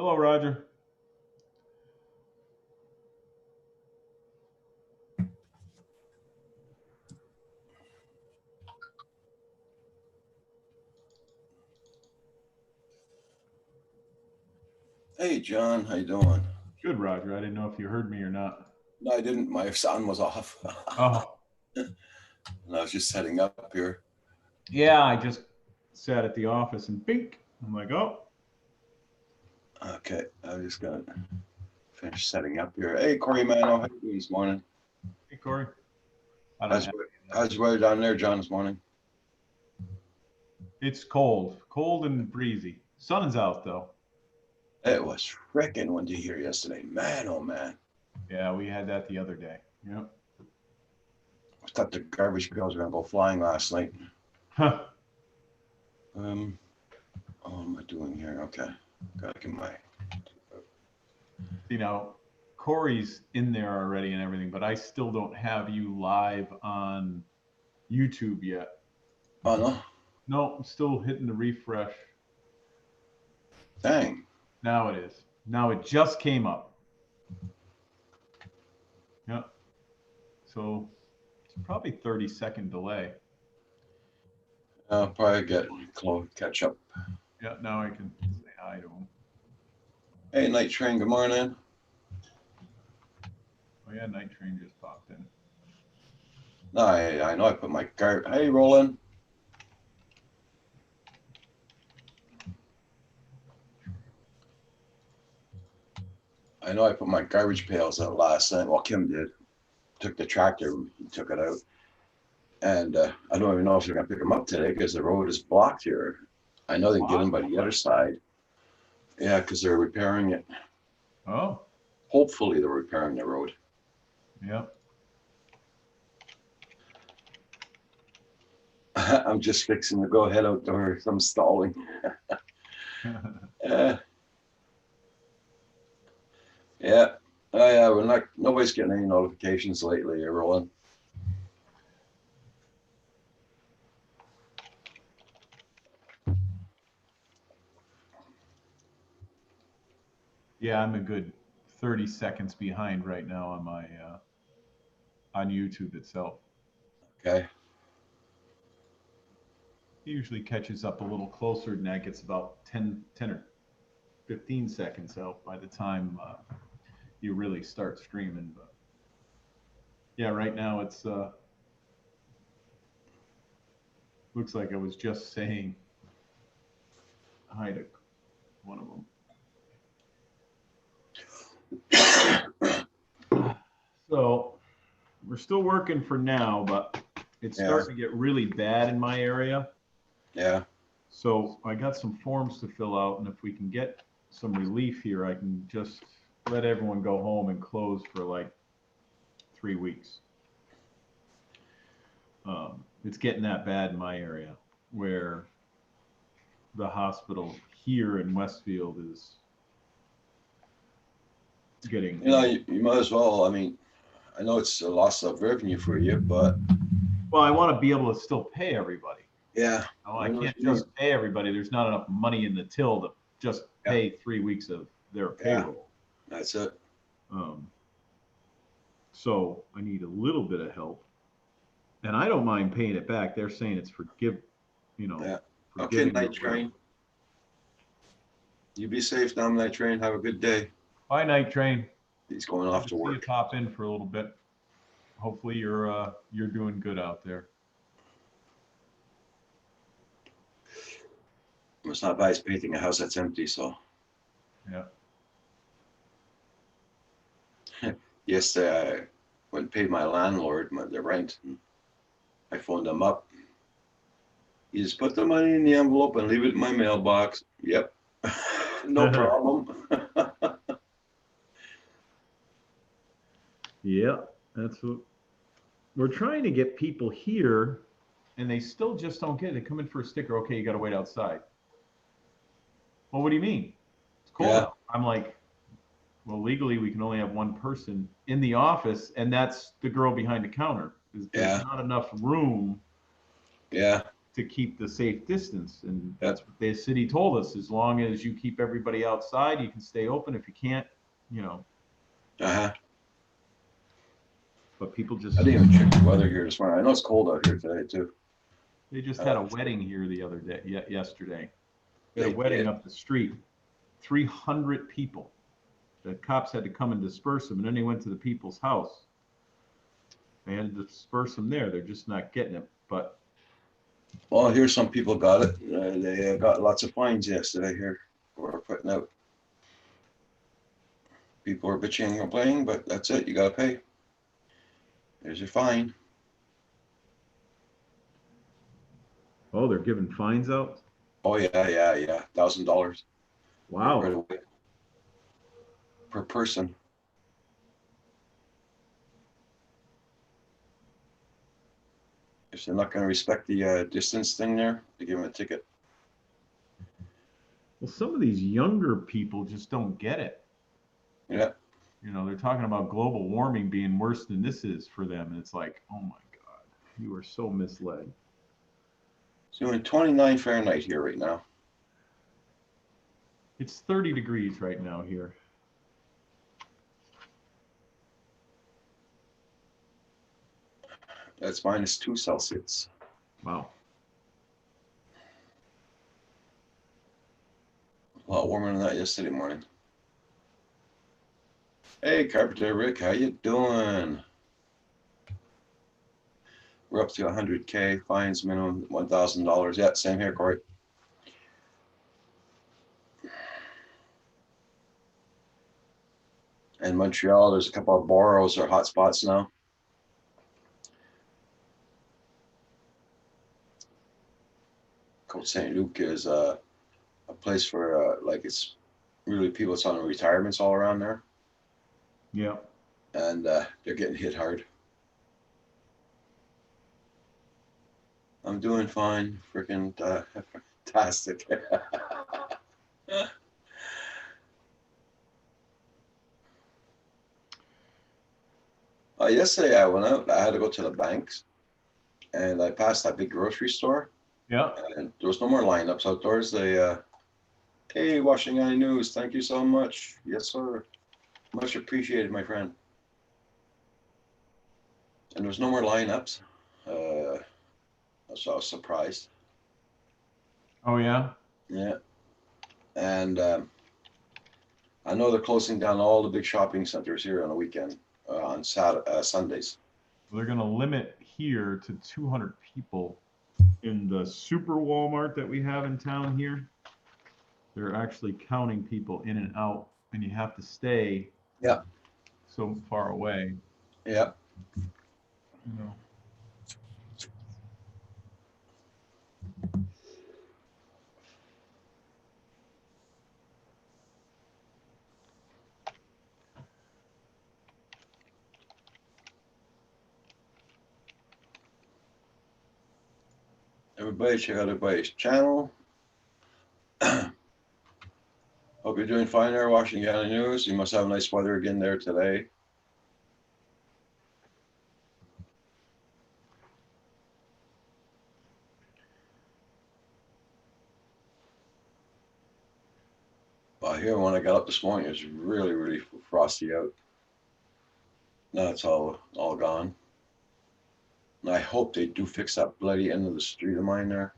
Hello, Roger. Hey, John, how you doing? Good, Roger. I didn't know if you heard me or not. No, I didn't. My sound was off. Oh, And I was just setting up here. yeah. I just sat at the office and bink. I'm like, oh, Okay, I'm just gonna finish setting up here. Hey, Corey, man, how you doing this morning? hey, Corey. I don't How's have. how's your weather down there, John, this morning? It's cold and breezy. Sun is out though. It was frickin' windy here yesterday. Man, oh man. Yeah, we had that the other day. Yep. I thought the garbage pails were gonna go flying last night. Huh. Um, what am I doing here? Okay, gotta get my. You know, Corey's in there already and everything, but I still don't have you live on YouTube yet. Oh no, No, I'm still hitting the refresh. dang. Now it is. Now it just came up. Yep. So it's probably 30-second delay. I'll probably get close, catch up. Yeah, now I can say hi to him. Hey, Night Train, good morning. Oh yeah, Night Train just popped in. No, I know I put my Hey, Roland. I know I put my garbage pails out last night. Well, Kim did. Took the tractor, took it out. And I don't even know if they're going to pick them up today because the road is blocked here. I know they can get them by the other side. Yeah, because they're repairing it. Oh, Hopefully, they're repairing the road. yeah. I'm just fixing to go head outdoors. I'm stalling. uh, yeah. Oh, yeah, we're not. Nobody's getting any notifications lately, Roland. Yeah, I'm a good 30 seconds behind right now on my on YouTube itself. Okay. It usually catches up a little closer than that, gets about 10 or 15 seconds out by the time you really start streaming. But yeah, right now it's looks like I was just saying hi to one of them. So we're still working for now, but it's Yeah. starting to get really bad in my area. Yeah. So I got some forms to fill out, and if we can get some relief here, I can just let everyone go home and close for like 3 weeks. It's getting that bad in my area, where the hospital here in Westfield is getting. You might as well. I mean, I know it's a loss of revenue for you, but Well, I want to be able to still pay everybody. yeah. No, I can't just pay everybody. There's not enough money in the till to just pay 3 weeks of their payroll. Yeah, that's it. So I need a little bit of help, and I don't mind paying it back. They're saying it's Yeah. Okay, forgiving. Night Train. You be safe down Night Train. Have a good day. Bye, Night Train. He's going off to See work. you pop in for a little bit. Hopefully you're doing good out there. It's not nice painting a house that's empty, so. Yeah. Yesterday, I went and paid my landlord the rent. I phoned him up. You just put the money in the envelope and leave it in my mailbox. Yep. No problem. Yeah, that's what we're trying to get people here, and they still just don't get it. They come in for a sticker. Okay, you got to wait outside. Well, what do you mean? It's cold out. I'm like, well, legally we can only have one person in the office, and that's the girl behind the counter. There's not enough room. Yeah. to keep the safe distance. And that's what the city told us. As long as you keep everybody outside, you can stay open. If you can't, you know, Uh-huh. but people just, I didn't even check the weather here this morning. I know it's cold out here today too. they just had a wedding here the other day, yesterday. They had a They wedding did. up the street, 300 people. The cops had to come and disperse them, and then they went to the people's house. They had to disperse them there. They're just not getting it. But Well, here's some people got it. They got lots of fines yesterday here. We're putting out. People are bitching and complaining, but that's it. You gotta pay. There's your fine. oh, they're giving fines out. Oh yeah, $1,000 Wow. right away per person. If they're not gonna respect the distance thing there, they give them a ticket. Well, some of these younger people just don't get it. Yeah. You know, they're talking about global warming being worse than this is for them. And it's like, oh my God, you are so misled. It's doing 29 Fahrenheit here right now. It's 30 degrees right now here. That's -2 Celsius. Wow. A lot warmer than that yesterday morning. Hey, Carpenter Rick, how you doing? We're up to 100K, fines minimum $1,000. Yeah, same here, Corey. In Montreal, there's a couple of boroughs or hotspots now. Côte Saint Luc is a place for like it's really people that's on retirements all around there, Yeah. and they're getting hit hard. I'm doing fine, freaking fantastic. Yesterday I went out. I had to go to the banks, and I passed that big grocery store, Yeah. and there was no more lineups outdoors. They, hey, Washington County News, thank you so much. Yes, sir. Much appreciated, my friend. And there's no more lineups. So I was surprised. Oh, yeah. Yeah. And I know they're closing down all the big shopping centers here on the weekend, on Sundays. They're going to limit here to 200 people in the super Walmart that we have in town here. They're actually counting people in and out, and you have to stay so far away. Yeah. You know. Everybody check out everybody's channel. Hope you're doing fine there, Washington County News. You must have nice weather again there today. Well, here when I got up this morning, it was really, really frosty out. Now it's all gone. And I hope they do fix that bloody end of the street of mine there.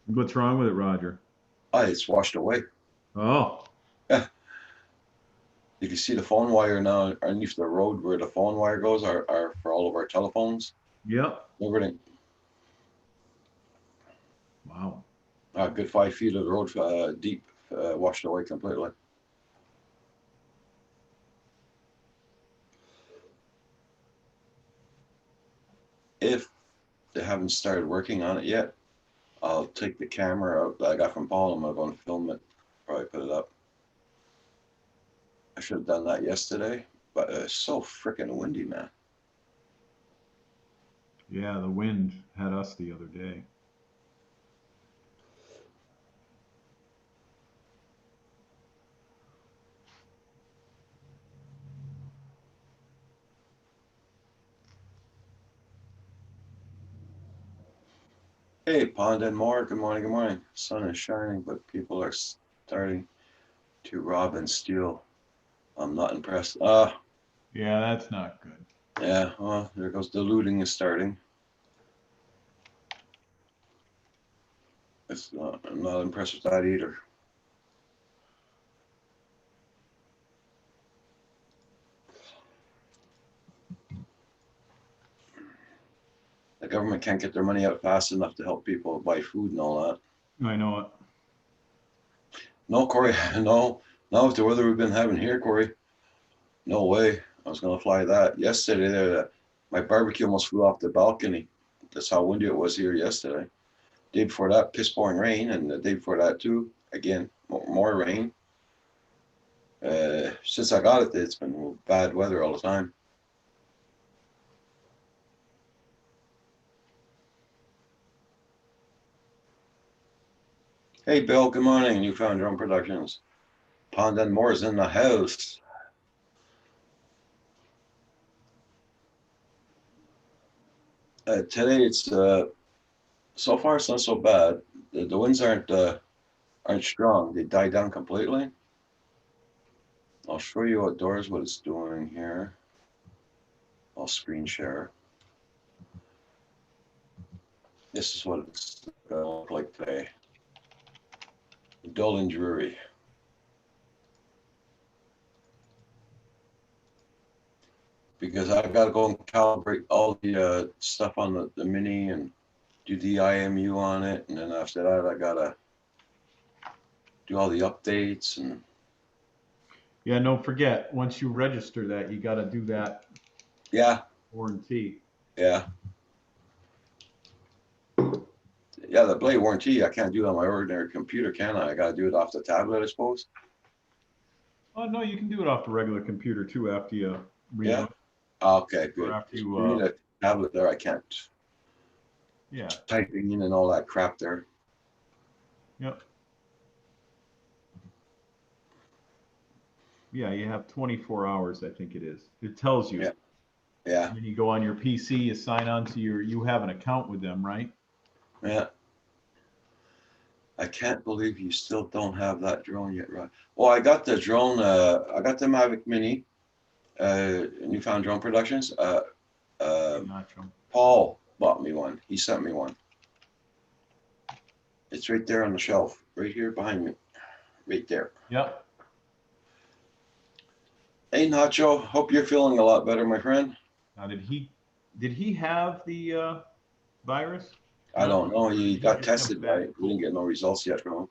What's wrong with it, Roger? It's washed away. Oh. If you see the phone wire now underneath the road where the phone wire goes are for all of our telephones. Yep. Everything. Wow. A good 5 feet of the road deep, washed away completely. If they haven't started working on it yet, I'll take the camera out that I got from Paul. I'm gonna go and film it, probably put it up. I should have done that yesterday, but it's so freaking windy, man. Yeah, the wind had us the other day. Hey, Pond and more. Good morning. Good morning. Sun is shining, but people are starting to rob and steal. I'm not impressed. Yeah, that's not good. Yeah. Well, there goes the looting is starting. I'm not impressed with that either. The government can't get their money out fast enough to help people buy food and all that. I know it. No, Corey. No, no. With the weather we've been having here, Corey. No way. I was gonna fly that yesterday. There, my barbecue almost flew off the balcony. That's how windy it was here yesterday. Day before that, piss pouring rain, and the day before that too. Again, more rain. Since I got it, it's been bad weather all the time. Hey, Bill. Good morning. Newfound Drum Productions. Pond and Moore's in the house. Today it's so far it's not so bad. The winds aren't strong. They die down completely. I'll show you outdoors what it's doing here. I'll screen share. This is what it's gonna look like today. Dull and dreary. Because I've got to go and calibrate all the stuff on the Mini and do the IMU on it, and then after that I gotta do all the updates and Yeah, don't forget, once you register that, you got to do that yeah, warranty. yeah. Yeah, the Blade warranty, I can't do it on my ordinary computer, can I? I gotta do it off the tablet, I suppose. Oh, no, you can do it off the regular computer too after you Yeah. reboot Okay, or good. after You you, need a tablet there. I can't yeah, typing in and all that crap there. yep. Yeah, you have 24 hours, I think it is. It tells you. Yeah, yeah, When you go on your PC, you sign on to you have an account with them, right? yeah. I can't believe you still don't have that drone yet, right? Well, I got the drone. I got the Mavic Mini. Newfound Drone Productions. Nacho. Paul bought me one. He sent me one. It's right there on the shelf, right here behind me, right there. Yep. Hey, Nacho. Hope you're feeling a lot better, my friend. Now, did he have the virus? I No, don't know. He did he got just have tested by bad it. We didn't cold? get no results yet from him.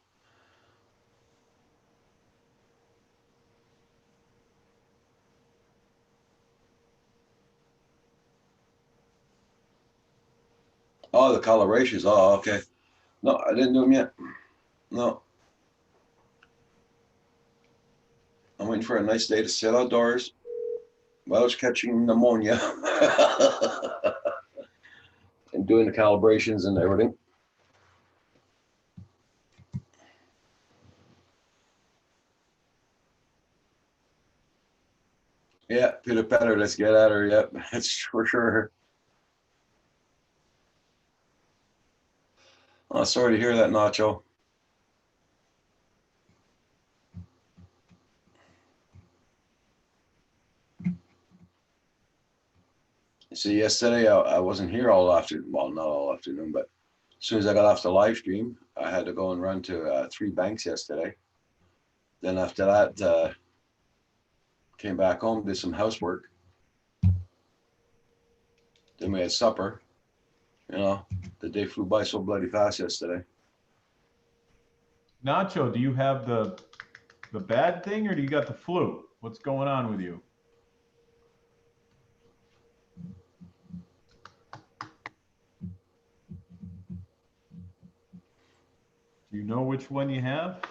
Oh, the colorations. Oh, okay. No, I didn't do them yet. No, I'm waiting for a nice day to sit outdoors while I was catching pneumonia and doing the calibrations and everything. Yeah, Peter Petter, let's get at her. Yep, that's for sure. Oh, sorry to hear that, Nacho. See, yesterday I wasn't here all afternoon. Well, not all afternoon, but as soon as I got off the live stream, I had to go and run to 3 banks yesterday. Then after that, came back home, did some housework. Then we had supper. You know, the day flew by so bloody fast yesterday. Nacho, do you have the bad thing or do you got the flu? What's going on with you? Do you know which one you have?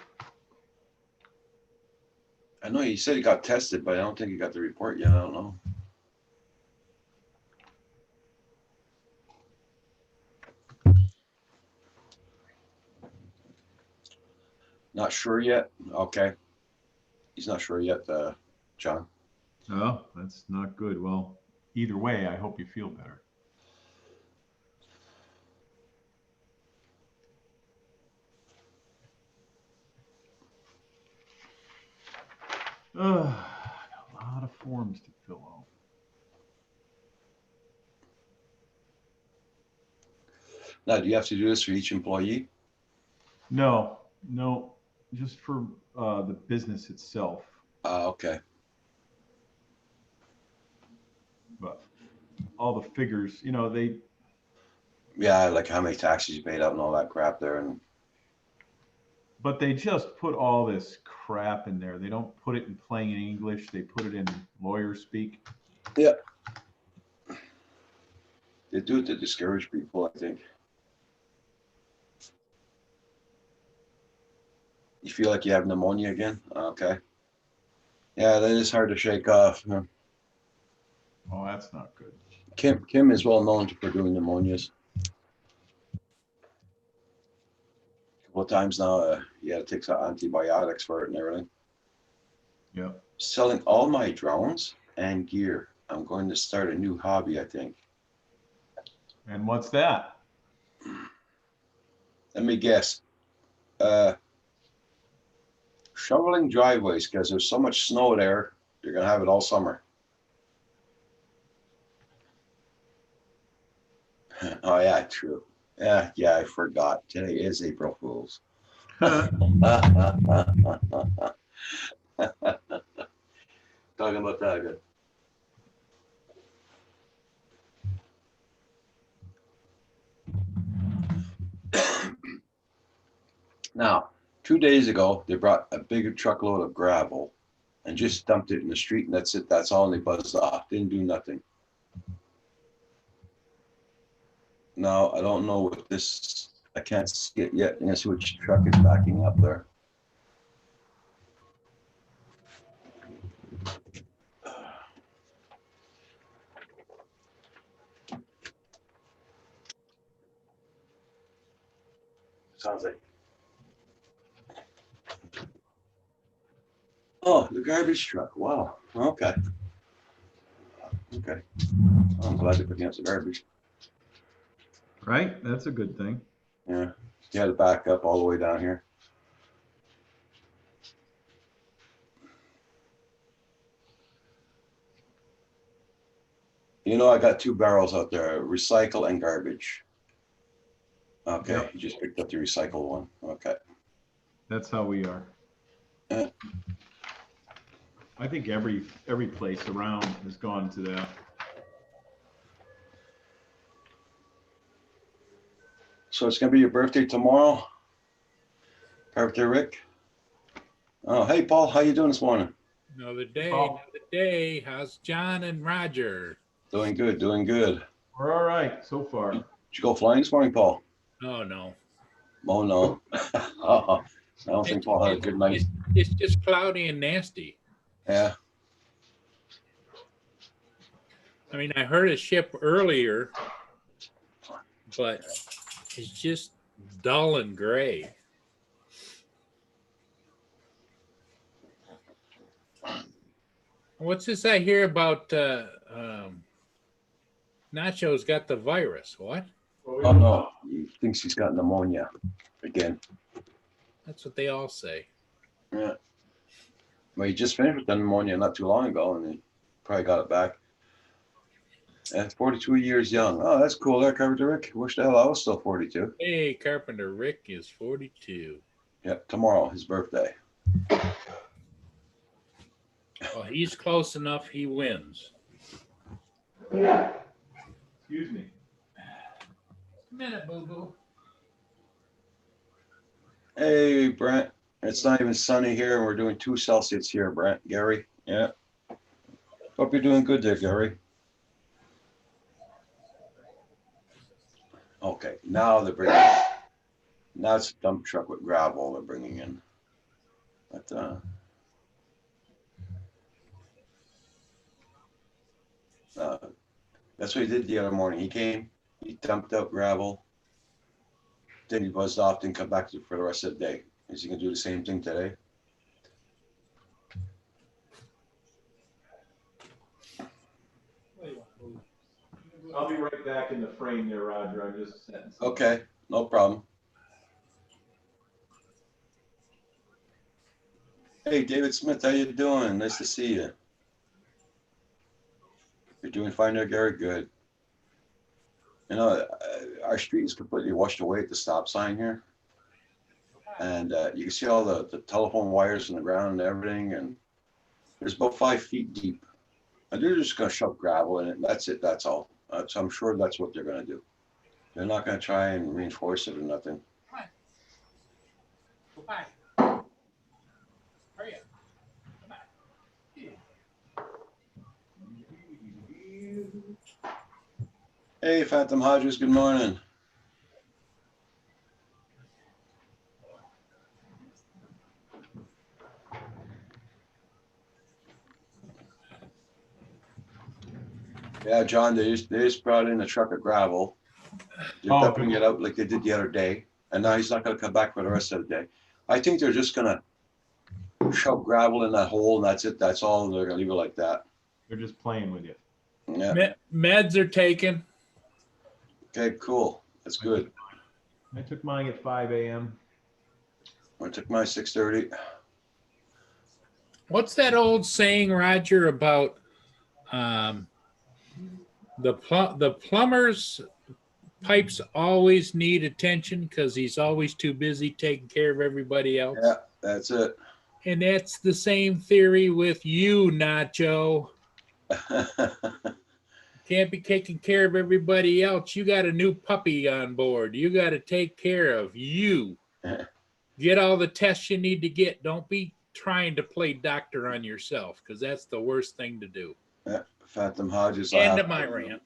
I know he said he got tested, but I don't think he got the report yet. I don't know. Not sure yet. Okay. He's not sure yet, John. Oh, that's not good. Well, either way, I hope you feel better. A lot of forms to fill out. Now, do you have to do this for each employee? No, no, just for the business itself. Okay. But all the figures, you know, they Yeah, like how many taxes you paid out and all that crap there. And but they just put all this crap in there. They don't put it in plain English. They put it in lawyer speak. yeah, they do it to discourage people, I think. You feel like you have pneumonia again? Okay. Yeah, that is hard to shake off. Huh? Oh, that's not good. Kim is well known for doing pneumonias. A couple of times now, you got to take some antibiotics for it and everything. Yeah. Selling all my drones and gear. I'm going to start a new hobby, I think. And what's that? Let me guess. Shoveling driveways because there's so much snow there. You're going to have it all summer. Oh, yeah, true. Yeah, I forgot. Today is April Fool's. Talking about that again. Now, 2 days ago, they brought a big truckload of gravel and just dumped it in the street, and that's it. That's all, and they buzzed off. Didn't do nothing. Now, I don't know what this, I can't see it yet. I'm gonna see which truck is backing up there. Sounds like. Oh, the garbage truck. Wow. Okay. Okay. I'm glad they're picking up the garbage. Right? That's a good thing. Yeah. You had to back up all the way down here. You know, I got 2 barrels out there, recycle and garbage. Okay, Yep. you just picked up the recycle one. Okay. That's how we are. Yeah. I think every place around has gone to that. So it's gonna be your birthday tomorrow, birthday, Rick. Oh, hey, Paul, how you doing this morning? Another day, Oh. another day. How's John and Roger? Doing good, doing good. We're all right so far. Did you go flying this morning, Paul? Oh no, Oh no. I don't think Paul had a good night. It's just cloudy and nasty. Yeah. I mean, I heard a ship earlier, but it's just dull and gray. What's this I hear about? Nacho's got the virus. What? Oh no, he thinks he's got pneumonia again. That's what they all say. Yeah. Well, he just finished with the pneumonia not too long ago, and he probably got it back. And 42 years young. Oh, that's cool there, Carpenter Rick. Wish the hell I was still 42. Hey, Carpenter Rick is 42. Yep, tomorrow, his birthday. Well, he's close enough. He wins. Excuse me. A minute, boo boo. Hey, Brent. It's not even sunny here, and we're doing 2 Celsius here, Brent. Gary. Yeah. Hope you're doing good there, Gary. Okay, now they're bringing. Now it's a dump truck with gravel they're bringing in. But that's what he did the other morning. He came, he dumped out gravel, then he buzzed off, didn't come back for the rest of the day. Is he gonna do the same thing today? I'll be right back in the frame there, Roger. I'm just setting something. Okay, no problem. Hey, David Smith, how you doing? Nice to see you. You're doing fine there, Gary? Good. You know, our street is completely washed away at the stop sign here. And you can see all the telephone wires in the ground and everything. And there's about 5 feet deep. And they're just going to shove gravel in it. And that's it. That's all. So I'm sure that's what they're going to do. They're not going to try and reinforce it or nothing. Hey, Phantom Hodges, good morning. Yeah, John, they just brought in a truck of gravel. They're Oh, dumping good. it out like they did the other day. And now he's not going to come back for the rest of the day. I think they're just going to shove gravel in that hole and that's it. That's all. They're going to leave it like that. They're just playing with you. Yeah. Meds are taken. Okay, cool. That's good. I took mine at 5 a.m. I took my 6:30. What's that old saying, Roger, about the plumber's pipes always need attention because he's always too busy taking care of everybody else? Yeah, that's it. And that's the same theory with you, Nacho. Can't be taking care of everybody else. You got a new puppy on board. You got to take care of you. Get all the tests you need to get. Don't be trying to play doctor on yourself because that's the worst thing to do. Phantom Hodges. End of my rant.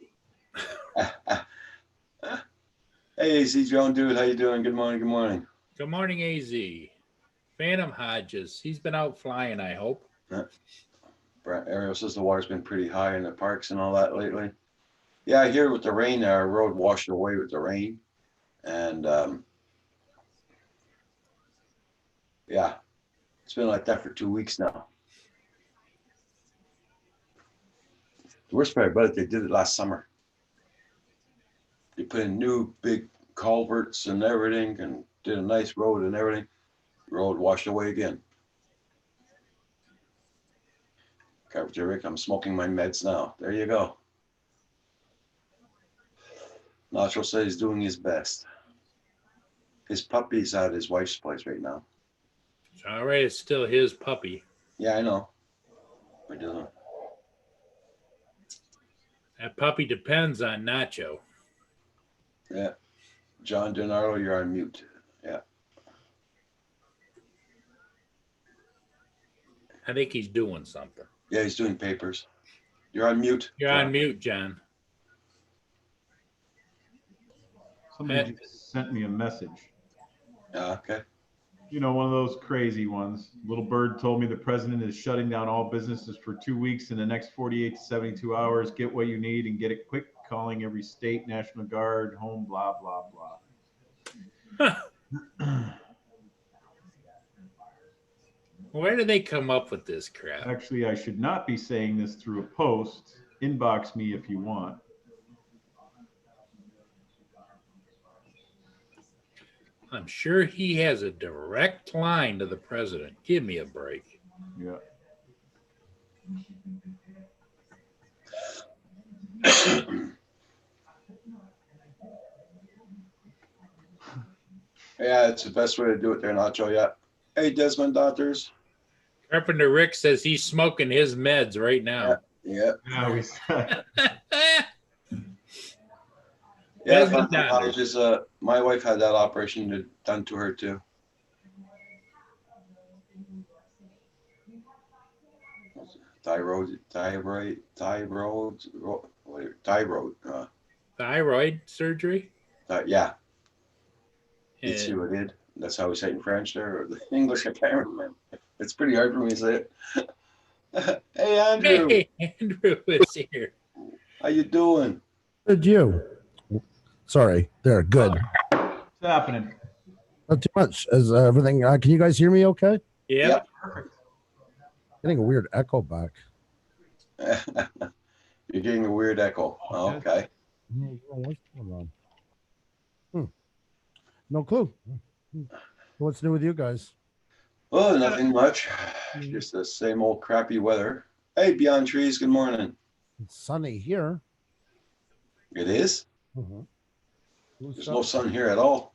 Hey, AC Joan, dude, how you doing? Good morning. Good morning. Good morning, AZ. Phantom Hodges. He's been out flying, I hope. Ariel says the water's been pretty high in the parks and all that lately. Yeah, I hear with the rain, our road washed away with the rain. And yeah, it's been like that for 2 weeks now. The worst part about it, they did it last summer. They put in new big culverts and everything and did a nice road and everything. Road washed away again. Carpenter Rick, I'm smoking my meds now. There you go. Nacho says he's doing his best. His puppy's at his wife's place right now. All right, it's still his puppy. Yeah, I know. We do. That puppy depends on Nacho. Yeah. John DiNardo, you're on mute. Yeah. I think he's doing something. Yeah, he's doing papers. You're on mute. You're John. on mute, John. Somebody just sent me a message. Okay. You know, one of those crazy ones. Little Bird told me the president is shutting down all businesses for 2 weeks in the next 48 to 72 hours. Get what you need and get it quick. Calling every state, National Guard, home, blah, blah, blah. Where do they come up with this crap? Actually, I should not be saying this through a post. Inbox me if you want. I'm sure he has a direct line to the president. Give me a break. Yeah. Yeah, it's the best way to do it there, Nacho. Yeah. Hey, Desmond Daughters. Carpenter Rick says he's smoking his meds right now. Yeah. Now we Yeah, Desmond Daughters. Hodges, my wife had that operation done to her too. Thyroid. Thyroid surgery? Yeah. And It's who it did. That's how we say it in French there, or the English. I can't remember. It's pretty hard for me to say it. Hey, Andrew. Hey, Andrew is here. How you doing? Did you? Sorry, there. Good. What's happening? Not too much. Is everything? Can you guys hear me? Okay. Yep. Perfect. Getting a weird echo back. You're getting a weird echo. Oh, okay. What's going on? No clue. What's new with you guys? Oh, nothing much. Just the same old crappy weather. Hey, Beyond Trees, good morning. It's sunny here. It is? Mhm. Blue There's sky. no sun here at all.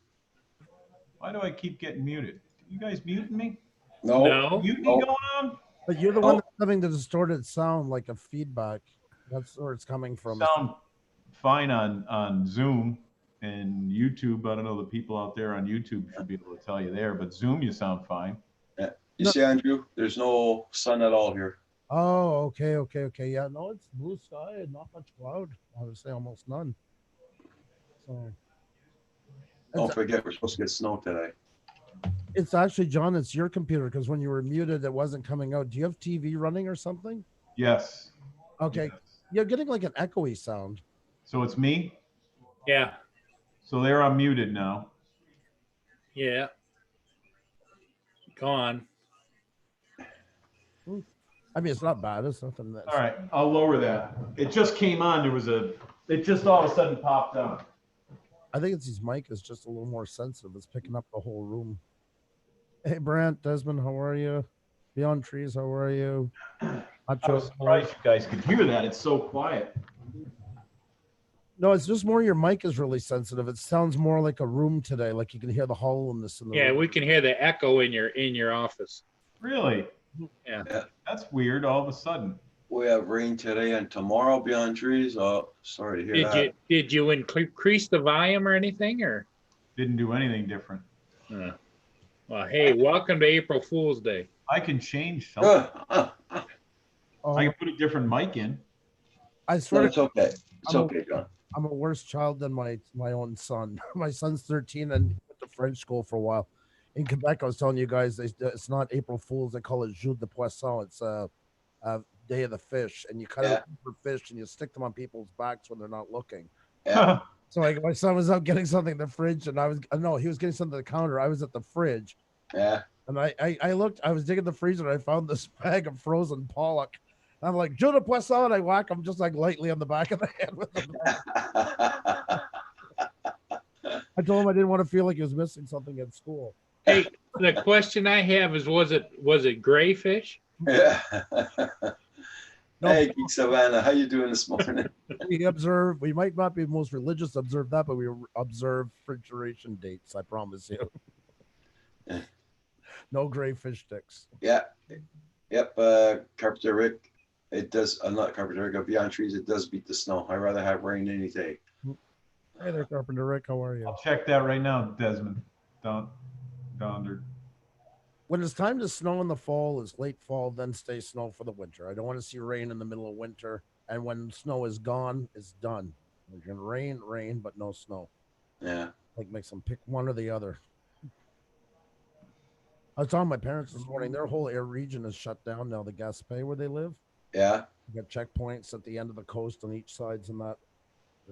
Why do I keep getting muted? You guys muting me? No. Mutiny Oh. going on? But you're the one Oh. that's having the distorted sound, like a feedback. That's where it's coming from. Sound fine on Zoom and YouTube. I don't know, the people out there on YouTube should be able to tell you there, but Zoom, you sound fine. Yeah. You No. see, Andrew, there's no sun at all here. Oh, okay. Yeah, no, it's blue sky and not much cloud. I would say almost none. So Don't it's, forget, we're supposed to get snow today. it's actually, John, it's your computer because when you were muted, it wasn't coming out. Do you have TV running or something? Yes. Okay, Yes. you're getting like an echoey sound. So it's me. Yeah. So they're unmuted now. Yeah. Go on. I mean, it's not bad. It's nothing that's All right, I'll lower that. It just came on. It just all of a sudden popped on. I think it's his mic is just a little more sensitive. It's picking up the whole room. Hey, Brant, Desmond, how are you? Beyond Trees, how are you? I Nacho, was surprised you guys could hear that. It's so quiet. No, it's just more your mic is really sensitive. It sounds more like a room today, like you can hear the hollowness in the Yeah, room. we can hear the echo in your office. Really? Yeah. That's weird all of a sudden. We have rain today and tomorrow, Beyond Trees. Oh, sorry to hear that. Did you increase the volume or anything or? Didn't do anything different. Well, hey, welcome to April Fool's Day. I can change something. Oh, I can put a different mic in. I No, swear, it's okay. It's I'm a- okay, John. I'm a worse child than my own son. My son's 13 and he went to French school for a while. In Quebec, I was telling you guys, it's not April Fools. They call it Jour de Poisson. It's Day of the Fish, and you cut out for fish and you stick them on people's backs when they're not looking. Yeah. So like my son was out getting something in the fridge, and he was getting something at the counter. I was at the fridge, Yeah. and I looked. I was digging the freezer, and I found this bag of frozen pollock. I'm like, Jour de Poisson, and I whack him just like lightly on the back of the head with the bag. I told him I didn't want to feel like he was missing something at school. Hey, the question I have is, was it gray fish? Yeah. No, Hey, Geek Savannah, how you doing this morning? we might not be the most religious, observe that, but we observe refrigeration dates. I promise you. Yeah. No gray fish sticks. Yeah. Yep. Carpenter Rick, it does. I'm not Carpenter Rick. Beyond Trees, it does beat the snow. I'd rather have rain any day. Hey there, Carpenter Rick. How are you? I'll check that right now, Desmond. Donder. When it's time to snow in the fall, is late fall, then stay snow for the winter. I don't want to see rain in the middle of winter. And when snow is gone, it's done. We can rain, but no snow. Yeah. Like makes them pick one or the other. I was telling my parents this morning, their whole air region is shut down now, the Gaspé where they live. Yeah. You got checkpoints at the end of the coast on each sides and that.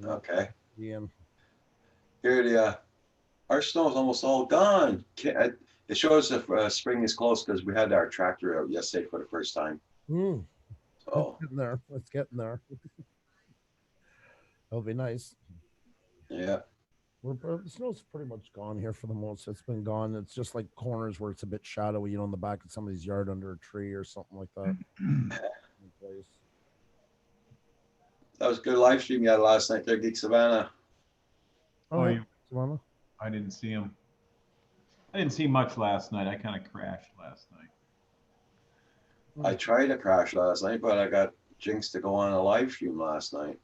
Okay. Yeah. Here, our snow is almost all gone. It shows if spring is close because we had our tractor out yesterday for the first time. Mm. So It's getting there. It's getting there. That'll be nice. yeah. The snow's pretty much gone here for the most. It's been gone. It's just like corners where it's a bit shadowy, in the back of somebody's yard under a tree or something like that. That was a good live stream you had last night there, Geek Savannah. Oh, yeah. Savannah? I didn't see him. I didn't see much last night. I kind of crashed last night. I tried to crash last night, but I got jinxed to go on a live stream last night.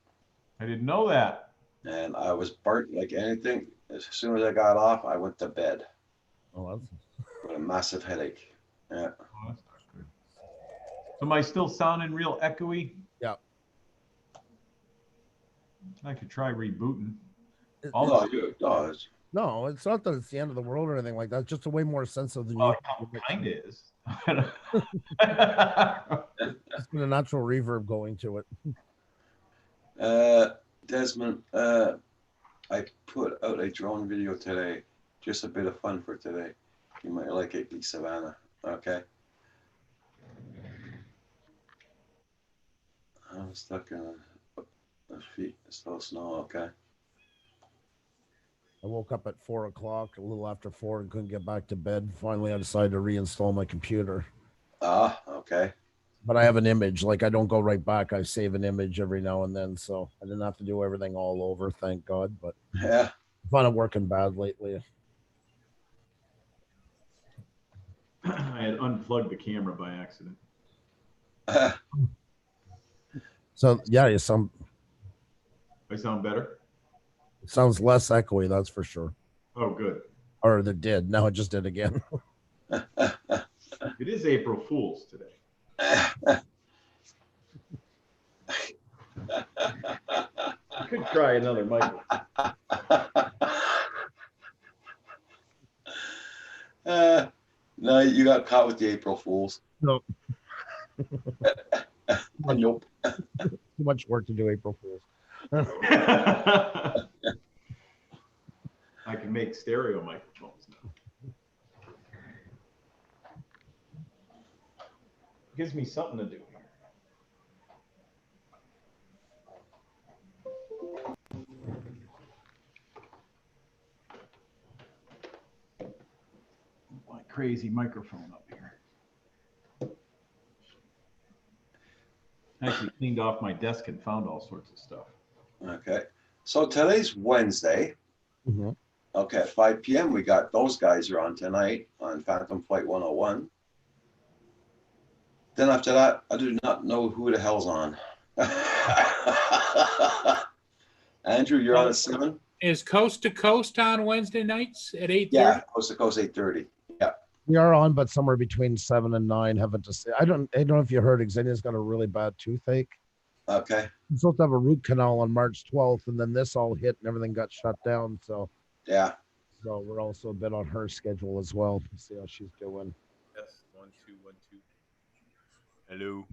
I didn't know that. And I was burnt like anything. As soon as I got off, I went to bed Oh, that's with a massive headache. Yeah. Oh, that's not good. So am I still sounding real echoey? Yeah. I could try rebooting. No, it's no, it's not that it's the end of the world or anything like that. It's just a way more sensitive than Well, you. it kind of is. It's been a natural reverb going to it. Desmond, I put out a drone video today. Just a bit of fun for today. You might like it, Geek Savannah. Okay. I'm stuck in the feet. It's still snow. Okay. I woke up at 4 o'clock, a little after 4, and couldn't get back to bed. Finally, I decided to reinstall my computer. Ah, okay. But I have an image. Like, I don't go right back. I save an image every now and then, so I didn't have to do everything all over, thank God. But Yeah. I found it working bad lately. I had unplugged the camera by accident. So yeah, you sound I sound better? it sounds less echoey, that's for sure. Oh, good. Or it did. Now it just did again. It is April Fool's today. I could try another microphone. No, you got caught with the April Fools. No. Nope. Too much work to do April Fools. I can make stereo microphones now. Gives me something to do here. My crazy microphone up here. I actually cleaned off my desk and found all sorts of stuff. Okay. So today's Wednesday. Mm-hmm. Okay, at 5 p.m. we got those guys are on tonight on Phantom Flight 101. Then after that, I do not know who the hell's on. Andrew, you're on at 7? Is Coast to Coast on Wednesday nights at 8:30? Yeah, Coast to Coast 8:30. Yeah. We are on, but somewhere between 7 and 9. Haven't to say. I don't know if you heard. Xenia's got a really bad toothache. Okay. I'm supposed to have a root canal on March 12th, and then this all hit and everything got shut down. So Yeah. we're also a bit on her schedule as well to see how she's doing. Yes, 1 2 1 2. Hello.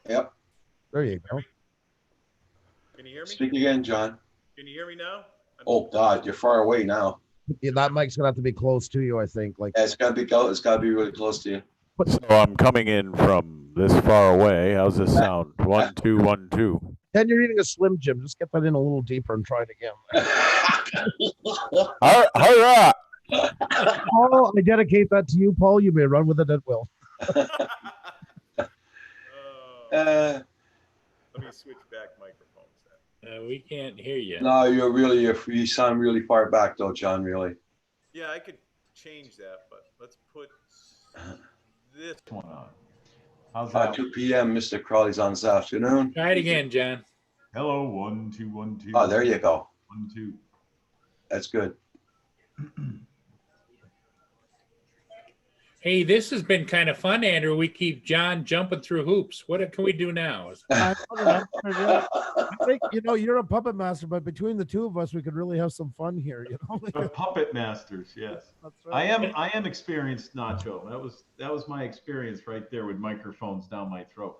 Yep. There you go. Can you hear me? Speak again, John. Can you hear me now? Oh God, you're far away now. Yeah, that mic's gonna have to be close to you, I think. Like, Yeah, it's gotta be really close to you. So I'm coming in from this far away. How's this sound? 1 2 1 2. and you're eating a Slim Jim. Just get that in a little deeper and try it again. Hurrah! Paul, I dedicate that to you, Paul. You may run with it at will. Let me switch back microphones then. We can't hear you. No, you sound really far back though, John, really. Yeah, I could change that, but let's put this One on. How's that? 2 p.m. Mr. Crawley's on this afternoon. Try it again, John. Hello, 1 2 1 2. Oh, there you go. 1 2. That's good. Hey, this has been kind of fun, Andrew. We keep John jumping through hoops. What can we do now? I think you're a puppet master, but between the two of us, we could really have some fun here. The puppet masters, yes. That's I right. am experienced, Nacho. That was my experience right there with microphones down my throat.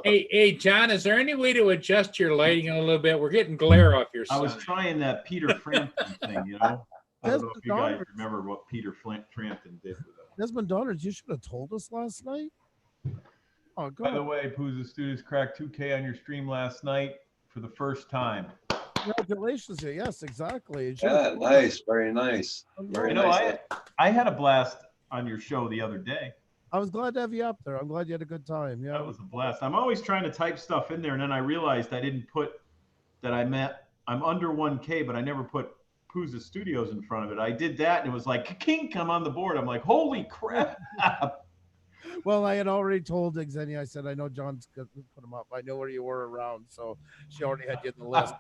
Hey, John, is there any way to adjust your lighting a little bit? We're getting glare off your I was sun. trying that Peter Frampton thing, you know. I don't know if you guys Desmond remember what Peter Frampton did with it. Desmond Donners, you should have told us last night. Oh, By the good. way, Pooza Studios cracked 2K on your stream last night for the first time. Congratulations. Yes, exactly. You should Yeah, have told us. nice, very nice. Very You know, nice. I had a blast on your show the other day. I was glad to have you up there. I'm glad you had a good time. Yeah. That was a blast. I'm always trying to type stuff in there, and then I realized I didn't put that I'm under 1K, but I never put Pooza Studios in front of it. I did that, and it was like, kink, I'm on the board. I'm like, holy crap. Well, I had already told Xenia. I said, I know John's going to put him up. I know where you were around, so she already had you in the list.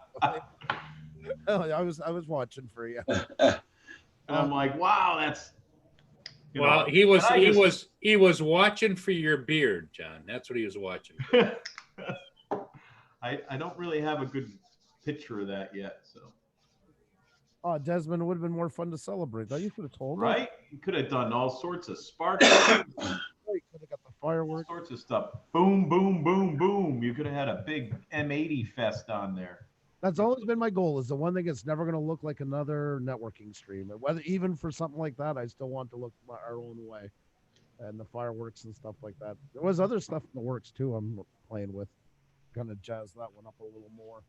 I was watching for you. And I'm like, wow, that's. you Well, know, he and I was watching for your beard, John. That's what he was watching. I don't really have a good picture of that yet, so. Oh, Desmond, it would have been more fun to celebrate. That you could have told me. Right? You could have done all sorts of sparkles, You could have got the all fireworks. sorts of stuff. Boom, boom, boom, boom. You could have had a big M80 fest on there. That's always been my goal. Is the one thing that's never going to look like another networking stream. Whether even for something like that, I still want to look our own way, and the fireworks and stuff like that. There was other stuff in the works too. I'm playing with, gonna jazz that one up a little more.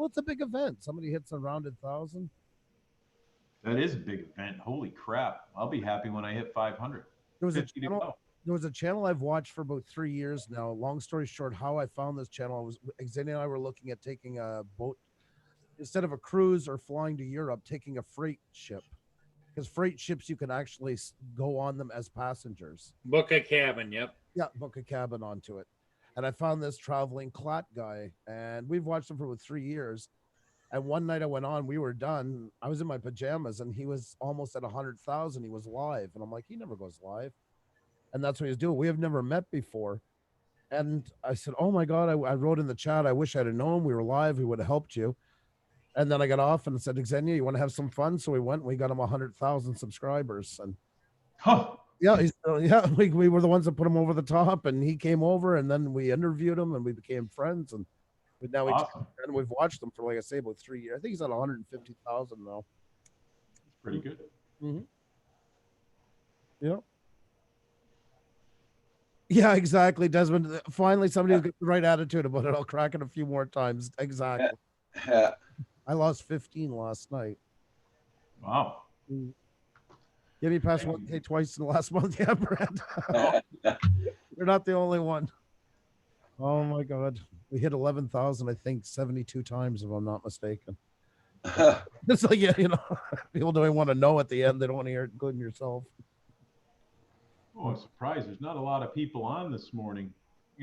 Well, it's a big event. Somebody hits a rounded 1,000. That is a big event. Holy crap! I'll be happy when I hit 500. There was a 50 to channel. go. There was a channel I've watched for about 3 years now. Long story short, how I found this channel was Xenia and I were looking at taking a boat instead of a cruise or flying to Europe, taking a freight ship. Because freight ships, you can actually go on them as passengers. Book a cabin. Yep. Yeah, book a cabin onto it. And I found this traveling clat guy, and we've watched him for about 3 years. And one night I went on, we were done. I was in my pajamas, and he was almost at 100,000. He was live, and I'm like, he never goes live. And that's what he was doing. We have never met before. And I said, oh my God, I wrote in the chat, I wish I'd have known we were live. We would have helped you. And then I got off and said, Xenia, you want to have some fun? So we went and we got him 100,000 subscribers. And Huh. yeah, we were the ones that put him over the top, and he came over, and then we interviewed him, and we became friends. And now Awesome. and we've watched him for, like I say, about 3 years. I think he's at 150,000 now. It's pretty good. Yeah. Yeah, exactly, Desmond. Finally, somebody who's got the right attitude about it. I'll crack it a few more times. Exactly. Yeah. I lost 15 last night. Wow. Give me past Thank 1K twice in the last month. Yeah, Brad. You're not the only one. Oh my God. We hit 11,000, I think, 72 times, if I'm not mistaken. It's like, yeah, people don't even want to know at the end. They don't want to hear it good in yourself. Oh, I'm surprised there's not a lot of people on this morning.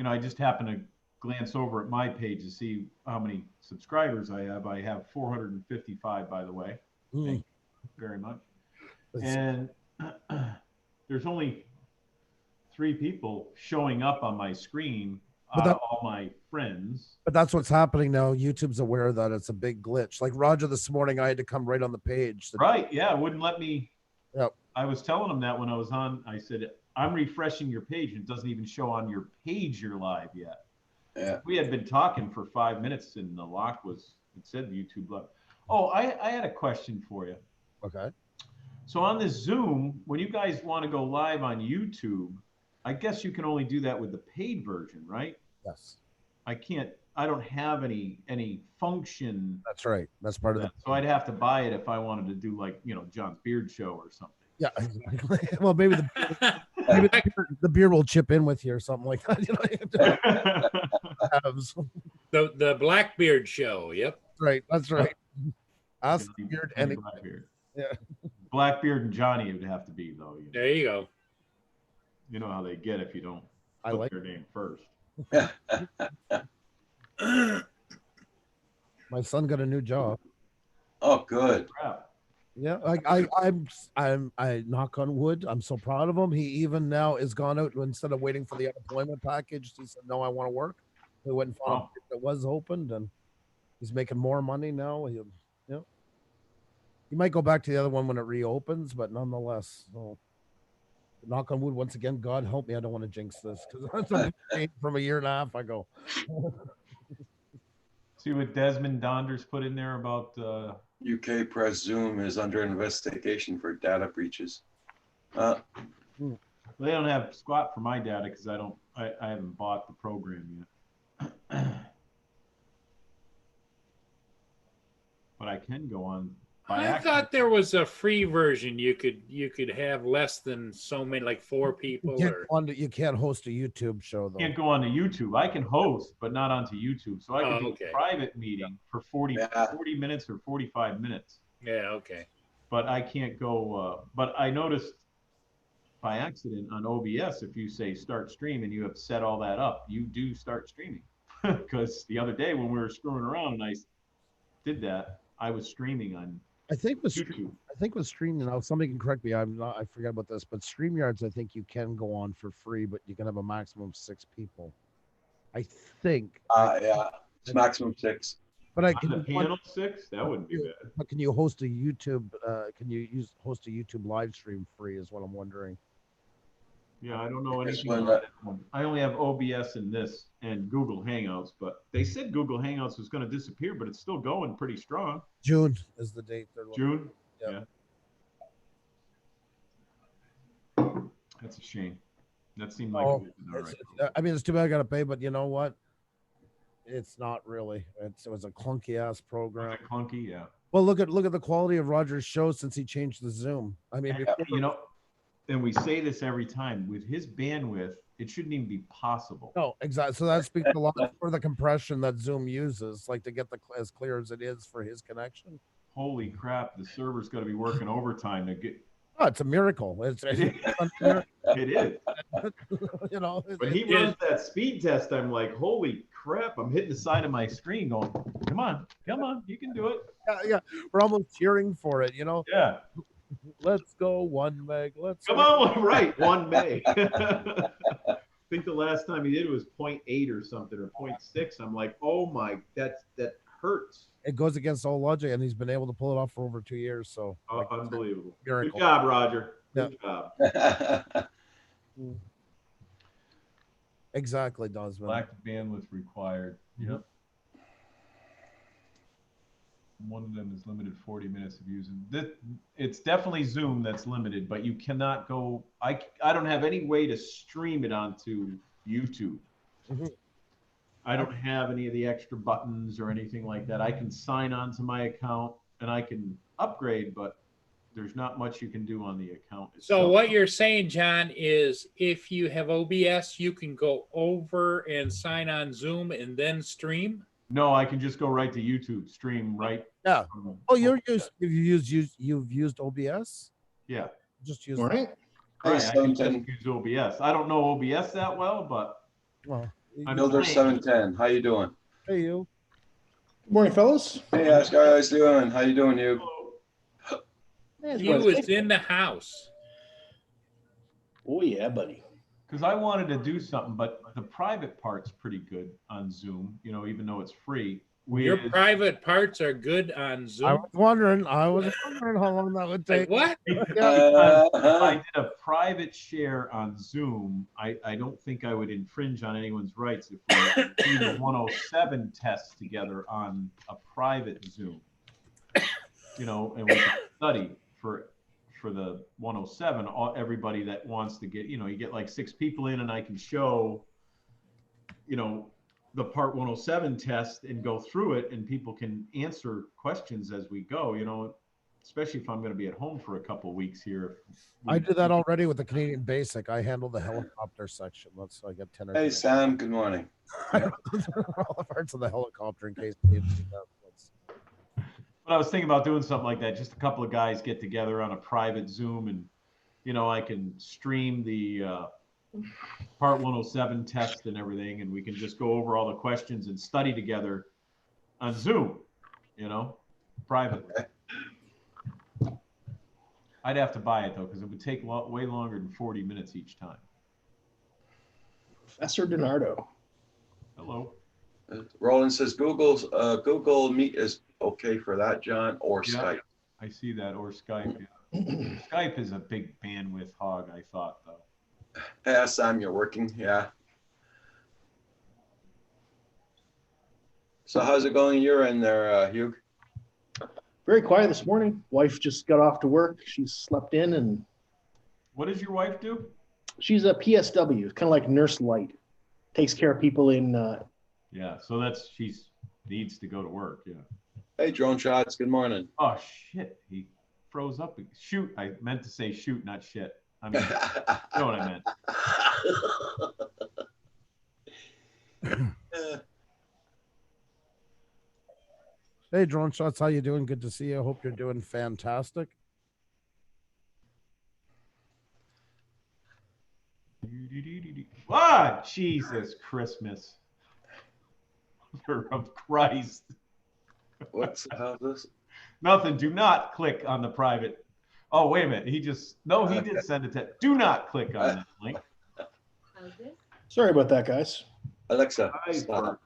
I just happened to glance over at my page to see how many subscribers I have. I have 455, by the way. Thank you very much. And there's only 3 people showing up on my screen, all my friends. But that's what's happening now. YouTube's aware that it's a big glitch. Like Roger this morning, I had to come right on the page. Right, yeah, it wouldn't let me. Yep. I was telling him that when I was on. I said, I'm refreshing your page, and it doesn't even show on your page you're live yet. Yeah. We had been talking for 5 minutes, and the lock it said YouTube live. Oh, I had a question for you. Okay. So on this Zoom, when you guys want to go live on YouTube, I guess you can only do that with the paid version, right? Yes. I don't have any function. That's right. That's part of it. So I'd have to buy it if I wanted to do like, John's Beard Show or something. Yeah, exactly. Well, maybe the beer will chip in with you or something like that. The Blackbeard Show. Yep. Right. That's right. Ask Johnny- Beard Johnny and Blackbeard. yeah. Blackbeard and Johnny it would have to be though. There you go. You know how they get if you don't I put like their name first. my son got a new job. Oh, good. Crap. Yeah, I knock on wood. I'm so proud of him. He even now is gone out instead of waiting for the unemployment package. He said, "No, I want to work." He went and found a place that was opened, and he's making more money now. He might go back to the other one when it reopens, but nonetheless, so, knock on wood once again. God help me, I don't want to jinx this because from a year and a half ago. See what Desmond Donders put in there about UK Press Zoom is under investigation for data breaches. They don't have squat for my data because I haven't bought the program yet. But I can go on. I thought there was a free version. You could have less than so many, like 4 people. You can't host a YouTube show though. Can't go on to YouTube. I can host, but not onto YouTube. So I can do a private meeting for 40 minutes or 45 minutes. Yeah, okay. But I can't go. But I noticed by accident on OBS, if you say start stream and you have set all that up, you do start streaming. Because the other day when we were screwing around and I did that, I was streaming on YouTube. I think with streaming now, somebody can correct me. I forget about this, but StreamYards, I think you can go on for free, but you can have a maximum of 6 people. I think. Yeah, it's maximum 6. But I can panel 6. That wouldn't be bad. But can you host a YouTube? Can you host a YouTube live stream free? Is what I'm wondering. Yeah, I don't know anything about that one. I only have OBS and this and Google Hangouts, but they said Google Hangouts was going to disappear, but it's still going pretty strong. June is the date. June? Yeah. That's a shame. That seemed like it was all right. I mean, it's too bad I got to pay, but you know what? It's not really. It was a clunky ass program. Clunky, yeah. Well, look at the quality of Roger's show since he changed the Zoom. I mean, before, You know, and we say this every time, with his bandwidth, it shouldn't even be possible. no, exactly. So that speaks a lot for the compression that Zoom uses, like to get as clear as it is for his connection. Holy crap, the server's got to be working overtime to get. Oh, it's a miracle. It's It is. you know. When he runs that speed test, I'm like, holy crap, I'm hitting the side of my screen going, come on, you can do it. Yeah, we're almost cheering for it, you know. Yeah. Let's go 1 meg. Let's Come go. on, right, 1 meg. I think the last time he did it was 0.8 or something, or 0.6. I'm like, oh my, that hurts. It goes against all logic, and he's been able to pull it off for over 2 years. So Unbelievable. miracle. Good job, Roger. Good job. Exactly, Dosman. Lack of bandwidth required. Mhm. Yep. One of them is limited 40 minutes of using. It's definitely Zoom that's limited, but you cannot go. I don't have any way to stream it onto YouTube. Mhm. I don't have any of the extra buttons or anything like that. I can sign on to my account and I can upgrade, but there's not much you can do on the account So itself. what you're saying, John, is if you have OBS, you can go over and sign on Zoom and then stream. No, I can just go right to YouTube, stream right. Yeah. from- Oh, you've used OBS? Yeah. Just use. All right. Hey, Right, I can just 710. use OBS. I don't know OBS that well, but Well, I'm Builder playing. 710. How you doing? hey, you. Good morning, fellas. Hey, how's guys doing? How you doing, you? You was in the house. Oh yeah, buddy. because I wanted to do something, but the private part's pretty good on Zoom, you know, even though it's free. Your private parts are good on I Zoom. was wondering how long that would Like take. what? If Uh, I did a private share on Zoom, I don't think I would infringe on anyone's rights if we do the 107 test together on a private Zoom. You know, and we can study for the 107, everybody that wants to get, you know, you get like 6 people in and I can show, you know, the part 107 test and go through it and people can answer questions as we go, you know, especially if I'm going to be at home for a couple of weeks here. I did that already with the Canadian Basic. I handled the helicopter section. I get 10 or Hey, 10. Sam. Good morning. all the parts of the helicopter in case you need that. But I was thinking about doing something like that. Just a couple of guys get together on a private Zoom and, you know, I can stream the part 107 test and everything, and we can just go over all the questions and study together on Zoom, you know, privately. I'd have to buy it though, because it would take way longer than 40 minutes each time. Professor DiNardo. Hello. Roland says Google Meet is okay for that, John, or Yeah. Skype. I see that, or Skype. Yeah. Skype is a big bandwidth hog, I thought, though. Hey, Sam, you're working, yeah. So how's it going? You're in there, Hugh. Very quiet this morning. Wife just got off to work. She slept in, and What does your wife do? she's a PSW, kind of like Nurse Light. Takes care of people in. Yeah, so she's needs to go to work, yeah. Hey, Drone Shots, good morning. Oh, shit, he froze up. Shoot, I meant to say shoot, not shit. I mean, you know what I meant. Hey, Drone Shots, how you doing? Good to see you. Hope you're doing fantastic. Ah, Jesus Christmas. Mother of Christ. What's the hell is this? Nothing. Do not click on the private. Oh, wait a minute. He did send it to. Do not click on that link. Sorry about that, guys. Alexa, stop.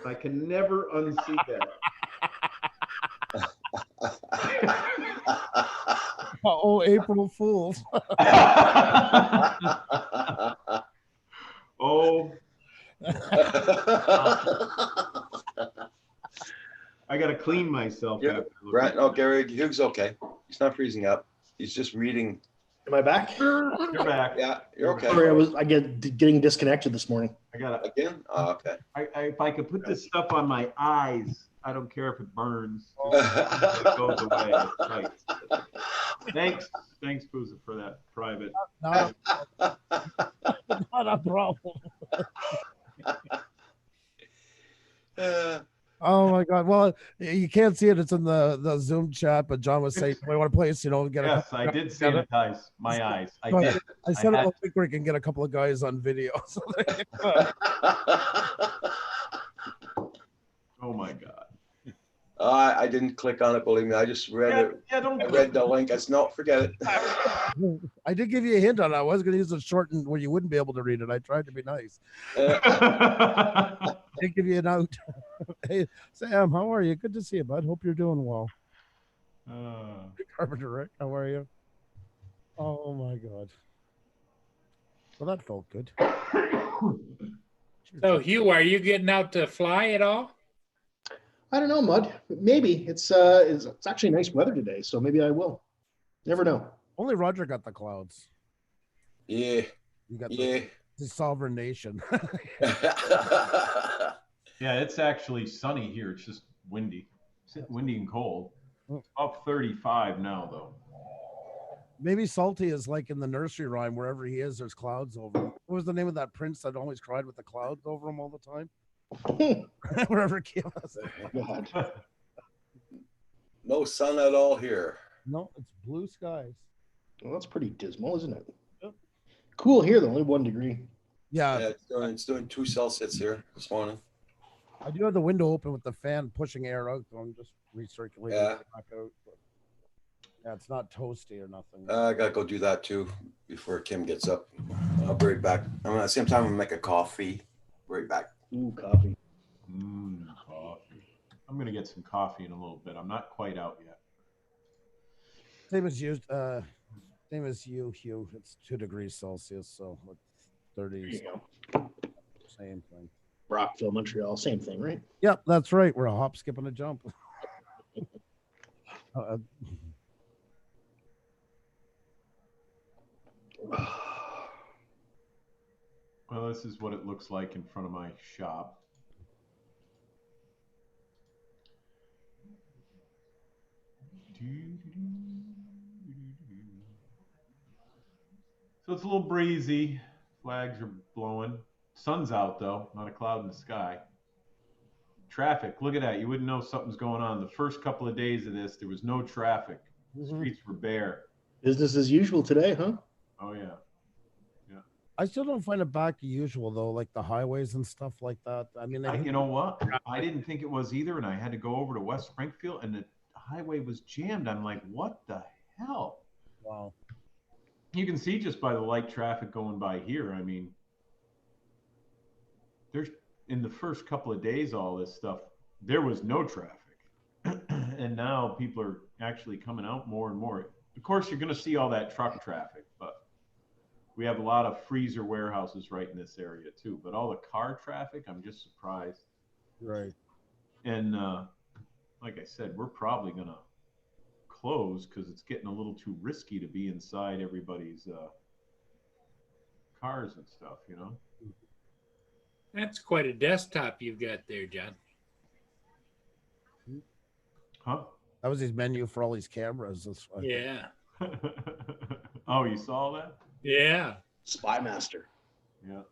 I can never unsee that. Oh, April Fools. Oh, I got to clean myself. Yeah, after looking. Grant, no, Gary Hughes, okay. He's not freezing up. He's just reading Am I back? You're back. Yeah, you're okay. Sorry, I get getting disconnected this morning. I got it. Again? Oh, okay. If I could put this stuff on my eyes, I don't care if it burns. It goes away. It's tight. Thanks, Puza, for that private. Not a problem. Oh my God! Well, you can't see it; it's in the Zoom chat. But John was saying, "We want to place, get a Yes, I did sanitize my eyes. I So did. I said I I think we can get a couple of guys on video. So Oh my God. I didn't click on it, believe me. I just read it. Yeah, don't. I read the link. I said, no, forget it. I did give you a hint on it. I was going to use it shortened where you wouldn't be able to read it. I tried to be nice. I did give you a note. Hey, Sam, how are you? Good to see you, bud. Hope you're doing well. Carpenter Rick, how are you? Oh my God. Well, that felt good. So, Hugh, are you getting out to fly at all? I don't know, Mud. Maybe it's actually nice weather today, so maybe I will. Never know. Only Roger got the clouds. Yeah. You got Yeah. the sovereign nation. Yeah, it's actually sunny here. It's just windy. It's windy and cold. Up 35 now, though. Maybe Salty is like in the nursery rhyme. Wherever he is, there's clouds over him. What was the name of that prince that always cried with the clouds over him all the time? Wherever he was. God. No sun at all here. No, it's blue skies. Well, that's pretty dismal, isn't it? Yep. Cool here, though. Only 1 degree. Yeah, Yeah, it's doing 2 Celsius here this morning. I do have the window open with the fan pushing air out, so I'm just recirculating it back out. But yeah, it's not toasty or nothing. I gotta go do that too before Kim gets up. I'll be right back. At the same time, I'm gonna make a coffee. Right back. Ooh, coffee. Coffee. I'm gonna get some coffee in a little bit. I'm not quite out yet. Same as you, Hugh. It's 2 degrees Celsius, so it's 30s. There you go. Same thing. Rockville, Montreal, same thing, right? Yep, that's right. We're a hop, skip, and a jump. Well, this is what it looks like in front of my shop. So it's a little breezy. Flags are blowing. Sun's out though, not a cloud in the sky. Traffic, look at that. You wouldn't know something's going on. The first couple of days of this, there was no traffic. The streets were bare. Business as usual today, huh? Oh yeah. I still don't find it back to usual though, like the highways and stuff like that. I mean, You know what? I didn't think it was either, and I had to go over to West Springfield, and the highway was jammed. I'm like, what the hell? wow. You can see just by the light traffic going by here. I mean, there's in the first couple of days, all this stuff, there was no traffic. And now people are actually coming out more and more. Of course, you're going to see all that truck traffic, but we have a lot of freezer warehouses right in this area too. But all the car traffic, I'm just surprised. Right. And like I said, we're probably going to close because it's getting a little too risky to be inside everybody's cars and stuff, you know? That's quite a desktop you've got there, John. Huh? That was his menu for all these cameras. Yeah. Oh, you saw that? Yeah. Spy Master. Yeah.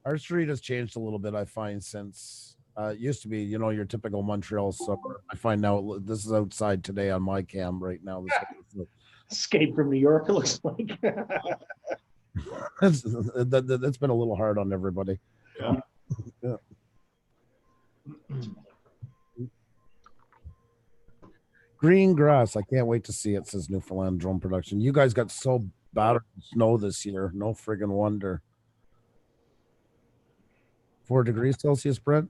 Our street has changed a little bit, I find, since it used to be, your typical Montreal suburb. I find now this is outside today on my cam right now. Escape from New York, it looks like. That's been a little hard on everybody. Yeah. Yeah. Green grass. I can't wait to see it, says Newfoundland Drone Production. You guys got so battered with snow this year. No friggin' wonder. 4 degrees Celsius, Brett.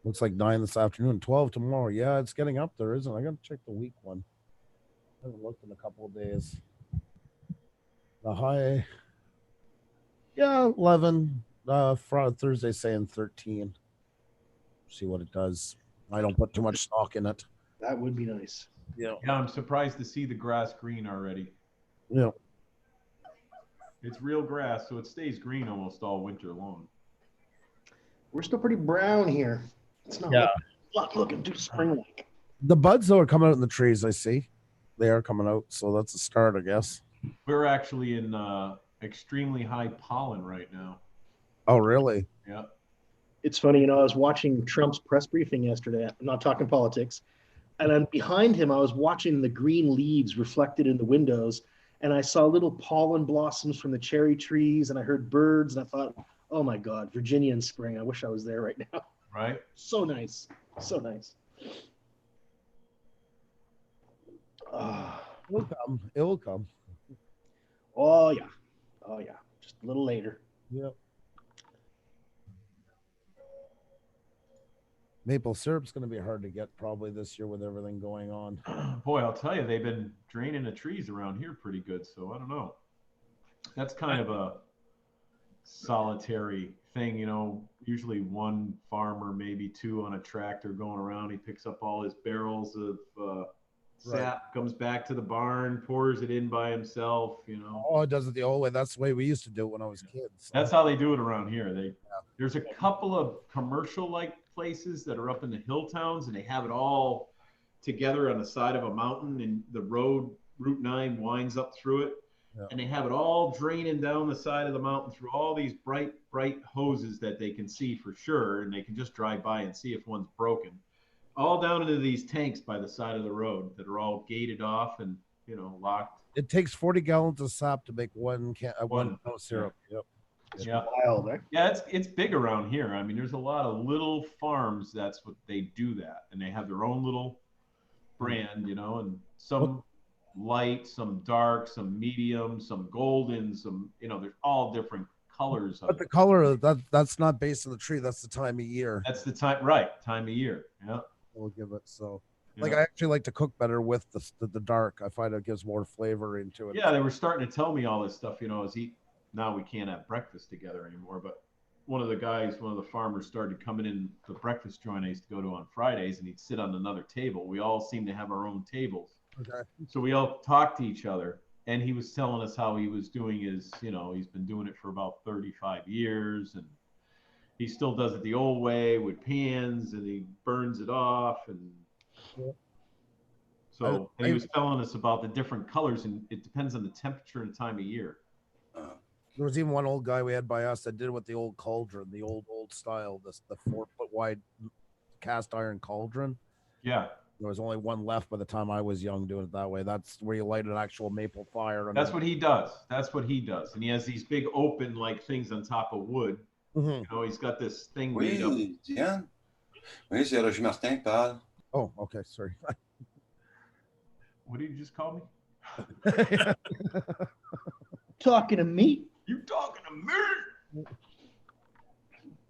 Looks like 9 this afternoon, 12 tomorrow. Yeah, it's getting up there, isn't it? I gotta check the week one. I haven't looked in a couple of days. The high, yeah, 11. Friday, Thursday saying 13. See what it does. I don't put too much stock in it. That would be nice. Yeah. Yeah, I'm surprised to see the grass green already. Yeah. It's real grass, so it stays green almost all winter long. We're still pretty brown here. It's not Yeah. looking too spring-like. The buds though are coming out in the trees. I see, they are coming out. So that's a start, I guess. We're actually in extremely high pollen right now. Oh, really? Yeah. It's funny, I was watching Trump's press briefing yesterday. I'm not talking politics. And then behind him, I was watching the green leaves reflected in the windows. And I saw little pollen blossoms from the cherry trees. And I heard birds. And I thought, oh my God, Virginia in spring. I wish I was there right now. Right? So nice. So nice. Ah, It will come. It will come. oh, yeah. Oh, yeah. Just a little later. Yep. Maple syrup's going to be hard to get probably this year with everything going on. Boy, I'll tell you, they've been draining the trees around here pretty good. So I don't know. That's kind of a solitary thing, usually one farmer, maybe two on a tractor going around. He picks up all his barrels of sap, comes back to the barn, pours it in by himself, Oh, it does it the old way. That's the way we used to do it when I was a kid. So. That's how they do it around here. There's a couple of commercial like places that are up in the hill towns, and they have it all together on the side of a mountain, and the route 9 winds up through it. Yeah. And they have it all draining down the side of the mountain through all these bright hoses that they can see for sure, and they can just drive by and see if one's broken. All down into these tanks by the side of the road that are all gated off and locked. It takes 40 gallons of sap to make one pound syrup. Yep. It's Yeah. wild, eh? Yeah, it's big around here. I mean, there's a lot of little farms. That's what they do that, and they have their own little brand, and some light, some dark, some medium, some golden, some there's all different colors. But the color that's not based on the tree. That's the time of year. That's the time of year. Yeah. We'll give it so. Yeah. Like I actually like to cook better with the dark. I find it gives more flavor into it. Yeah, they were starting to tell me all this stuff. Now we can't have breakfast together anymore. But one of the farmers started coming in the breakfast joint I used to go to on Fridays, and he'd sit on another table. We all seem to have our own tables. Okay. So we all talked to each other, and he was telling us how he was doing his, he's been doing it for about 35 years, and he still does it the old way with pans, and he burns it off, and so and he was telling us about the different colors, and it depends on the temperature and time of year. There was even one old guy we had by us that did it with the old cauldron, the old style, the 4-foot wide cast iron cauldron. Yeah. There was only one left by the time I was young doing it that way. That's where you light an actual maple fire. That's what he does. And he has these big open things on top of wood. Mm-hmm. He's got this thing made up. Oui, Diane. Oui, c'est Roger Martin qui parle. Oh, okay. Sorry. What did you just call me? Talking to me? You talking to me?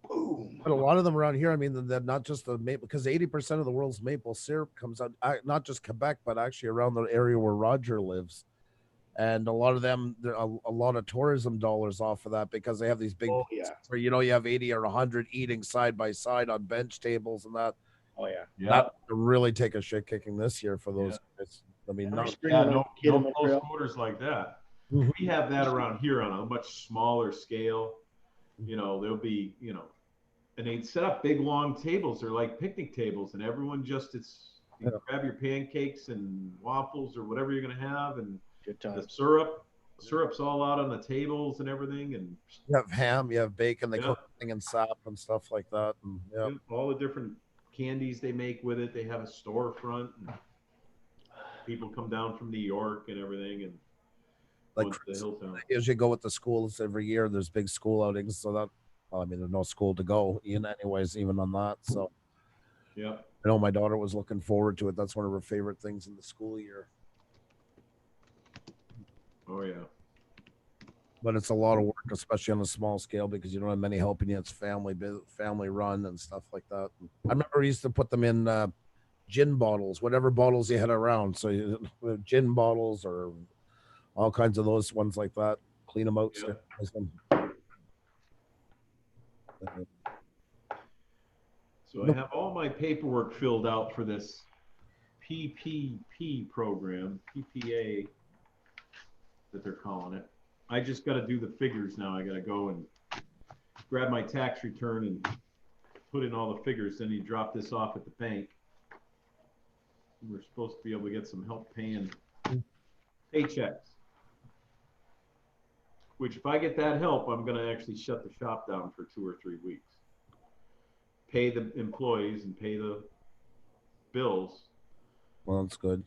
Boom. But a lot of them around here, I mean, they're not just the maple, because 80% of the world's maple syrup comes out, not just Quebec, but actually around the area where Roger lives. And a lot of them, a lot of tourism dollars off of that because they have these big, where you have 80 or 100 eating side by side on bench tables and that. Oh yeah. That really take a shit kicking this year for those guys. I mean, no close quarters like that. Mm-hmm. We have that around here on a much smaller scale. There'll be, and they'd set up big long tables. They're like picnic tables, and everyone you grab your pancakes and waffles or whatever you're gonna have, and the syrup's all out on the tables and everything, and you have ham, you have bacon, they cook thing in sap and stuff like that, and all the different candies they make with it. They have a storefront, and people come down from New York and everything, and like they usually go with the schools every year. There's big school outings, so that there's no school to go in anyways, even on that. So yeah, I know my daughter was looking forward to it. That's one of her favorite things in the school year. Oh yeah. But it's a lot of work, especially on a small scale, because you don't have many helping you. It's family run and stuff like that. I remember we used to put them in gin bottles, whatever bottles you had around. So gin bottles or all kinds of those ones like that. Clean them out. Yeah. So I have all my paperwork filled out for this PPP program, PPA that they're calling it. I just got to do the figures now. I got to go and grab my tax return and put in all the figures. Then you drop this off at the bank. We're supposed to be able to get some help paying paychecks. Which, if I get that help, I'm going to actually shut the shop down for 2 or 3 weeks. Pay the employees and pay the bills, Well, that's good.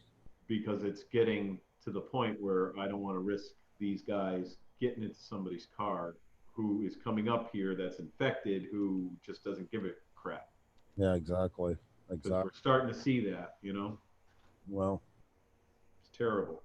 because it's getting to the point where I don't want to risk these guys getting into somebody's car who is coming up here that's infected, who just doesn't give a crap. Yeah, exactly. 'Cause Exactly. we're starting to see that, you know? Well, It's terrible.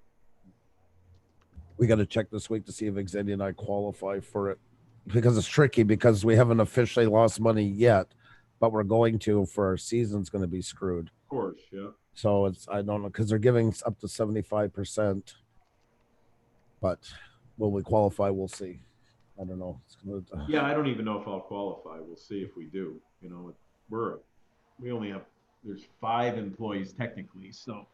we got to check this week to see if Xavier and I qualify for it, because it's tricky because we haven't officially lost money yet, but we're going to, for our season's going to be screwed. Of course, yeah. So it's, I don't know, because they're giving up to 75%, but will we qualify? We'll see. I don't know. It's gonna, Yeah, I don't even know if I'll qualify. We'll see if we do. You know, we only have, there's 5 employees technically, so.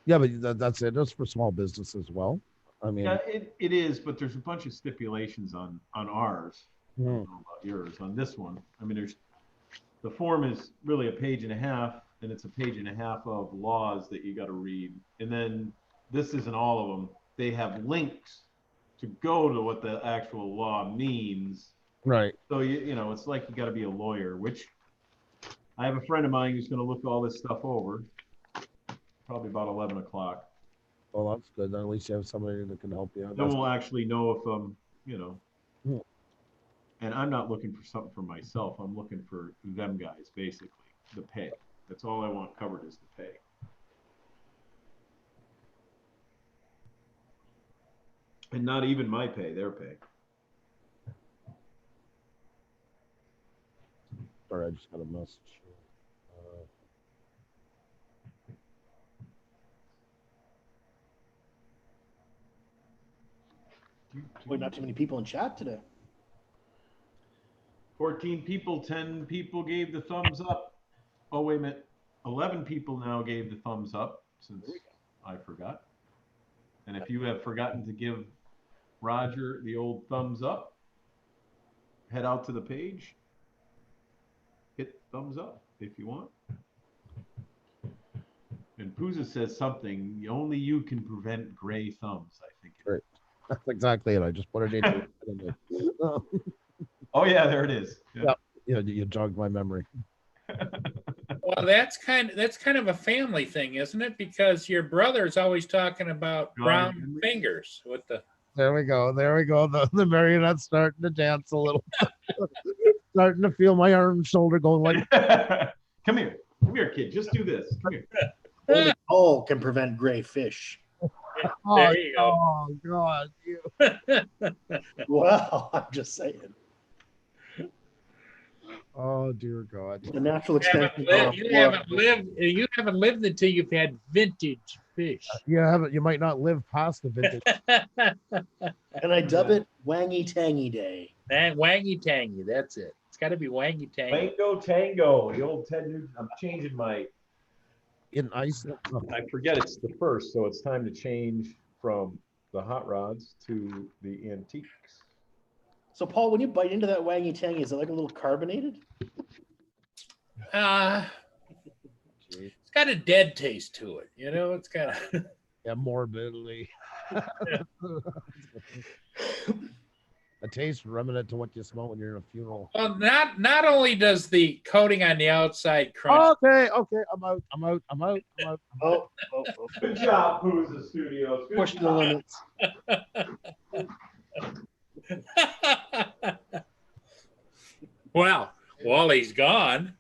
yeah, but that's it. That's for small business as well. I mean, Yeah, it is, but there's a bunch of stipulations on ours. I hmm, don't know about yours. On this one, I mean, the form is really a page and a half, and it's a page and a half of laws that you got to read. And then this isn't all of them. They have links to go to what the actual law means. right. So you know, it's like you got to be a lawyer, which I have a friend of mine who's going to look all this stuff over, probably about 11 o'clock. Well, that's good. Then at least you have somebody that can help you. Then That's- we'll actually know if you know. Hmm. And I'm not looking for something for myself. I'm looking for them guys, basically, the pay. That's all I want covered is the pay. And not even my pay, their pay. Sorry, I just got a message. Boy, not too many people in chat today. 14 people, 10 people gave the thumbs up. Oh, wait a minute. 11 people now gave the thumbs up since I forgot. And if you have forgotten to give Roger the old thumbs up, head out to the page, hit thumbs up if you want. And Pooza says something, only you can prevent gray thumbs, I think. Right. That's exactly it. I just put it in. Oh, yeah, there it is. Yeah. Yeah, you jogged my memory. Well, that's kind of a family thing, isn't it? Because your brother's always talking about John brown Henry? fingers with the. There we go. There we go. The marionette's starting to dance a little. Starting to feel my arm and shoulder going like, Come here. Come here, kid. Just do this. Come here. Only coal can prevent gray fish. oh, There you go. oh God. You. Well, I'm just saying. Oh dear God. The natural You haven't lived until you've had vintage fish. You might not live past the vintage. And I dub it Wangy Tangy Day. And wangy tangy, that's it. It's got to be wangy tangy. Wango Tango. The old Ted Nugent. I'm changing my. In ice. I forget it's the first, so it's time to change from the hot rods to the antiques. So, Paul, when you bite into that Wangy Tangy, is it like a little carbonated? It's got a dead taste to it, you know. It's got a Yeah, morbidly. A taste remnant to what you smell when you're in a funeral. well. Not only does the coating on the outside crunch, Okay, I'm out. Oh. Good job, Pooza Studios. Good Push the job. limits. well, Wally's gone.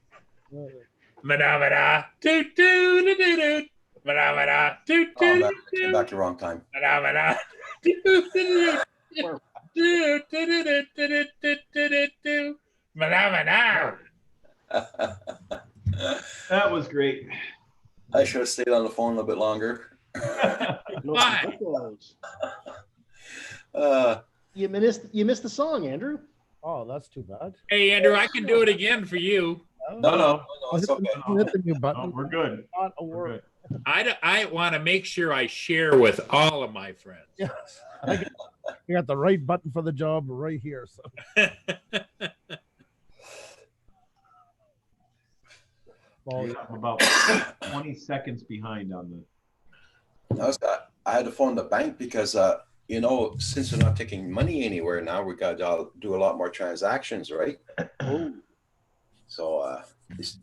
Manamana, toot toot toot toot. Manamana, toot Oh, toot back, toot. back to wrong time. Manamana, toot toot toot. Toot toot toot toot toot toot toot. Manamana. That was great. I should have stayed on the phone a little bit longer. No Why? echoes. Uh, You missed the song, Andrew. Oh, that's too bad. Hey Andrew, I can do it again for you. no, it's okay. Hit the new No, button. we're good. Not a We're word. good. I want to make sure I share with all of my friends. Yes. You got the right button for the job right here. So well, Yeah, I'm about 20 seconds behind on the. I had to phone the bank because, since we're not taking money anywhere now, we got to do a lot more transactions, right? So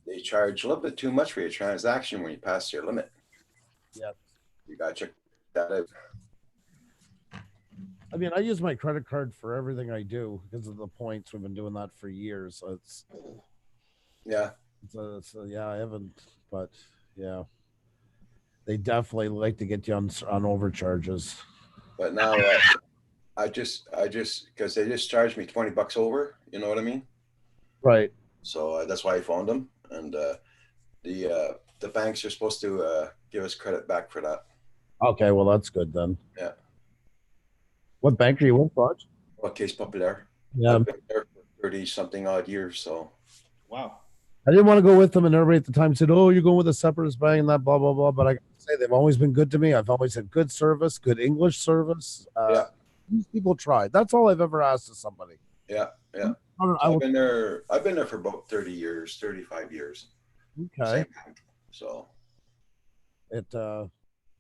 they charge a little bit too much for your transaction when you pass your limit. Yeah. You got to check that out. I mean, I use my credit card for everything I do because of the points. We've been doing that for years. So Yeah. I haven't, but yeah, they definitely like to get you on overcharges. But now I just because they just charged me $20 over. You know what I mean? Right. So that's why I phoned them, and the banks are supposed to give us credit back for that. Okay, well that's good then. Yeah. What bank are you with, Raj? Well, Case Populaire. Yeah. I've been there for 30-something odd years, so. Wow. I didn't want to go with them, and everybody at the time said, "Oh, you're going with a separatist bank and that blah blah blah." But I gotta say, they've always been good to me. I've always had good service, good English service. Yeah. These people tried. That's all I've ever asked of somebody. Yeah. I've been there for about 30 years, 35 years. Okay. Same. So.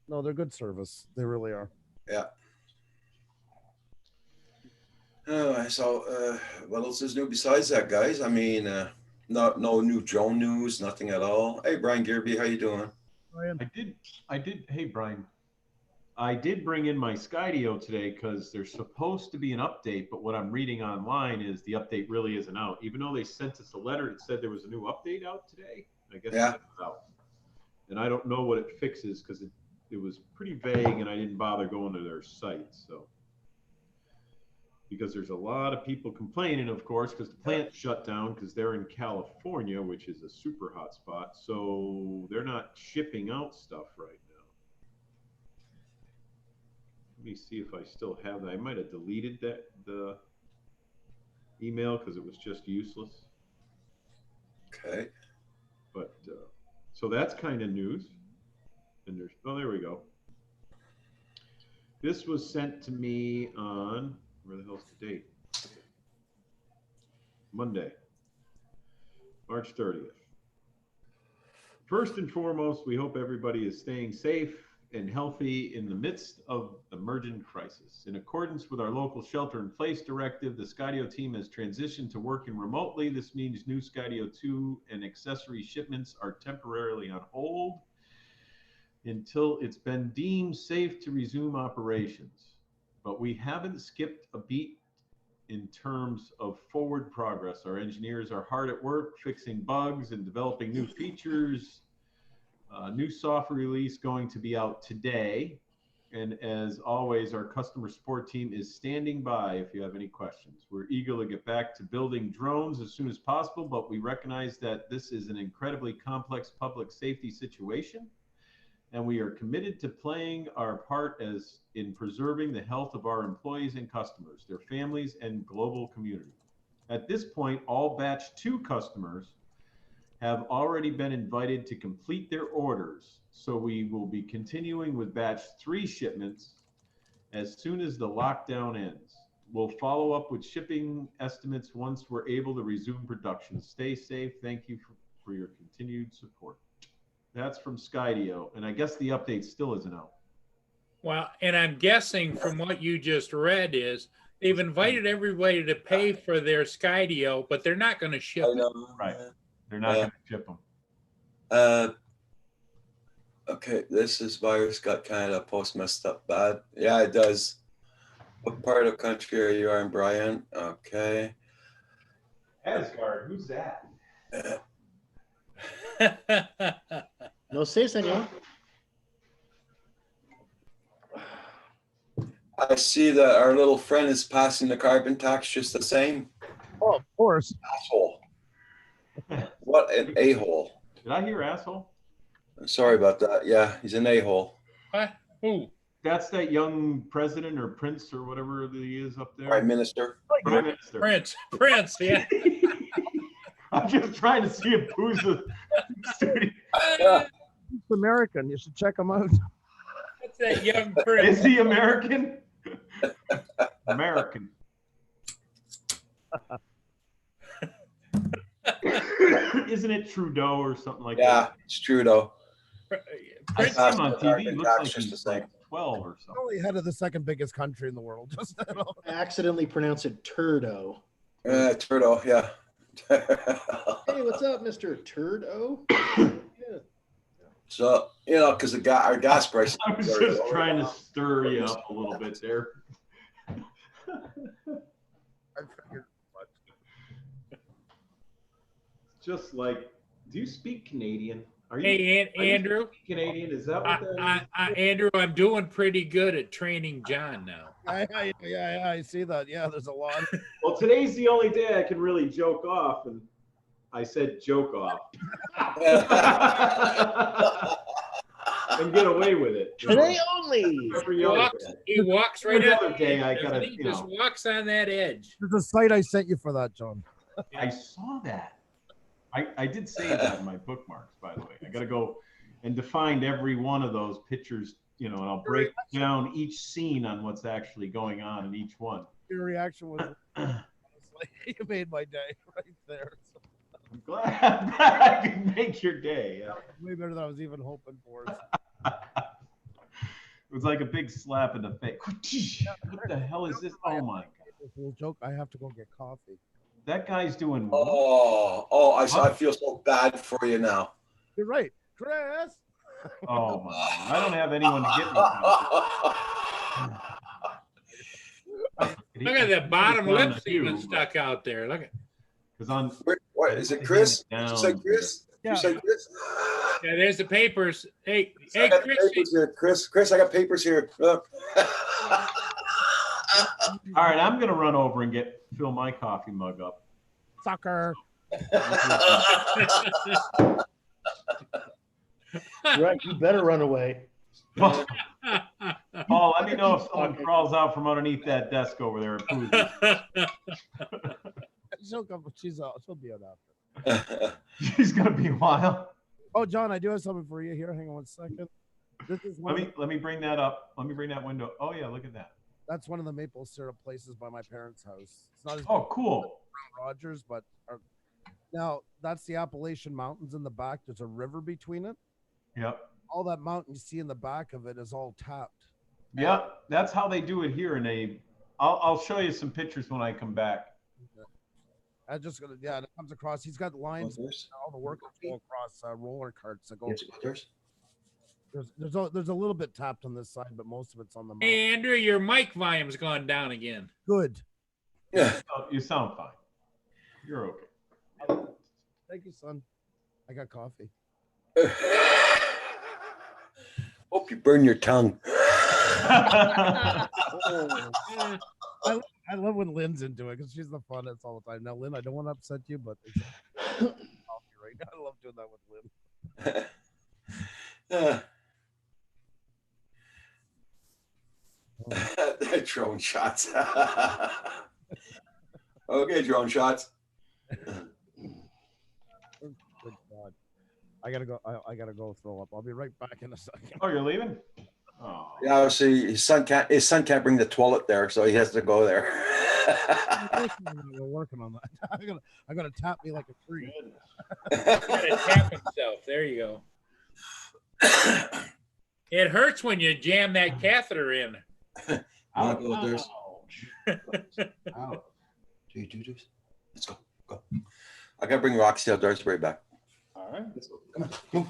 No, they're good service. They really are. Yeah. So what else is new besides that, guys? I mean, no new drone news, nothing at all. Hey, Brian Gearby, how you doing? I did. Hey, Brian. I did bring in my Skydio today because there's supposed to be an update, but what I'm reading online is the update really isn't out. Even though they sent us a letter that said there was a new update out today, I guess Yeah. it's out. And I don't know what it fixes because it was pretty vague, and I didn't bother going to their site. So because there's a lot of people complaining, of course, because the plant shut down because they're in California, which is a super hot spot. So they're not shipping out stuff right now. Let me see if I still have that. I might have deleted the email because it was just useless. Okay. But so that's kind of news. And there we go. This was sent to me on, where the hell's the date? Monday, March 30th. First and foremost, we hope everybody is staying safe and healthy in the midst of emergent crisis. In accordance with our local shelter-in-place directive, the Skydio team has transitioned to working remotely. This means new Skydio 2 and accessory shipments are temporarily on hold until it's been deemed safe to resume operations. But we haven't skipped a beat in terms of forward progress. Our engineers are hard at work fixing bugs and developing new features. New software release going to be out today. And as always, our customer support team is standing by if you have any questions. We're eager to get back to building drones as soon as possible, but we recognize that this is an incredibly complex public safety situation. And we are committed to playing our part as in preserving the health of our employees and customers, their families, and global community. At this point, all batch 2 customers have already been invited to complete their orders. So we will be continuing with batch 3 shipments as soon as the lockdown ends. We'll follow up with shipping estimates once we're able to resume production. Stay safe. Thank you for your continued support. That's from Skydio, and I guess the update still isn't out. Well, and I'm guessing from what you just read is they've invited everybody to pay for their Skydio, but they're not going to ship I it. know. Right. They're not going to ship them. Okay, this virus got Canada Post messed up bad. Yeah, it does. What part of country are you in, Brian? Okay. Asgard, who's that? No sé, señor. I see that our little friend is passing the carbon tax just the same. Oh, of course. Asshole. What an a-hole. Did I hear asshole? Sorry about that. Yeah, he's an a-hole. What? Who? That's that young president or prince or whatever he is up there. Prime Minister. Prime Minister. Prince, yeah. I'm just trying to see if who's the studio. He's American. You should check him out. That's that young Prince. Is he American? American. Isn't it Trudeau or something like Yeah, that? it's true though. I Prince, see him on TV. American Looks like tax just he's the same. like 12 or something. Only head of the second biggest country in the world. Just I accidentally pronounced it Turdo. Turtle, yeah. Hey, what's up, Mr. Turdo? Yeah. So, because our gas prices. I was are just lower trying to now. stir you up a little bit there. I figured. Just like, do you speak Canadian? Are you, hey, are you Andrew. Canadian? Is that what that is? Andrew, I'm doing pretty good at training John now. Yeah, I see that. Yeah, there's a lot. Well, today's the only day I can really joke off, and I said joke off and get away with it. you know? Today only. Every other day. He walks right Every out. other day I doesn't gotta, he? you Just know. walks on that edge. There's a site I sent you for that, John. I saw that. I did save that in my bookmarks, by the way. I got to go and define every one of those pictures, and I'll break down each scene on what's actually going on in each one. Your reaction was honestly, you made my day right there. So, I'm glad I could make your day. Yeah. way better than I was even hoping for. It was like a big slap in the face. What the hell is this? Oh my God. It's a little joke. I have to go get coffee. That guy's doing what? I feel so bad for you now. You're right, Chris. Oh my. I don't have anyone to get me. Look at the bottom lips even stuck out there. Look at. Because on What is it, Chris? Did Down. you say Chris? Yeah. You say Chris? Yeah, there's the papers. Hey, I got the Chris. papers here, Chris. Chris, I got papers here. Look. all right, I'm gonna run over and fill my coffee mug up. Sucker. Right, you better run away. Paul, let me know if someone crawls out from underneath that desk over there at Poozy. She'll come. She'll be out after. She's gonna be a while. Oh, John, I do have something for you here. Hang on 1 second. This is one. Let me bring that up. Let me bring that window. Oh yeah, look at that. That's one of the maple syrup places by my parents' house. It's not as Oh, cool. Rogers, but now that's the Appalachian Mountains in the back. There's a river between it. Yep. All that mountain you see in the back of it is all tapped. Yep. That's how they do it here. I'll show you some pictures when I come back. I just gonna it comes across. He's got lines. All the workers go across roller carts that go. There's a little bit tapped on this side, but most of it's on the mountain. Hey, Andrew, your mic volume's gone down again. Good. Yeah. Oh, you sound fine. You're okay. Thank you, son. I got coffee. Hope you burn your tongue. I love when Lynn's into it because she's the funnest all the time. Now, Lynn, I don't want to upset you, but it's coffee right now. I love doing that with Lynn. Drone shots. Okay, drone shots. Good God. I gotta go. I gotta go throw up. I'll be right back in a second. Oh, you're leaving? Oh. Yeah, obviously his son can't bring the toilet there, so he has to go there. We're working on that. I'm gonna tap me like a tree. Gotta tap himself. There you go. It hurts when you jam that catheter in. Wanna go with this? Ouch. Do you do this? Let's go. Go. I gotta bring Roxy Dartsbury back. All right. Let's go. Come on. Come on.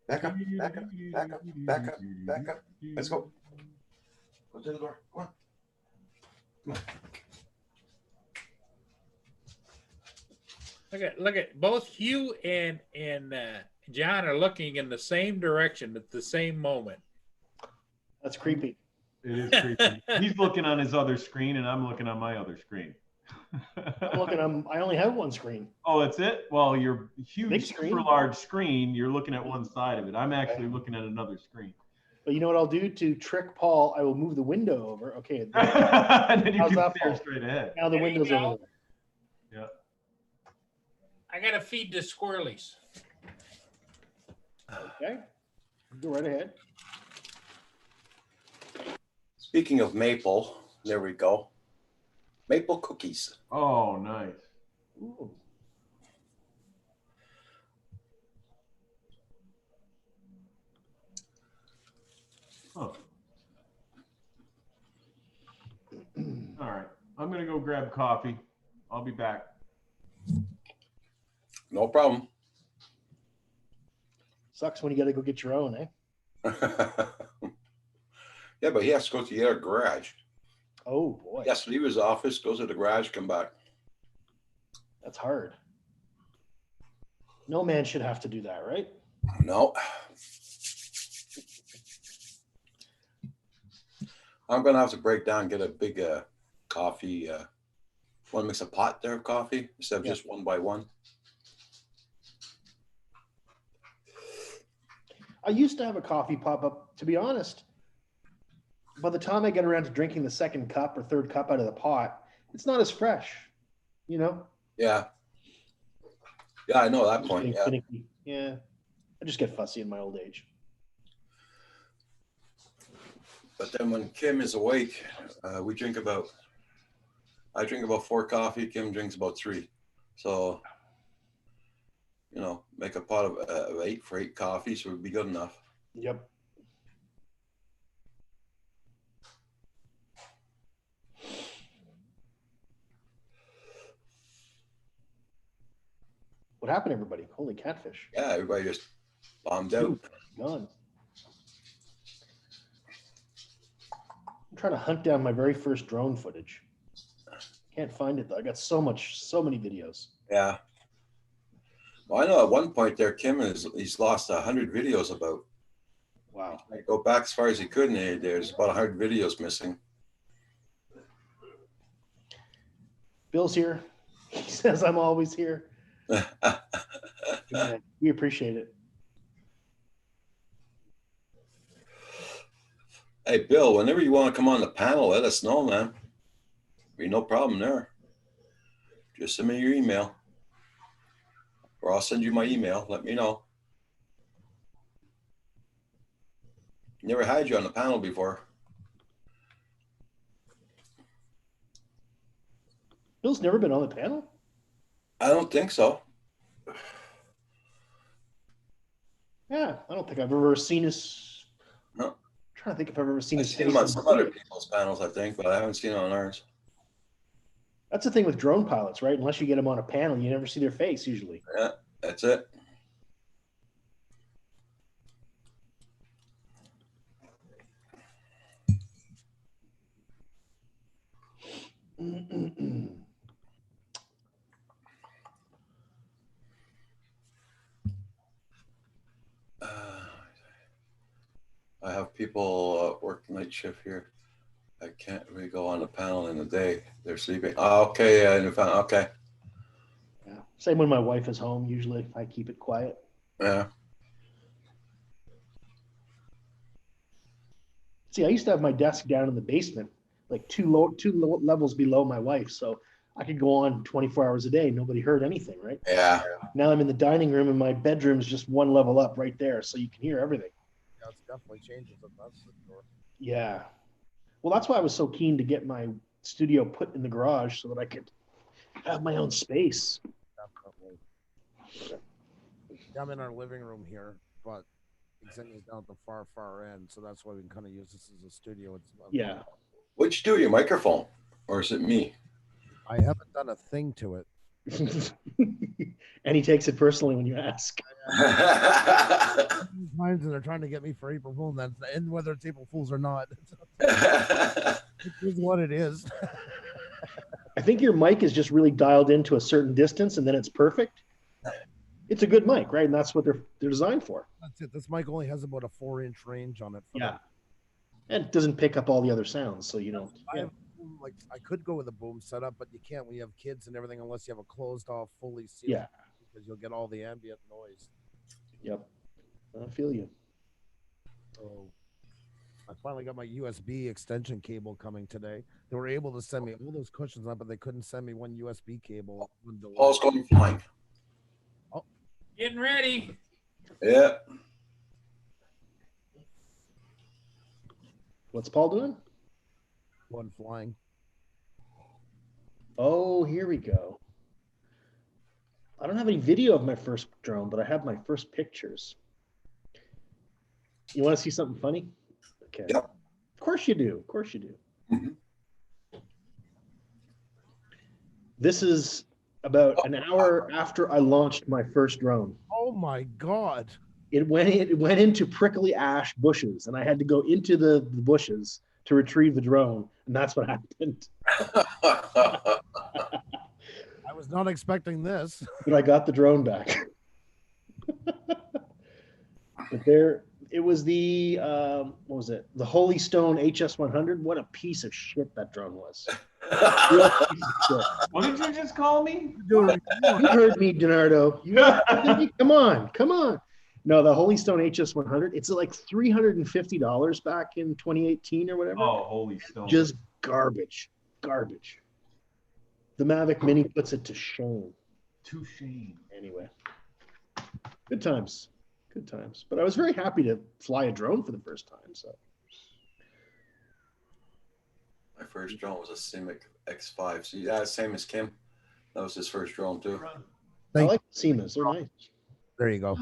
Back up. Back up. Back up. Back up. Back up. Let's go. Go to the door. Come on. Come on. Look at both Hugh and John are looking in the same direction at the same moment. That's creepy. It is creepy. He's looking on his other screen, and I'm looking on my other screen. I only have one screen. Oh, that's it? Well, your Big huge, screen. super large screen, you're looking at one side of it. I'm actually looking at another screen. But you know what I'll do to trick Paul? I will move the window over. Okay. And then you How's can that stare fall? straight ahead. Now the There you window's go. over there. Yeah. I gotta feed the squirrelies. Okay. Go right ahead. Speaking of maple, there we go. Maple cookies. Oh, nice. Ooh. Huh. All right. I'm going to go grab coffee. I'll be back. No problem. Sucks when you got to go get your own, eh? Yeah, but he has to go to the other garage. Oh boy, He has to leave his office, goes to the garage, come back. that's hard. No man should have to do that, right? No. I'm gonna have to break down, get a big coffee. Want to mix a pot there of coffee instead of Yeah. just one by one. I used to have a coffee pop up. To be honest, by the time I get around to drinking the second cup or third cup out of the pot, it's not as fresh. You know? Yeah. Yeah, I know that Just point. getting Yeah. finicky. Yeah. I just get fussy in my old age. But then when Kim is awake, I drink about 4 coffee. Kim drinks about 3. So, make a pot of 8 for 8 coffees would be good enough. Yep. What happened, everybody? Holy catfish. Yeah, everybody just bombed out. Gone. I'm trying to hunt down my very first drone footage. Can't find it though. I got so many videos. Yeah. Well, I know at one point there, he's lost 100 videos about. Wow. I go back as far as he could, and there's about 100 videos missing. Bill's here. He says I'm always here. Yeah, we appreciate it. Hey, Bill, whenever you want to come on the panel, let us know, man. Be no problem there. Just send me your email, or I'll send you my email. Let me know. Never had you on the panel before. Bill's never been on the panel? I don't think so. Yeah, I don't think I've ever seen his. No. I'm trying to think if I've ever seen I've his seen face. him on in some video. other people's panels, I think, but I haven't seen it on ours. That's the thing with drone pilots, right? Unless you get them on a panel, you never see their face usually. Yeah, that's it. I have people work night shift here. I can't really go on the panel in the day. They're sleeping. Oh, okay, yeah, okay. Yeah. Same when my wife is home. Usually, I keep it quiet. Yeah. See, I used to have my desk down in the basement, like two levels below my wife, so I could go on 24 hours a day. Nobody heard anything, right? Yeah. Now I'm in the dining room, and my bedroom is just one level up right there, so you can hear everything. Yeah, it's definitely changes. That's for sure. Yeah. Well, that's why I was so keen to get my studio put in the garage so that I could have my own space. Definitely. Yeah, I'm in our living room here, but Xenia's down at the far end, so that's why we can kind of use this as a studio. It's Yeah. What'd you do with your microphone? Or is it me? I haven't done a thing to it. And he takes it personally when you ask. Times and they're trying to get me for April Fool, and whether it's April Fools or not, it is what it is. I think your mic is just really dialed into a certain distance, and then it's perfect. It's a good mic, right? And that's what they're designed for. That's it. This mic only has about a 4-inch range on it. Yeah. And it doesn't pick up all the other sounds, so you know. I Yeah. have, like I could go with a boom setup, but you can't when you have kids and everything unless you have a closed off, fully sealed. Yeah. Because you'll get all the ambient noise. Yep. I feel you. So I finally got my USB extension cable coming today. They were able to send me all those cushions up, but they couldn't send me one USB cable. Paul's going flying. Getting ready. Yeah. What's Paul doing? One flying. Oh, here we go. I don't have any video of my first drone, but I have my first pictures. You want to see something funny? Okay. Yep. Of course you do. Of course you do. Mhm. This is about an hour after I launched my first drone. Oh my God. It went into prickly ash bushes, and I had to go into the bushes to retrieve the drone, and that's what happened. I was not expecting this. But I got the drone back. But there, it was the what was it? The Holy Stone HS100. What a piece of shit that drone was. Real piece of shit. What did you just call me? You heard me, Donardo. You heard me? Come on. No, the Holy Stone HS100. It's like $350 back in 2018 or whatever. Oh, holy stone. Just garbage. The Mavic Mini puts it to shame. to shame. Anyway, good times. But I was very happy to fly a drone for the first time. So My first drone was a Simic X5. So yeah, same as Kim. That was his first drone too. I like Seamus. They're nice. There you go.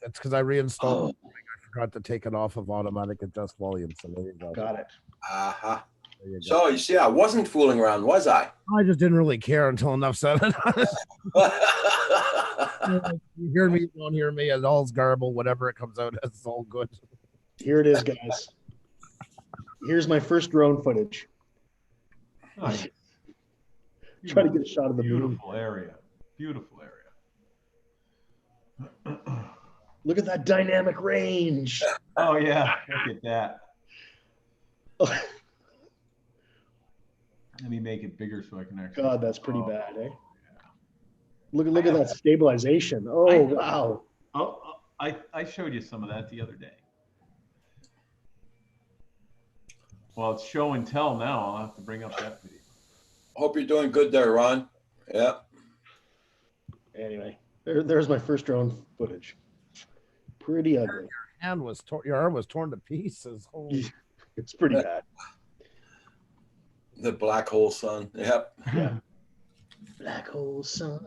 That's because I reinstalled. I forgot to take it off of automatic adjust volume. So there you go. Got it. Uh-huh. There you go. So you see, I wasn't fooling around, was I? I just didn't really care until enough said it. You hear me, you don't hear me. It all's garble. Whatever it comes out, it's all good. Here it is, guys. Here's my first drone footage. Nice. Try to get a shot of the moon. Beautiful area. Beautiful area. Look at that dynamic range. Oh yeah, look at that. Let me make it bigger so I can actually. God, that's pretty Oh, bad, eh? yeah. Look at that stabilization. Oh, wow. I showed you some of that the other day. Well, it's show and tell now. I'll have to bring up that video. Hope you're doing good there, Ron. Yeah. Anyway, there's my first drone footage. Pretty ugly. Hand was your arm was torn to pieces. Holy. It's pretty bad. The black hole sun. Yep. Yeah. Black hole sun.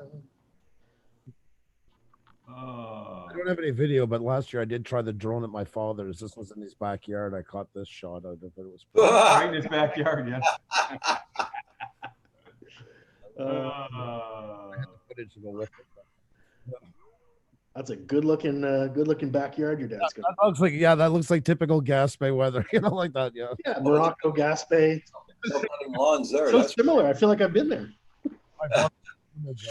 I don't have any video, but last year I did try the drone at my father's. This was in his backyard. I caught this shot out of it. It was Right in his backyard, yeah. footage to go with it. That's a good looking backyard your dad's got. That looks like typical Gaspé weather, like that. Yeah. Yeah, Morocco, Gaspé. Hunting lawns there. So That's similar. I feel like I've been there. My father was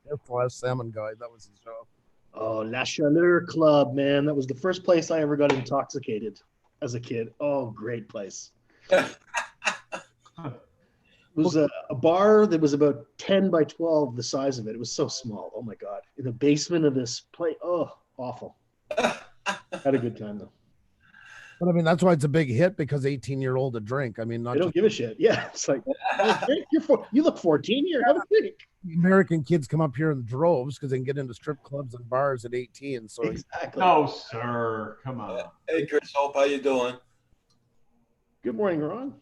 Air Force Salmon Guide. That was his job. Oh, La Chaleur Club, man. That was the first place I ever got intoxicated as a kid. Oh, great place. It was a bar that was about 10 by 12, the size of it. It was so small. Oh, my God. In the basement of this place. Oh, awful. Had a good time, though. But I mean, that's why it's a big hit, because 18-year-old to drink. I mean, not They don't just give a shit. Yeah, it's like, you look 14. You're have a drink. American kids come up here in droves because they can get into strip clubs and bars at 18. So Exactly. No, sir. Come on. Hey, Chris Hope, how you doing? Good morning, Ron.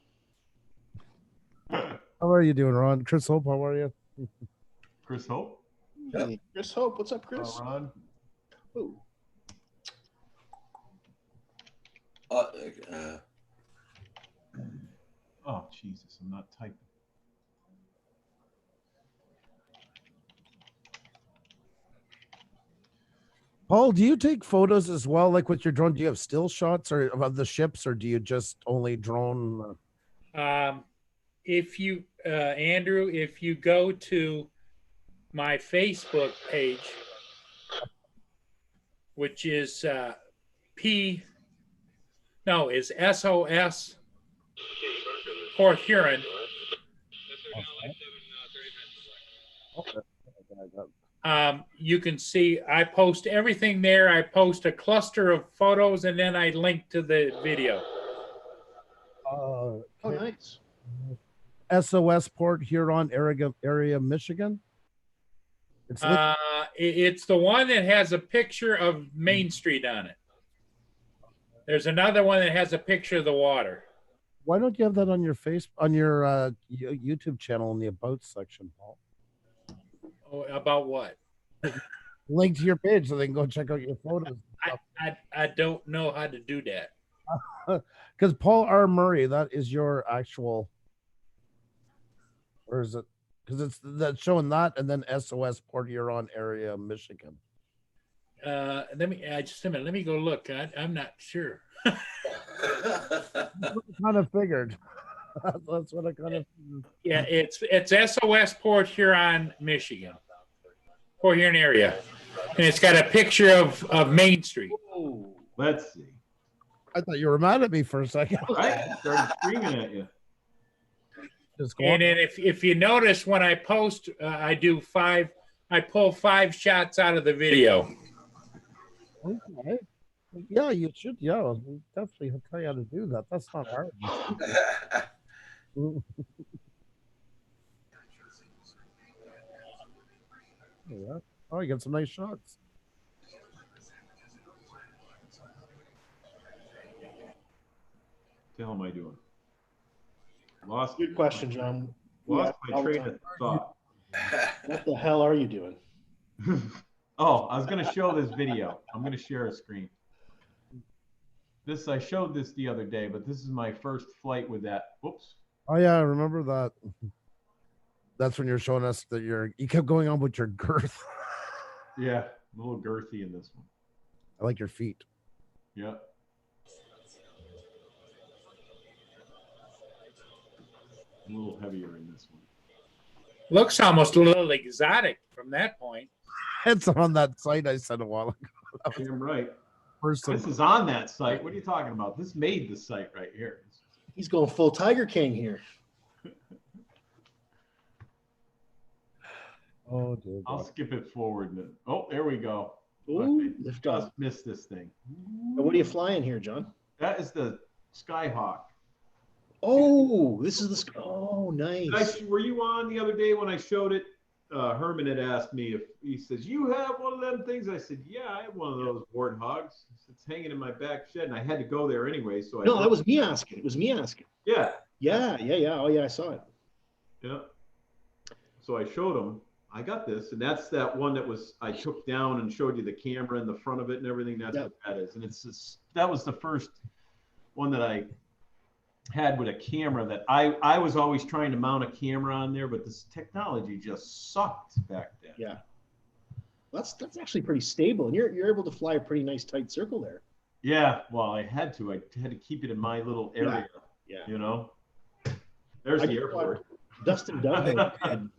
how are you doing, Ron? Chris Hope, how are you? Chris Hope. Hey, Chris Hope. What's up, Chris? Ron. Oh, Oh, Jesus. I'm not typing. Paul, do you take photos as well, like with your drone? Do you have still shots or of the ships, or do you just only drone? If you, Andrew, if you go to my Facebook page, which is is SOS Port Huron. You can see I post everything there. I post a cluster of photos and then I link to the video. oh, nice. SOS Port Huron area, Michigan. It's the one that has a picture of Main Street on it. There's another one that has a picture of the water. Why don't you have that on your YouTube channel in the about section, Paul? Oh, about what? Link to your page so they can go check out your photos. I don't know how to do that. Because Paul R. Murray, that is your actual. Or is it? Because it's that's showing that, and then SOS Port Huron area, Michigan. Let me just a minute. Let me go look. I'm not sure. Kind of figured. That's what I kind of. Yeah, it's SOS Port Huron, Michigan. Port Huron area, and it's got a picture of Main Street. Let's see. I thought you were mad at me for a second. I started screaming at you. Just go And on. then if you notice when I post, I pull 5 shots out of the video. Okay. Yeah, you should. Yeah, I'll definitely tell you how to do that. That's not hard. Yeah. Oh, you got some nice shots. What the hell am I doing? Lost Good question, John. Lost Yeah, my all the train time. of thought. What the hell are you doing? Oh, I was going to show this video. I'm going to share a screen. I showed this the other day, but this is my first flight with that. Whoops. Oh yeah, I remember that. That's when you're showing us that you kept going on with your girth. Yeah, a little girthy in this one. I like your feet. Yeah. A little heavier in this one. Looks almost a little exotic from that point. It's on that site I said a while ago. Damn right. First This is on that site. What are you talking about? This made the site right here. He's going full Tiger King here. oh dear. I'll God. skip it forward. Oh, there we go. Ooh, lift off. Just missed this thing. What are you flying here, John? That is the Skyhawk. Oh, this is the. Oh, nice. Were you on the other day when I showed it? Herman had asked me if he says, "You have one of them things?" I said, "Yeah, I have one of those warthogs. It's hanging in my back shed, and I had to go there anyway." So No, that was me asking. It was me asking. Yeah, Yeah. Oh, yeah, I saw it. yeah. So I showed him. I got this, and that's that one that was I took down and showed you the camera in the front of it and everything. That's what that is, and that was the first one that I had with a camera that I was always trying to mount a camera on there, but this technology just sucked back then. Yeah. That's actually pretty stable, and you're able to fly a pretty nice tight circle there. Yeah, well, I had to keep it in my little area. Yeah. You know. There's I the just airport. Dustin Dunn.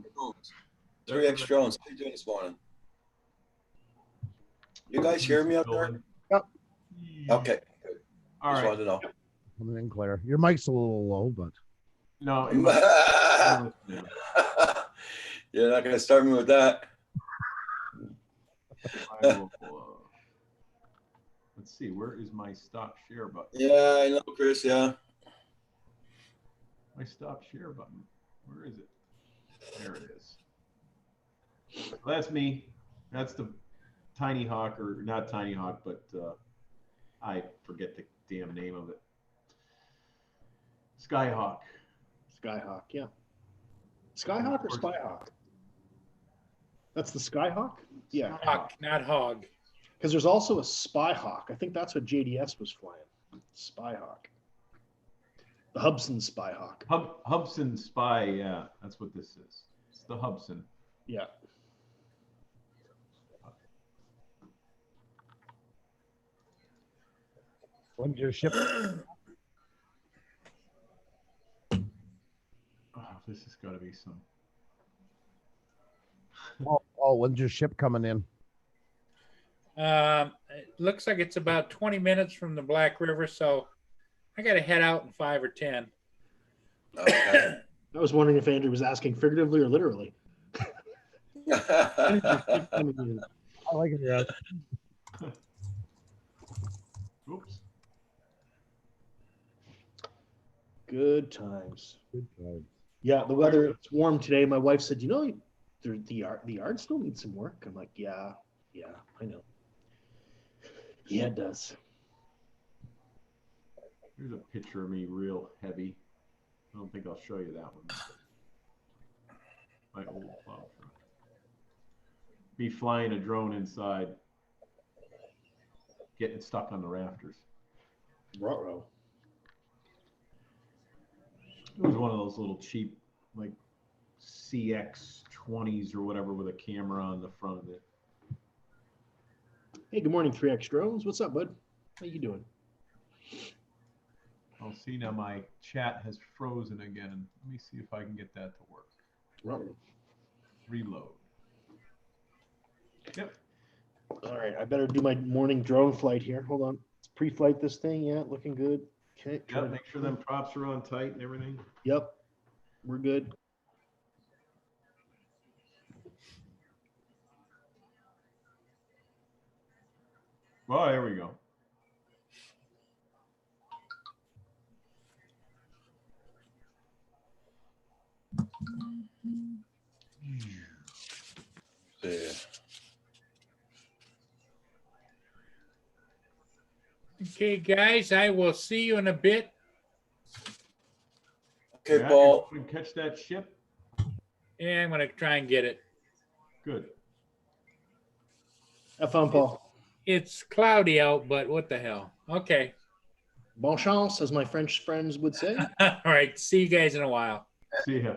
3 extra drones. What are you doing this morning? You guys hear me up there? Yep. Okay. All Just right. wanted to know. Coming in clear. Your mic's a little low, but No. You're not going to start me with that. Let's see. Where is my stop share button? Yeah, I know, Chris. Yeah. My stop share button. Where is it? There it is. Well, that's me. That's the Tiny Hawk, or not Tiny Hawk, but I forget the damn name of it. Skyhawk. Skyhawk, yeah. Skyhawk or Spyhawk? That's the Skyhawk? Yeah. Hawk, not hog. Because there's also a Spyhawk. I think that's what JDS was flying. Spyhawk. The Hubson Spyhawk. Hubson Spy. Yeah, that's what this is. It's the Hubson. Yeah. when's your ship? Oh, this has got to be some. Oh, when's your ship coming in? It looks like it's about 20 minutes from the Black River, so I got to head out in 5 or 10. Okay. I was wondering if Andrew was asking figuratively or literally. I like it. Yeah. Oops. Good times. Good time. Yeah, the weather, it's warm today. My wife said, the yard still needs some work. I'm like, yeah, I know. Yeah, it does. Here's a picture of me real heavy. I don't think I'll show you that one. My old plow truck. Me flying a drone inside, getting stuck on the rafters. Ruh-roh. It was one of those little cheap, like CX-20s or whatever with a camera on the front of it. Hey, good morning, 3X Drones. What's up, bud? How you doing? I'll see now my chat has frozen again. Let me see if I can get that to work. Ruh-roh. Reload. Yep. All right, I better do my morning drone flight here. Hold on. Let's pre-flight this thing. Yeah, looking good. Okay. Yep, make sure them props are on tight and everything. Yep, we're good. Well, there we go. Yeah. Okay, guys, I will see you in a bit. Okay, Yeah, Paul. you can catch that ship. Yeah, I'm gonna try and get it. Good. Have fun, Paul. It's cloudy out, but what the hell? Okay. Bon chance, as my French friends would say. All right. See you guys in a while. See ya.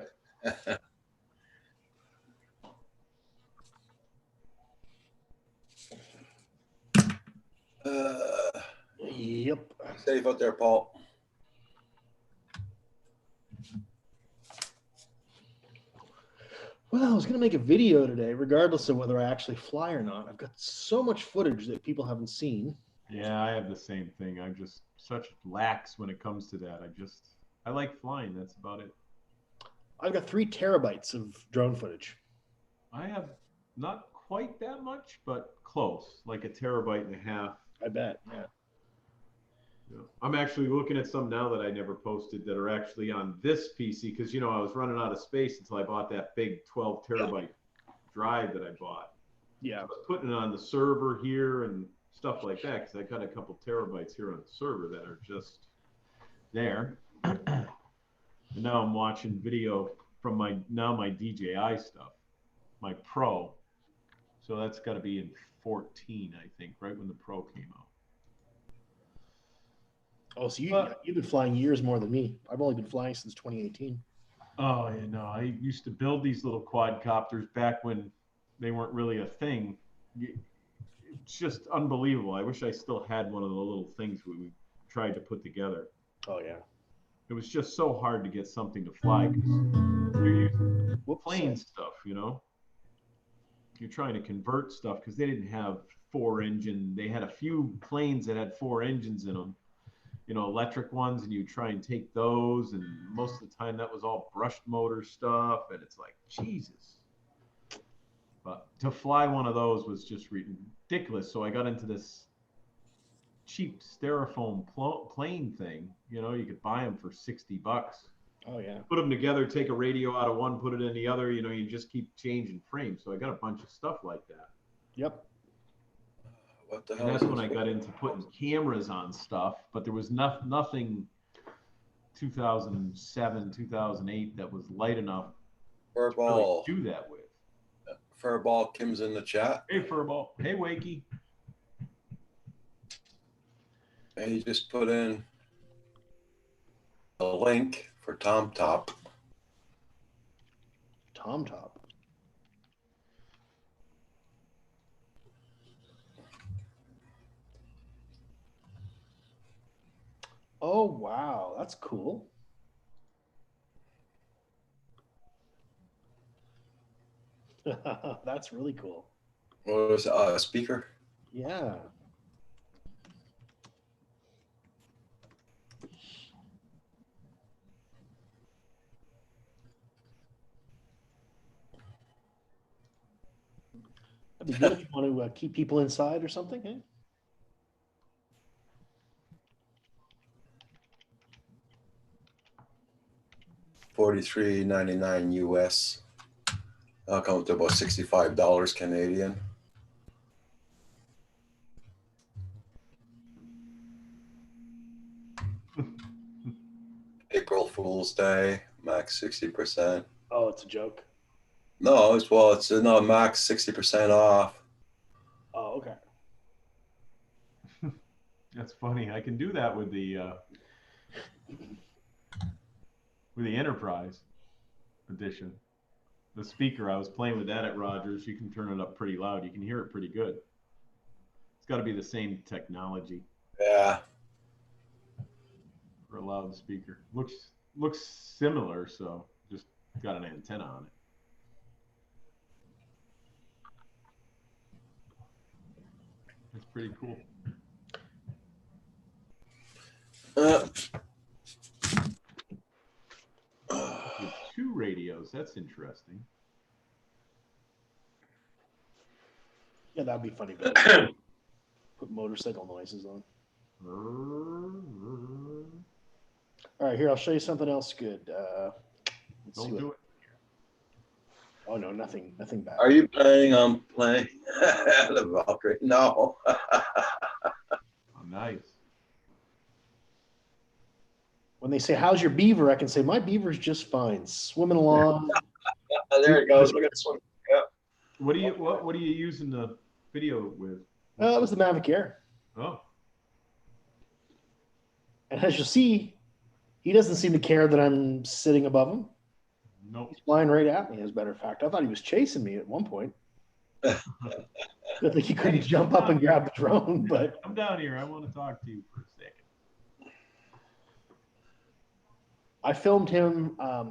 Yep. Safe out there, Paul. Well, I was going to make a video today, regardless of whether I actually fly or not. I've got so much footage that people haven't seen. Yeah, I have the same thing. I'm just such lax when it comes to that. I like flying. That's about it. I've got 3 terabytes of drone footage. I have not quite that much, but close, like a terabyte and a half. I bet. Yeah. Yeah. I'm actually looking at some now that I never posted that are actually on this PC because, I was running out of space until I bought that big 12 terabyte drive that I bought. Yeah. I was putting it on the server here and stuff like that because I got a couple terabytes here on the server that are just there. And now I'm watching video from my DJI stuff, my Pro. So that's got to be in 14, I think, right when the Pro came out. Oh, so you've been flying years more than me. I've only been flying since 2018. Oh, yeah, no, I used to build these little quadcopters back when they weren't really a thing. It's just unbelievable. I wish I still had one of the little things we tried to put together. Oh, yeah. It was just so hard to get something to fly because you're using Whoops. plane stuff, You're trying to convert stuff because they didn't have 4-engine. They had a few planes that had 4 engines in them. Electric ones, and you try and take those, and most of the time that was all brushed motor stuff, and it's like, Jesus. But to fly one of those was just ridiculous. So I got into this cheap styrofoam plane thing. You could buy them for $60. Oh, yeah. Put them together, take a radio out of one, put it in the other. You just keep changing frames. So I got a bunch of stuff like that. Yep. What the hell? And that's when I got into putting cameras on stuff, but there was nothing 2007, 2008 that was light enough to really Furball. do that with. Furball, Kim's in the chat. Hey, Furball. Hey, Wakey. And he just put in a link for TomTop. TomTop. Oh, wow. That's cool. That's really cool. What was it? A speaker? Yeah. That'd be good if you want to keep people inside or something, eh? $43.99 US. That'll come to about $65 Canadian. April Fool's Day, max 60%. Oh, it's a joke. No, it's no max 60% off. Oh, okay. That's funny. I can do that with the Enterprise edition. The speaker, I was playing with that at Rogers. You can turn it up pretty loud. You can hear it pretty good. It's got to be the same technology Yeah. for a loudspeaker. Looks similar, so just got an antenna on it. That's pretty cool. With 2 radios, that's interesting. Yeah, that'd be funny. But put motorcycle noises on. All right, here, I'll show you something else good. Let's see Don't do what, it. oh, no, nothing bad. Are you planning on playing the Valkyrie? No. Oh, nice. When they say, how's your beaver? I can say, my beaver's just fine. Swimming along. There it goes. Look at this one. What are you using the video with? That was the Mavic Air. Oh, And as you'll see, he doesn't seem to care that I'm sitting above him. nope. He's flying right at me, as a matter of fact. I thought he was chasing me at one point. Good thing he couldn't jump up and grab the drone, but Come down here. I want to talk to you for a second. I filmed him. I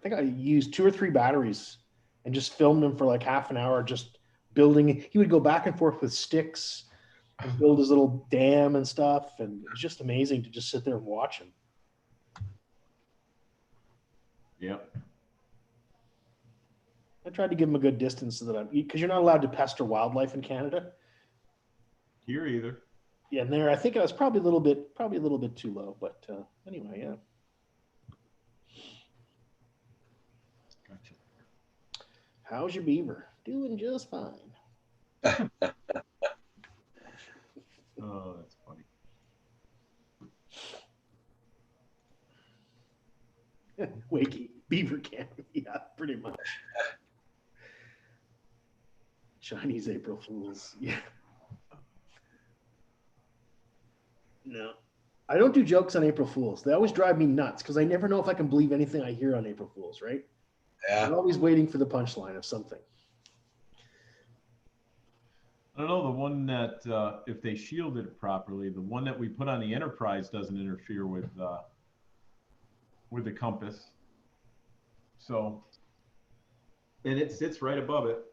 think I used 2 or 3 batteries and just filmed him for like half an hour, just building. He would go back and forth with sticks and build his little dam and stuff. And it was just amazing to just sit there and watch him. Yep. I tried to give him a good distance so that because you're not allowed to pester wildlife in Canada. Here either. Yeah, and there I think I was probably a little bit too low, but anyway, yeah. Gotcha. How's your beaver? Doing just fine. Oh, that's funny. Wakey beaver cam. Yeah, pretty much. Chinese April Fools. Yeah. No. I don't do jokes on April Fools. They always drive me nuts because I never know if I can believe anything I hear on April Fools, right? I'm Yeah. always waiting for the punchline of something. I don't know, the one that, if they shielded it properly, the one that we put on the Enterprise doesn't interfere with the compass. So, and it sits right above it.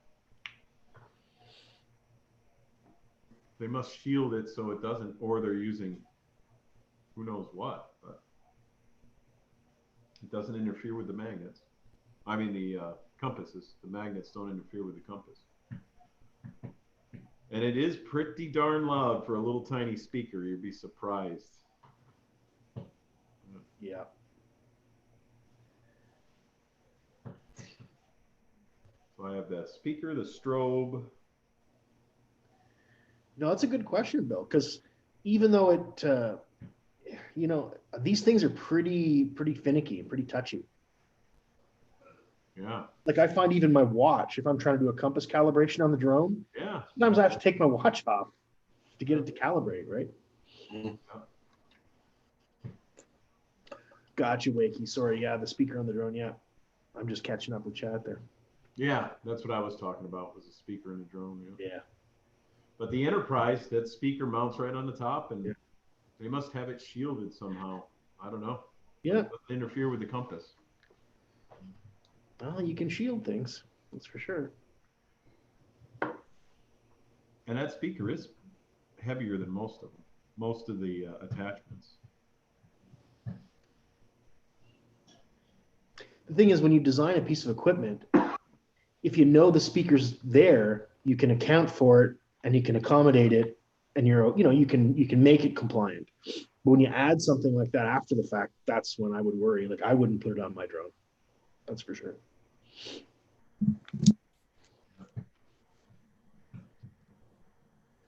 They must shield it so it doesn't, or they're using who knows what, but it doesn't interfere with the magnets. I mean, the compasses. The magnets don't interfere with the compass. And it is pretty darn loud for a little tiny speaker. You'd be surprised. Yeah. So I have the speaker, the strobe. No, that's a good question, Bill, because even though it, these things are pretty finicky and pretty touchy. Yeah. Like I find even my watch, if I'm trying to do a compass calibration on the drone, Yeah. sometimes I have to take my watch off to get it to calibrate, right? Mhm. Got you, Wakey. Sorry, yeah, the speaker on the drone, yeah. I'm just catching up with chat there. Yeah, that's what I was talking about, was the speaker in the drone. Yeah. Yeah. But the Enterprise, that speaker mounts right on the top, and Yeah. they must have it shielded somehow. I don't know. Yeah. It doesn't interfere with the compass. Well, you can shield things, that's for sure. And that speaker is heavier than most of them, most of the attachments. The thing is, when you design a piece of equipment, if you know the speaker's there, you can account for it and you can accommodate it, and you can make it compliant. But when you add something like that after the fact, that's when I would worry. Like I wouldn't put it on my drone. That's for sure.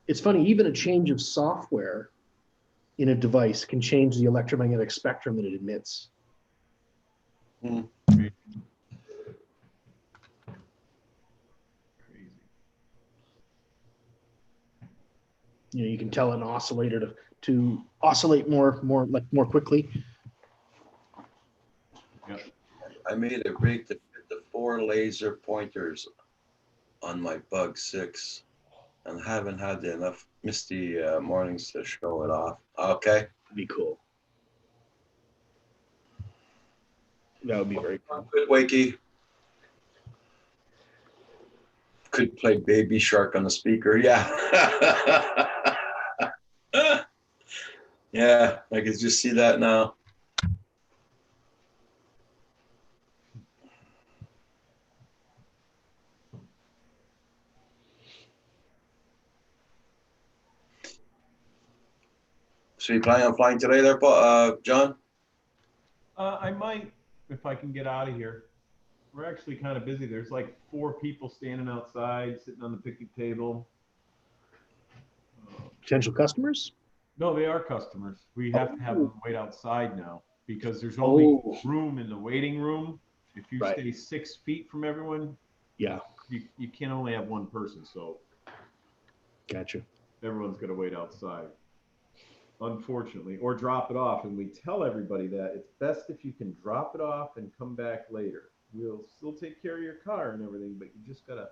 It's funny, even a change of software in a device can change the electromagnetic spectrum that it emits. Crazy. You know, you can tell an oscillator to oscillate more quickly. Yep. I made a rig to fit the 4 laser pointers on my Bug 6 and haven't had enough misty mornings to show it off. Okay. That'd be cool. That would be very cool. Good, Wakey. Could play Baby Shark on the speaker. Yeah. Yeah, I can just see that now. So you planning on flying today there, John? I might, if I can get out of here. We're actually kind of busy. There's like 4 people standing outside, sitting on the picnic table. Potential customers? No, they are customers. We have to have them wait outside now because there's only room in the waiting room. If you Right. stay 6 feet from everyone, Yeah, you can only have one person. So gotcha. everyone's going to wait outside, unfortunately, or drop it off. And we tell everybody that it's best if you can drop it off and come back later. We'll still take care of your car and everything, but you just gotta,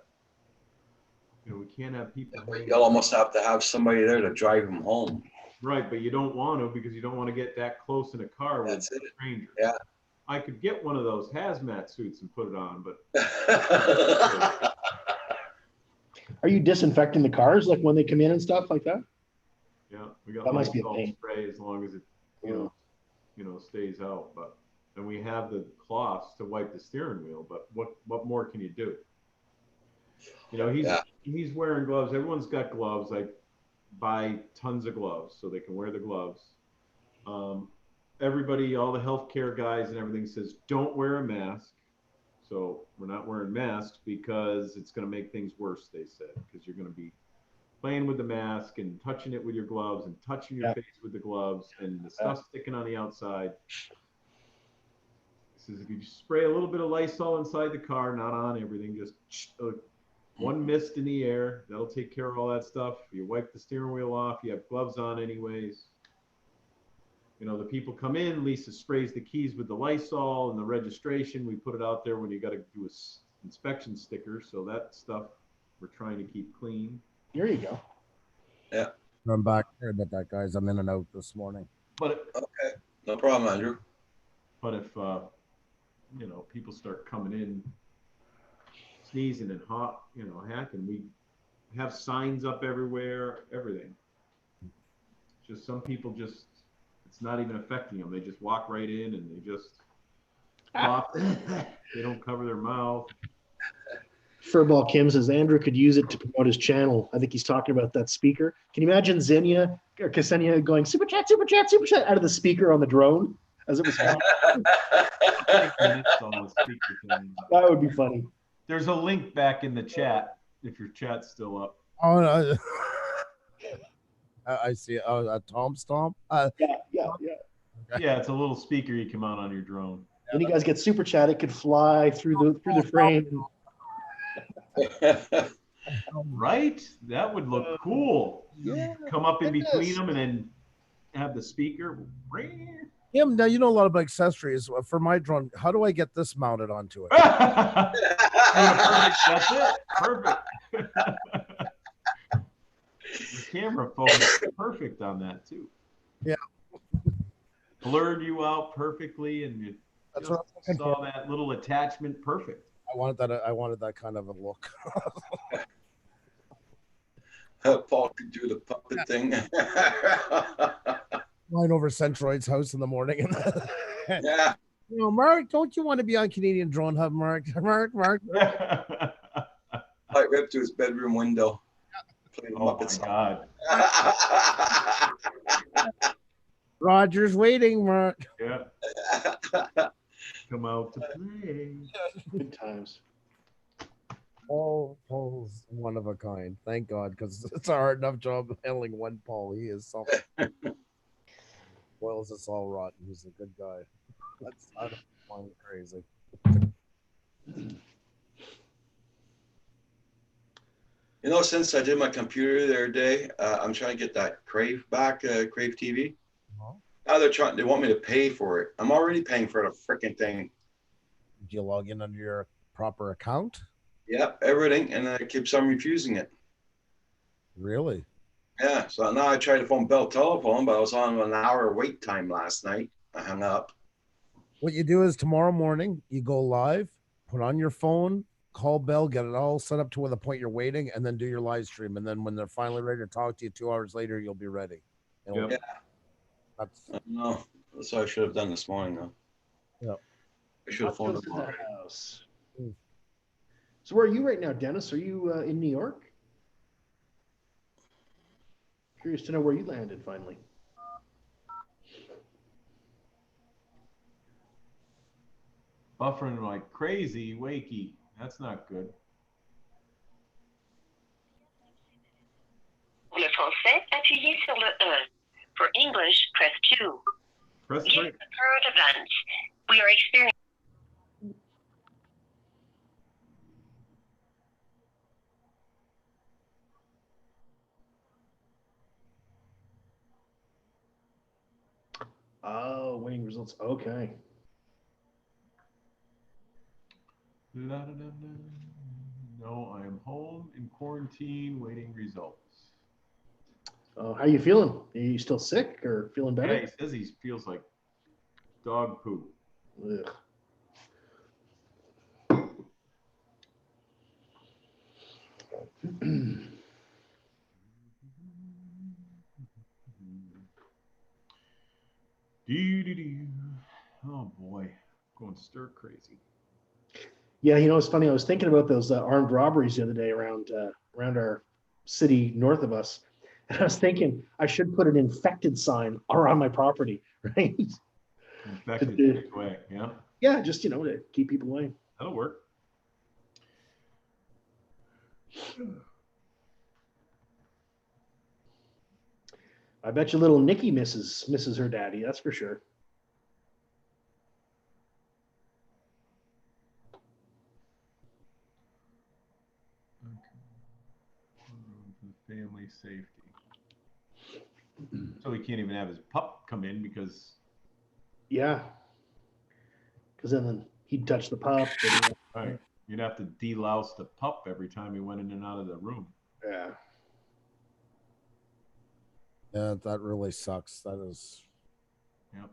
we can't have people. You'll almost have to have somebody there to drive them home. Right, but you don't want to because you don't want to get that close in a car with That's it. strangers. Yeah. I could get one of those hazmat suits and put it on, but Are you disinfecting the cars like when they come in and stuff like that? yeah, we got That must be a Lysol pain. spray as long as it, stays out. But and we have the cloths to wipe the steering wheel. But what more can you do? He's wearing gloves. Everyone's got gloves. I buy tons of gloves so they can wear the gloves. Everybody, all the healthcare guys and everything says don't wear a mask. So we're not wearing masks because it's going to make things worse. They said because you're going to be playing with the mask and touching it with your gloves and touching your face with the gloves and the stuff sticking on the outside. He says if you spray a little bit of Lysol inside the car, not on everything, just one mist in the air, that'll take care of all that stuff. You wipe the steering wheel off, you have gloves on anyways. The people come in, Lisa sprays the keys with the Lysol and the registration. We put it out there when you got to do a inspection sticker. So that stuff we're trying to keep clean. There you go. Yeah. I'm back. Sorry about that, guys. I'm in and out this morning. But okay, no problem, Andrew. But if people start coming in sneezing and hacking, we have signs up everywhere, everything. Just some people it's not even affecting them. They just walk right in and they just cough. They don't cover their mouth. Furball Kim says Andrew could use it to promote his channel. I think he's talking about that speaker. Can you imagine Xenia or Ksenia going super chat out of the speaker on the drone as it was flying? That would be funny. There's a link back in the chat if your chat's still up. Oh, no. I see. A Tom Stomp. Yeah. Yeah, it's a little speaker you can mount on your drone. When you guys get super chat, it could fly through the frame. Right? That would look cool. Yeah, Come up in between them and then have the speaker. Yeah, now you know a lot about accessories. For my drone, how do I get this mounted onto it? That's it. Perfect. The camera focus perfect on that too. Yeah. Blurred you out perfectly, and you That's what I'm looking saw for. that little attachment perfect. I wanted that kind of a look. Paul could do the puppet thing. Flying over Centroid's house in the morning. And Yeah. Mark, don't you want to be on Canadian Drone Hub, Mark? Mark. Right up to his bedroom window. Played the Oh my Muppets. God. Roger's waiting, Mark. Yeah. Come out to play. Good times. Paul's one of a kind. Thank God, because it's a hard enough job handling one Paul. He is something. spoils us all rotten. He's a good guy. I don't find it crazy. You know, since I did my computer the other day, I'm trying to get that Crave back, Crave TV. Uh-huh. Now they want me to pay for it. I'm already paying for the freaking thing. Do you log in under your proper account? Yep, everything, and it keeps on refusing it. Really? Yeah, so now I tried to phone Bell Telephone, but I was on an hour wait time last night. I hung up. What you do is tomorrow morning you go live, put on your phone, call Bell, get it all set up to where the point you're waiting, and then do your live stream. And then when they're finally ready to talk to you 2 hours later, you'll be ready. Yep. Yeah. That's No, that's what I should have done this morning, though. Yep. I should have phoned Nachos them in the already. house. Mm. So where are you right now, Dennis? Are you in New York? Curious to know where you landed finally. Buffering like crazy, wakey. That's not good. Pour le français, appuyez sur le 1. For English, press 2. Press Give 3. the current events. We are experiencing. Oh, winning results. Okay. La-da-da-da. No, I am home in quarantine waiting results. How you feeling? Are you still sick or feeling Yeah, better? he says he feels like dog poop. Ugh. Doo-doo-doo. Oh boy, going stir crazy. Yeah, it's funny. I was thinking about those armed robberies the other day around our city north of us, and I was thinking I should put an infected sign around my property, right? Infected Did- takes away. Yeah, Yeah, just to keep people away. that'll work. I bet you little Nikki misses her daddy. That's for sure. Family safety. So he can't even have his pup come in because Yeah, because then he'd touch the pup. And, right, you'd have to delouse the pup every time he went in and out of the room. yeah. yeah, that really sucks. That is Yep.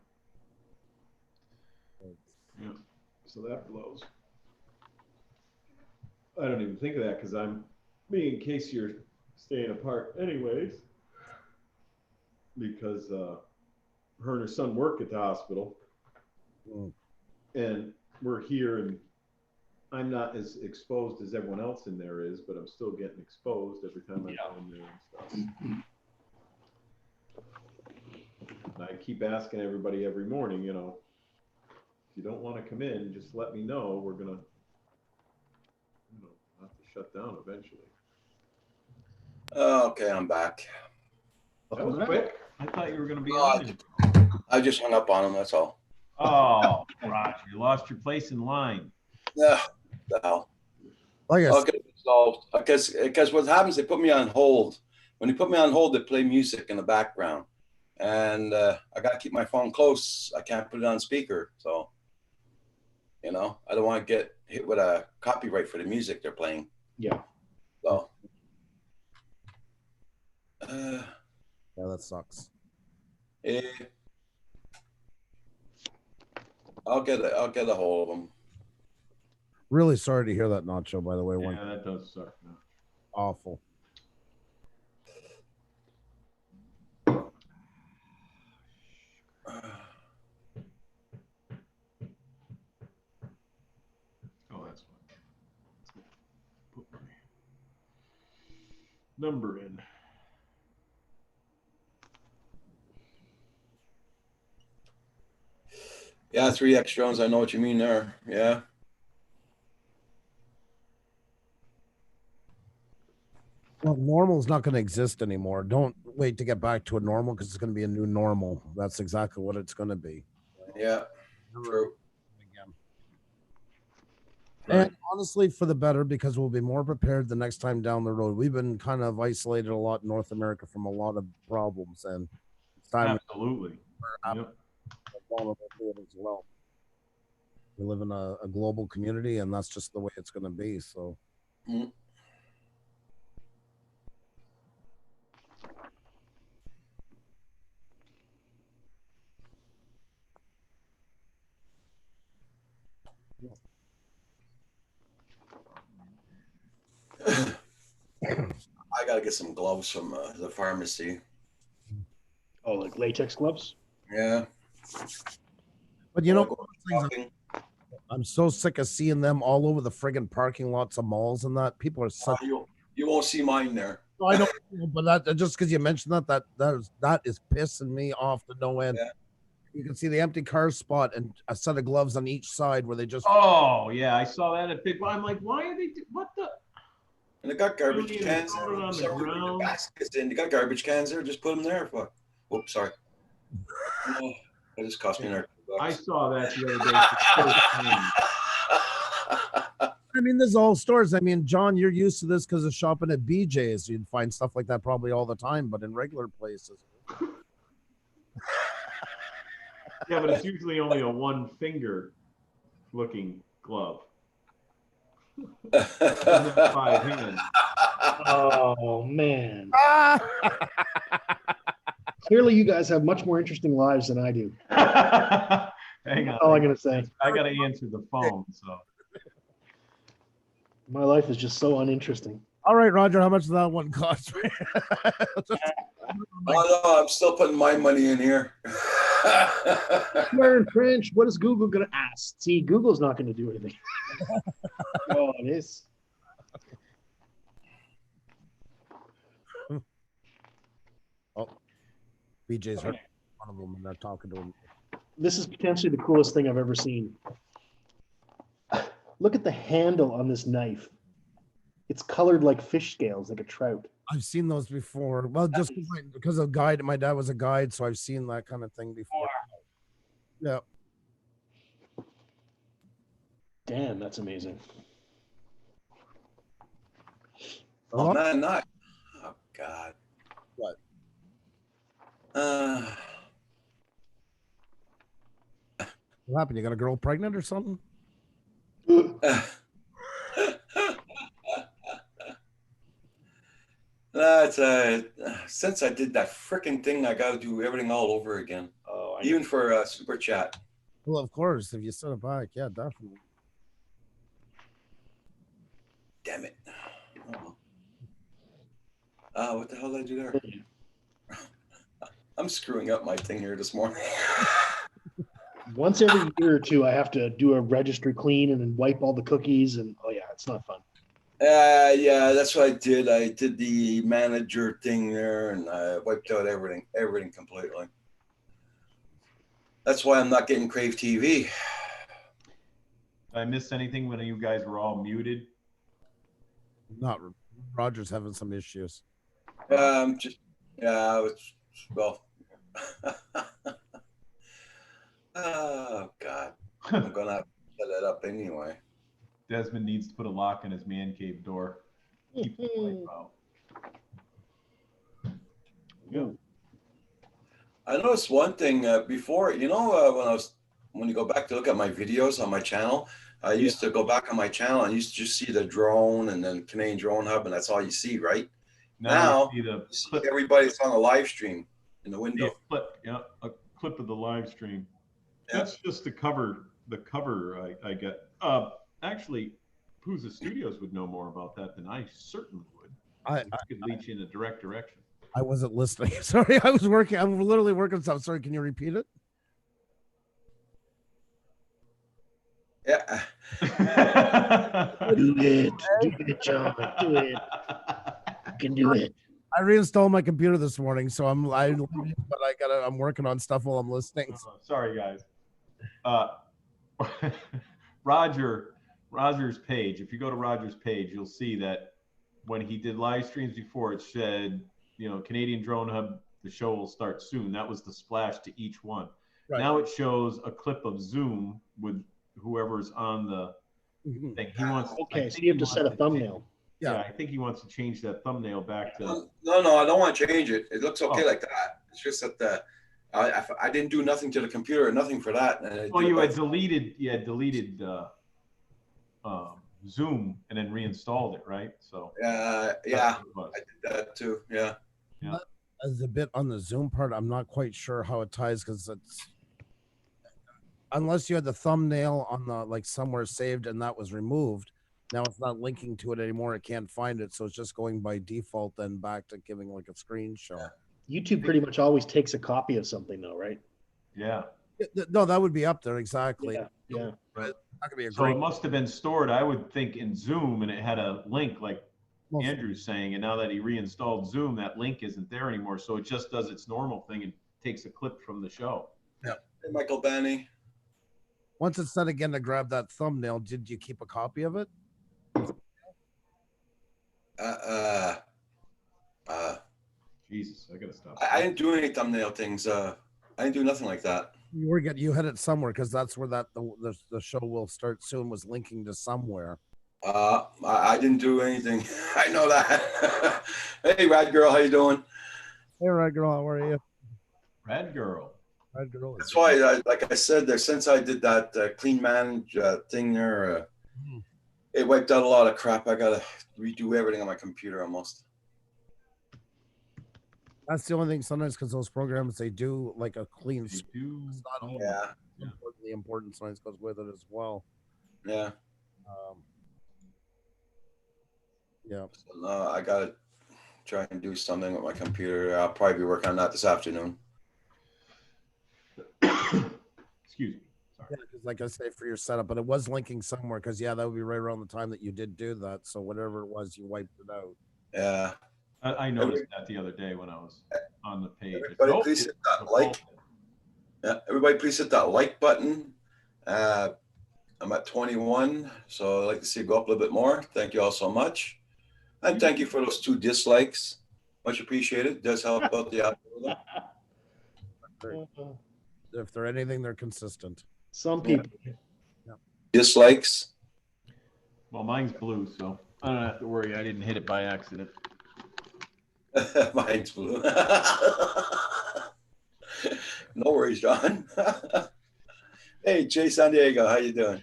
Yep. So that blows. I don't even think of that because me in case you're staying apart anyways, because her and her son work at the hospital. Mm. And we're here and I'm not as exposed as everyone else in there is, but I'm still getting exposed every time I go in there and stuff. And I keep asking everybody every morning, if you don't want to come in, just let me know. We're going to have to shut down eventually. Okay, I'm back. That was quick. I thought you were going to be No, on. I just hung up on him, that's all. Oh, Roger, you lost your place in line. Yeah, the hell. like I I'll said, get it solved. Because what happens, they put me on hold. When they put me on hold, they play music in the background. And I got to keep my phone close. I can't put it on speaker. So, I don't want to get hit with a copyright for the music they're playing. Yeah. So, yeah, that sucks. eh, I'll get a hold of them. Really sorry to hear that, Nacho. By the way, Yeah, that does suck. No. awful. Oh, that's fine. Put my number in. Yeah, 3X drones. I know what you mean there. Yeah. Well, normal is not going to exist anymore. Don't wait to get back to a normal because it's going to be a new normal. That's exactly what it's going to be. Yeah, true. Again. Right. And honestly, for the better, because we'll be more prepared the next time down the road. We've been kind of isolated a lot in North America from a lot of problems, and it's time Absolutely. we're Yep. vulnerable to it as well. We live in a global community, and that's just the way it's going to be. So. Mm. I gotta get some gloves from the pharmacy. Oh, like latex gloves? Yeah. But you Well, know, I go walking. I'm so sick of seeing them all over the friggin' parking lots of malls and that. People are such. You won't see mine there. No, I don't. But that just because you mentioned that is pissing me off to no end. Yeah. You can see the empty car spot and a set of gloves on each side where they just. Oh yeah, I saw that at Big. I'm like, why are they? What the? And they got garbage Really, cans throw it there. on the Sorry, ground. baskets in. You got garbage cans there. Just put them there. Fuck. Whoops, sorry. Oh, that just cost me another I $2. saw that the other day. For the first time. I mean, there's all stores. I mean, John, you're used to this because of shopping at BJ's. You'd find stuff like that probably all the time, but in regular places. Yeah, but it's usually only a one finger looking glove. Doesn't have 5 hands. Oh, man. Clearly, you guys have much more interesting lives than I do. Hang That's all I'm on. going to say. I got to answer the phone. So My life is just so uninteresting. All right, Roger, how much does that one cost? Oh no, I'm still putting my money in here. Swear in French, what is Google going to ask? See, Google's not going to do anything. Oh, it is. Oh, BJ's hurt one of them and they're talking to him. This is potentially the coolest thing I've ever seen. Look at the handle on this knife. It's colored like fish scales, like a trout. I've seen those before. Well, just because of guide, my dad was a guide, so I've seen that kind of thing before. Yeah. Damn, that's amazing. Oh man, not. Oh God. What? What happened? You got a girl pregnant or something? That's since I did that freaking thing, I got to do everything all over again. Oh, Even for super chat. Well, of course, if you set it back, yeah, definitely. Damn it. Oh. What the hell did I do there? I'm screwing up my thing here this morning. Once every year or two, I have to do a registry clean and then wipe all the cookies. And oh yeah, it's not fun. Yeah, that's what I did. I did the manager thing there, and I wiped out everything completely. That's why I'm not getting Crave TV. did I miss anything when you guys were all muted? Not Roger's having some issues. Just well. Oh God, I'm gonna have to set it up anyway. Desmond needs to put a lock on his man cave door. Keep the light out. Yeah. I noticed one thing before. When you go back to look at my videos on my channel, I used to go back on my channel and used to just see the drone and then Canadian Drone Hub, and that's all you see, right? Now you see you see everybody's on a live stream in the window. a clip of the live stream. Yeah. That's just the cover I get. Actually, Pooza Studios would know more about that than I certainly would. I could lead you in a direct direction. I wasn't listening. Sorry, I was working. I'm literally working stuff. Sorry, can you repeat it? Yeah. Do it, John. Do it. You can do it. I reinstalled my computer this morning, so I'm working on stuff while I'm listening. Sorry, guys. Roger's page. If you go to Roger's page, you'll see that when he did live streams before, it said, Canadian Drone Hub, the show will start soon. That was the splash to each one. Right. Now it shows a clip of Zoom with whoever's on the Mhm. thing. He wants. Okay, so you have to set a thumbnail. Yeah, I think he wants to change that thumbnail back to. No, I don't want to change it. It looks okay Oh. like that. It's just that I didn't do nothing to the computer, nothing for that. And it Oh, did you it had deleted Zoom and then reinstalled it, right? So yeah, that's what it was. I did that too. Yeah. As a bit on the Zoom part, I'm not quite sure how it ties because it's unless you had the thumbnail on the like somewhere saved and that was removed. Now it's not linking to it anymore. It can't find it, so it's just going by default then back to giving like a screenshot. YouTube pretty much always takes a copy of something, though, right? Yeah. No, that would be up there exactly. Yeah. Not gonna be a So great. it must have been stored, I would think, in Zoom, and it had a link like most- Andrew's saying, and now that he reinstalled Zoom, that link isn't there anymore. So it just does its normal thing and takes a clip from the show. Hey, Michael Benny. Once it's set again to grab that thumbnail, did you keep a copy of it? Jesus, I gotta stop. I didn't do any thumbnail things. I didn't do nothing like that. You had it somewhere because that's where the show will start soon was linking to somewhere. I didn't do anything. I know that. Hey, Rad Girl, how you doing? Hey, right girl, how are you? Rad Girl. Right girl. That's why, like I said, there since I did that clean manage thing there, it wiped out a lot of crap. I gotta redo everything on my computer almost. That's the only thing sometimes because those programs they do like a clean. You do. It's not only Yeah, the important science goes with it as well. yeah. Yeah. So, I gotta try and do something with my computer. I'll probably be working on that this afternoon. Excuse me. Sorry. Yeah, because like I say, for your setup, but it was linking somewhere because that would be right around the time that you did do that. So whatever it was, you wiped it out. Yeah. I noticed that the other day when I was on the page. Everybody, Oh, please hit that it's like. Yeah, everybody, please hit that like button. I'm at 21, so I'd like to see it go up a little bit more. Thank you all so much. And thank you for those 2 dislikes. Much appreciated. It does help out the algorithm. If they're anything, they're consistent. Some people. Dislikes. Well, mine's blue, so I don't have to worry. I didn't hit it by accident. Mine's blue. No worries, John. Hey, Jay San Diego, how you doing?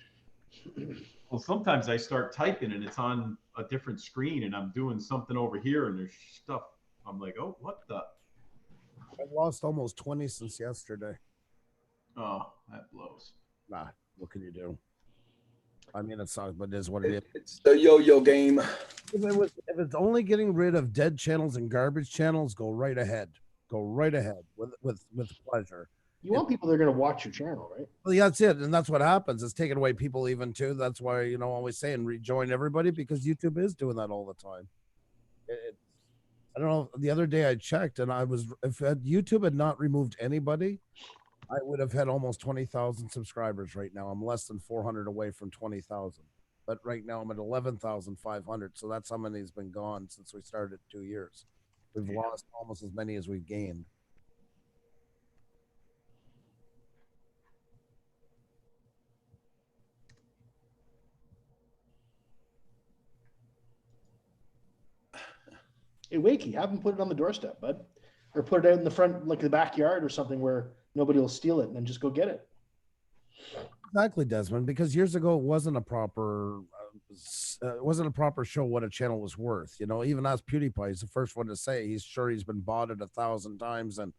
Well, sometimes I start typing and it's on a different screen and I'm doing something over here and there's stuff. I'm like, oh, what the? I've lost almost 20 since yesterday. Oh, that blows. Nah, what can you do? I mean, it sucks, but it is what it is. It's the yo-yo game. If it's only getting rid of dead channels and garbage channels, go right ahead. Go right ahead with pleasure. You want people that are going to watch your channel, right? Well, yeah, that's it, and that's what happens. It's taking away people even too. That's why always saying rejoin everybody because YouTube is doing that all the time. I don't know. The other day I checked, and if YouTube had not removed anybody, I would have had almost 20,000 subscribers right now. I'm less than 400 away from 20,000, but right now I'm at 11,500. So that's how many's been gone since we started 2 years. We've lost almost as many as we've gained. Hey, Wakey, have them put it on the doorstep, bud. Or put it out in the front, like the backyard or something where nobody will steal it and then just go get it. Exactly, Desmond. Because years ago, it wasn't a proper show what a channel was worth. Even as PewDiePie is the first one to say he's sure he's been bought it 1,000 times, and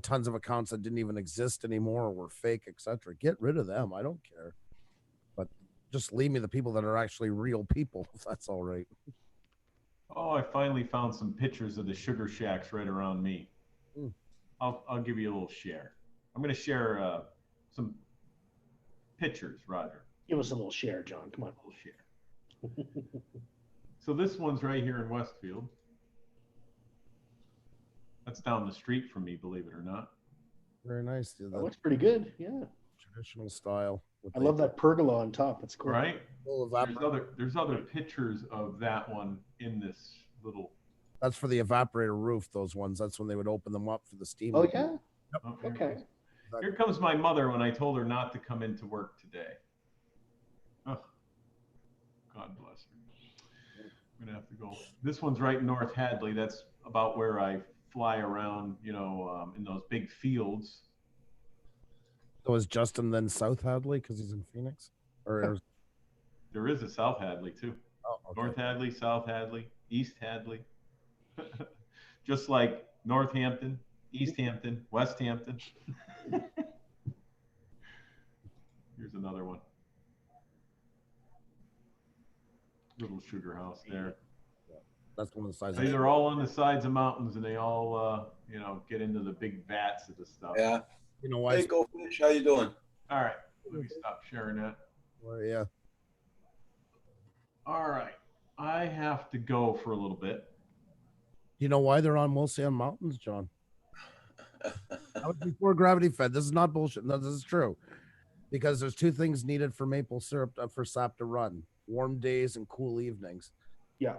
tons of accounts that didn't even exist anymore or were fake, etc. Get rid of them. I don't care, but just leave me the people that are actually real people. If that's all right. Oh, I finally found some pictures of the sugar shacks right around me. I'll give you a little share. I'm going to share some pictures, Roger. Give us a little share, John. Come on. A little share. So this one's right here in Westfield. That's down the street from me, believe it or not. Very nice. That looks pretty good. Yeah. Traditional style. with I the love that pergola on top. That's cool. Right? full There's evaporator. other pictures of that one in this little. That's for the evaporator roof. Those ones. That's when they would open them up for the steam. Oh yeah. Oh, here Okay. comes- Here comes my mother when I told her not to come into work today. Oh, God bless her. I'm gonna have to go. This one's right in North Hadley. That's about where I fly around, you know, in those big fields. So is Justin then South Hadley because he's in Phoenix? Or There is a South Hadley too. oh, okay. North Hadley, South Hadley, East Hadley. Just like Northampton, East Hampton, West Hampton. Here's another one. Little sugar house there. That's one of the sizes. These are all on the sides of mountains, and they all, you know, get into the big vats of the stuff. Yeah. You know why? Hey, Go Fish, how you doing? All right, let me stop sharing that. Well, yeah. All right, I have to go for a little bit. You know why they're on mostly on mountains, John? That was before gravity fed. This is not bullshit. No, this is true. Because there's two things needed for maple syrup for sap to run: warm days and cool evenings. Yeah.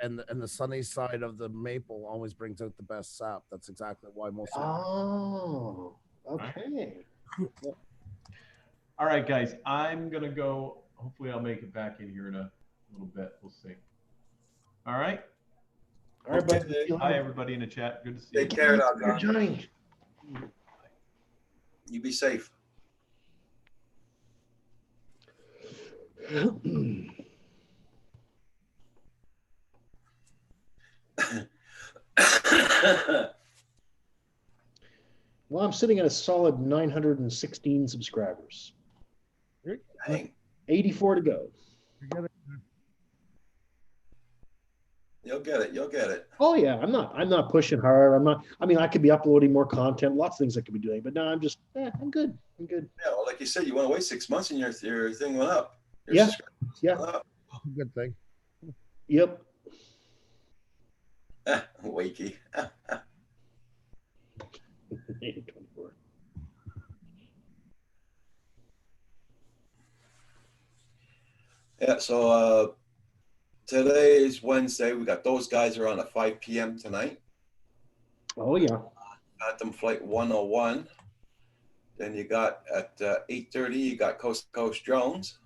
And the sunny side of the maple always brings out the best sap. That's exactly why most. Oh. Okay. All right, guys, I'm gonna go. Hopefully, I'll make it back in here in a little bit. We'll see. All right. All right, buddy. Okay. Hi, everybody in the chat. Good to see you. Take care now, Good, John. Johnny. You be safe. Well, I'm sitting at a solid 916 subscribers. Dang. 84 to go. You'll get it. You'll get it. Oh yeah, I'm not pushing hard. I mean, I could be uploading more content, lots of things I could be doing, but no, I'm just I'm good. I'm good. Yeah, well, like you said, you want to wait 6 months and your thing went up. Your Yeah. subscribers Yeah. went up. Good thing. Yep. Wakey. 24. Yeah, so today is Wednesday. We got those guys are on at 5 p.m. tonight. Oh yeah. Got them flight 101. Then you got at 8:30, you got Coast to Coast Jones.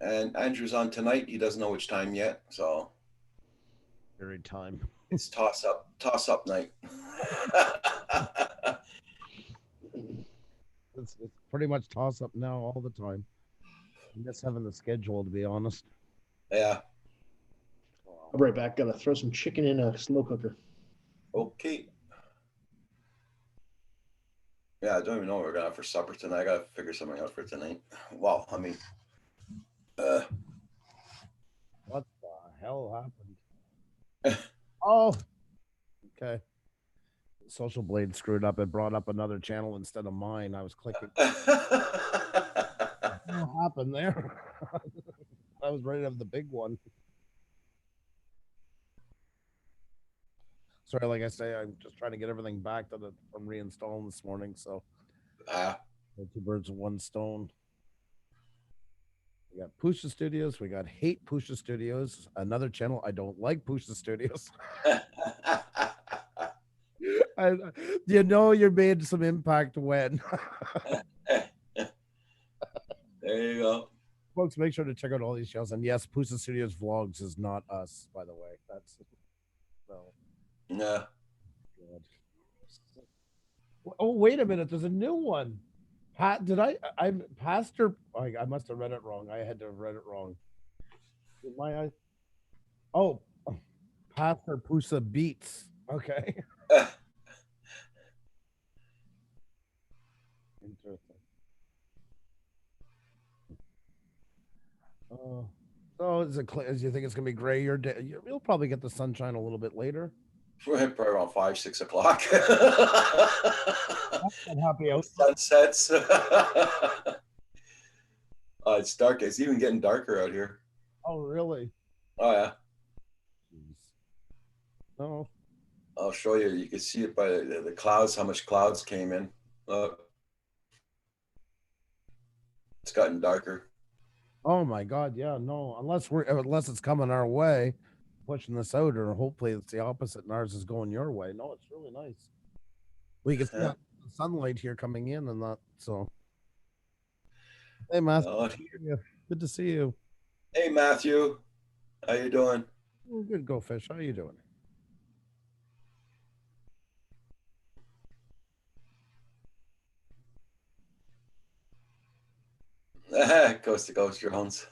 And Andrew's on tonight. He doesn't know which time yet, so Very time. it's toss up night. It's pretty much toss up now all the time. I miss having the schedule, to be honest. Yeah. I'll be right back. Gotta throw some chicken in a slow cooker. Okay. Yeah, I don't even know what we're gonna have for supper tonight. I gotta figure something out for tonight. Well, I mean, What the hell happened? Oh, okay. Social Blade screwed up. It brought up another channel instead of mine. I was clicking. What happened there? I was ready to have the big one. Sorry, like I say, I'm just trying to get everything back that I'm reinstalling this morning. So, two birds with one stone. We got Pusha Studios. We got Hate Pusha Studios. Another channel. I don't like Pusha Studios. You know you made some impact when. There you go. Folks, make sure to check out all these shows. And yes, Pusha Studios Vlogs is not us, by the way. That's so Yeah. good. Oh, wait a minute. There's a new one. I'm Pastor. I must have read it wrong. I had to have read it wrong. In my eyes. Oh, Pastor Pusha Beats. Okay. Interesting. So is it? Do you think it's gonna be gray your day? You'll probably get the sunshine a little bit later. Probably around 5, 6 o'clock. I'm happy out. Sunsets. It's dark. It's even getting darker out here. Oh, really? Oh yeah. Jeez. No. I'll show you. You can see it by the clouds. How much clouds came in It's gotten darker. Oh my God, yeah, no, unless it's coming our way, pushing this out, or hopefully it's the opposite and ours is going your way. No, it's really nice. We can see Yeah. the sunlight here coming in and that. So, hey, Matthew, Oh, good to see you. hey, Matthew. How you doing? Oh, good, Go Fish. How you doing? Coast to Coast Drones.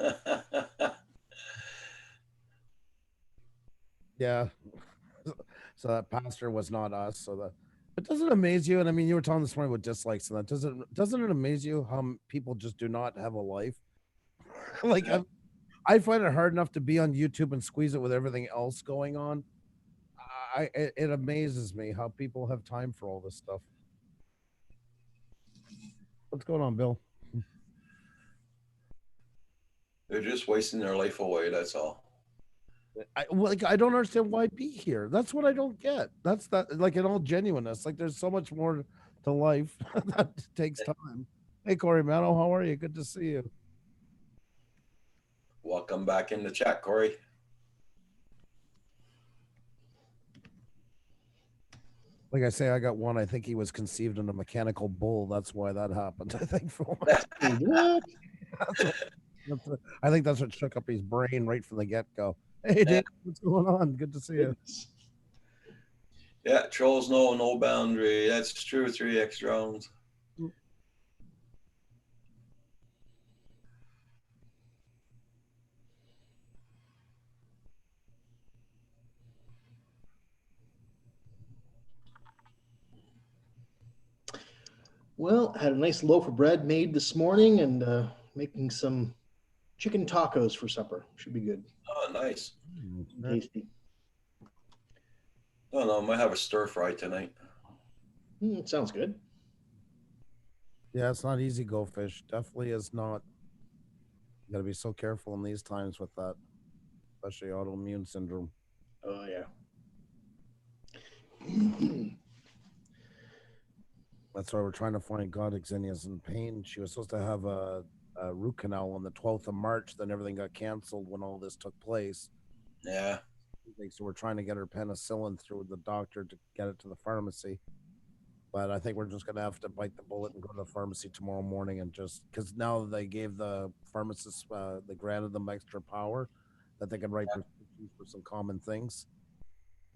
Yeah. So that pastor was not us. So that, but doesn't it amaze you? And I mean, you were talking this morning with dislikes and that. Doesn't it amaze you how people just do not have a life? Like Yeah. I find it hard enough to be on YouTube and squeeze it with everything else going on. It amazes me how people have time for all this stuff. What's going on, Bill? They're just wasting their life away. That's all. I don't understand why be here. That's what I don't get. That's that, like, in all genuineness. Like, there's so much more to life that takes time. Hey, Corey Mano, how are you? Good to see you. Welcome back in the chat, Corey. Like I say, I got one. I think he was conceived in a mechanical bull. That's why that happened. I think for What? I think that's what shook up his brain right from the get-go. Hey, Dave, what's going on? Good to see you. Yeah, trolls know no boundary. That's true. 3X drones. Well, I had a nice loaf of bread made this morning and making some chicken tacos for supper. Should be good. Oh, nice. Tasty. Oh no, I might have a stir fry tonight. Sounds good. Yeah, it's not easy, Go Fish. Definitely is not. You got to be so careful in these times with that, especially autoimmune syndrome. Oh, yeah. That's why we're trying to find God. Xenia's in pain. She was supposed to have a root canal on the 12th of March. Then everything got canceled when all this took place. Yeah. So we're trying to get her penicillin through the doctor to get it to the pharmacy. But I think we're just going to have to bite the bullet and go to the pharmacy tomorrow morning and just, because now they gave the pharmacists, they granted them extra power that they can write prescriptions for some common things.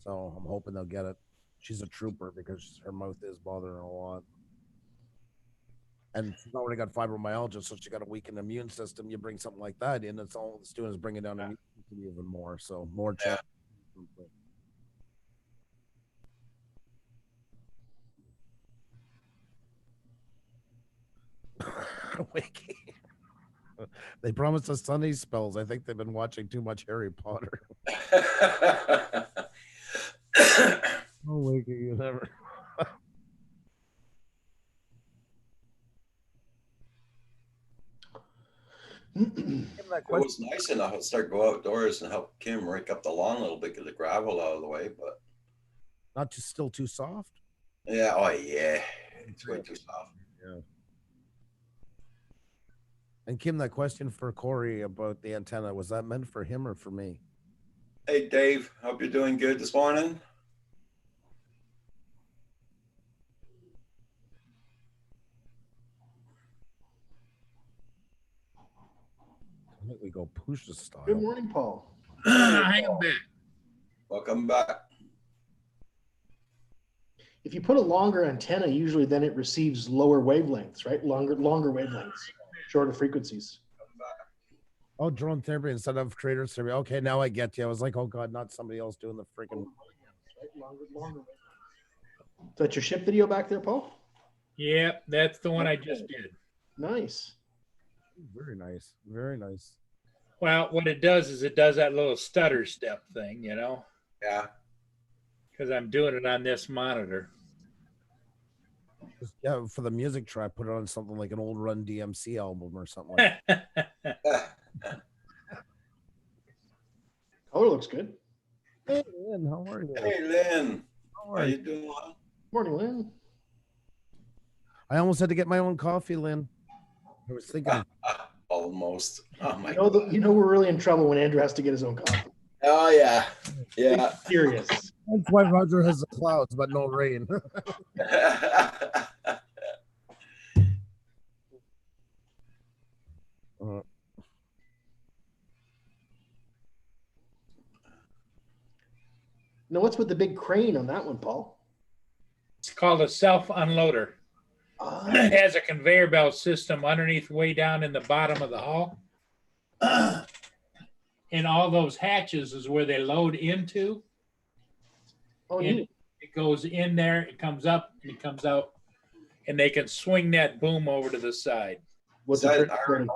So I'm hoping they'll get it. She's a trooper because her mouth is bothering her a lot. And she's already got fibromyalgia, so she got a weakened immune system. You bring something like that in, it's all it's doing is bringing down immune system even more. So more chance. Wiki. They promised us sunny spells. I think they've been watching too much Harry Potter. Oh, Wiki, you never. It was nice enough to start go outdoors and help Kim rake up the lawn a little bit, get the gravel out of the way, but Not just still too soft. yeah, oh yeah, it's way too soft. Yeah. And Kim, that question for Corey about the antenna, was that meant for him or for me? Hey Dave, hope you're doing good this morning. I think we go Pusha style. Good morning, Paul. Hang on back. Welcome back. If you put a longer antenna, usually then it receives lower wavelengths, right? Longer wavelengths, shorter frequencies. Oh, drone therapy instead of creator therapy. Okay, now I get you. I was like, oh God, not somebody else doing the freaking. Longer wavelengths. Is that your ship video back there, Paul? Yep, that's the one I just did. Nice. Very nice. Very nice. Well, what it does is it does that little stutter step thing, you know, Yeah. because I'm doing it on this monitor. Just, yeah, for the music track, put it on something like an old Run DMC album or something like that. Color looks good. Hey, Lynn, how are you? Hey Lynn, How how are you you? doing? Morning, Lynn. I almost had to get my own coffee, Lynn. I was thinking of Almost. Oh my You know we're really in trouble when Andrew has to get his own coffee. Oh yeah. Yeah. Serious. that's why Roger has the clouds, but no rain. Now, what's with the big crane on that one, Paul? It's called a self unloader. Ah, It has a conveyor belt system underneath, way down in the bottom of the hull. And all those hatches is where they load into. oh, And neat. it goes in there, it comes up, and it comes out, and they can swing that boom over to the side. What's Is that the an trick?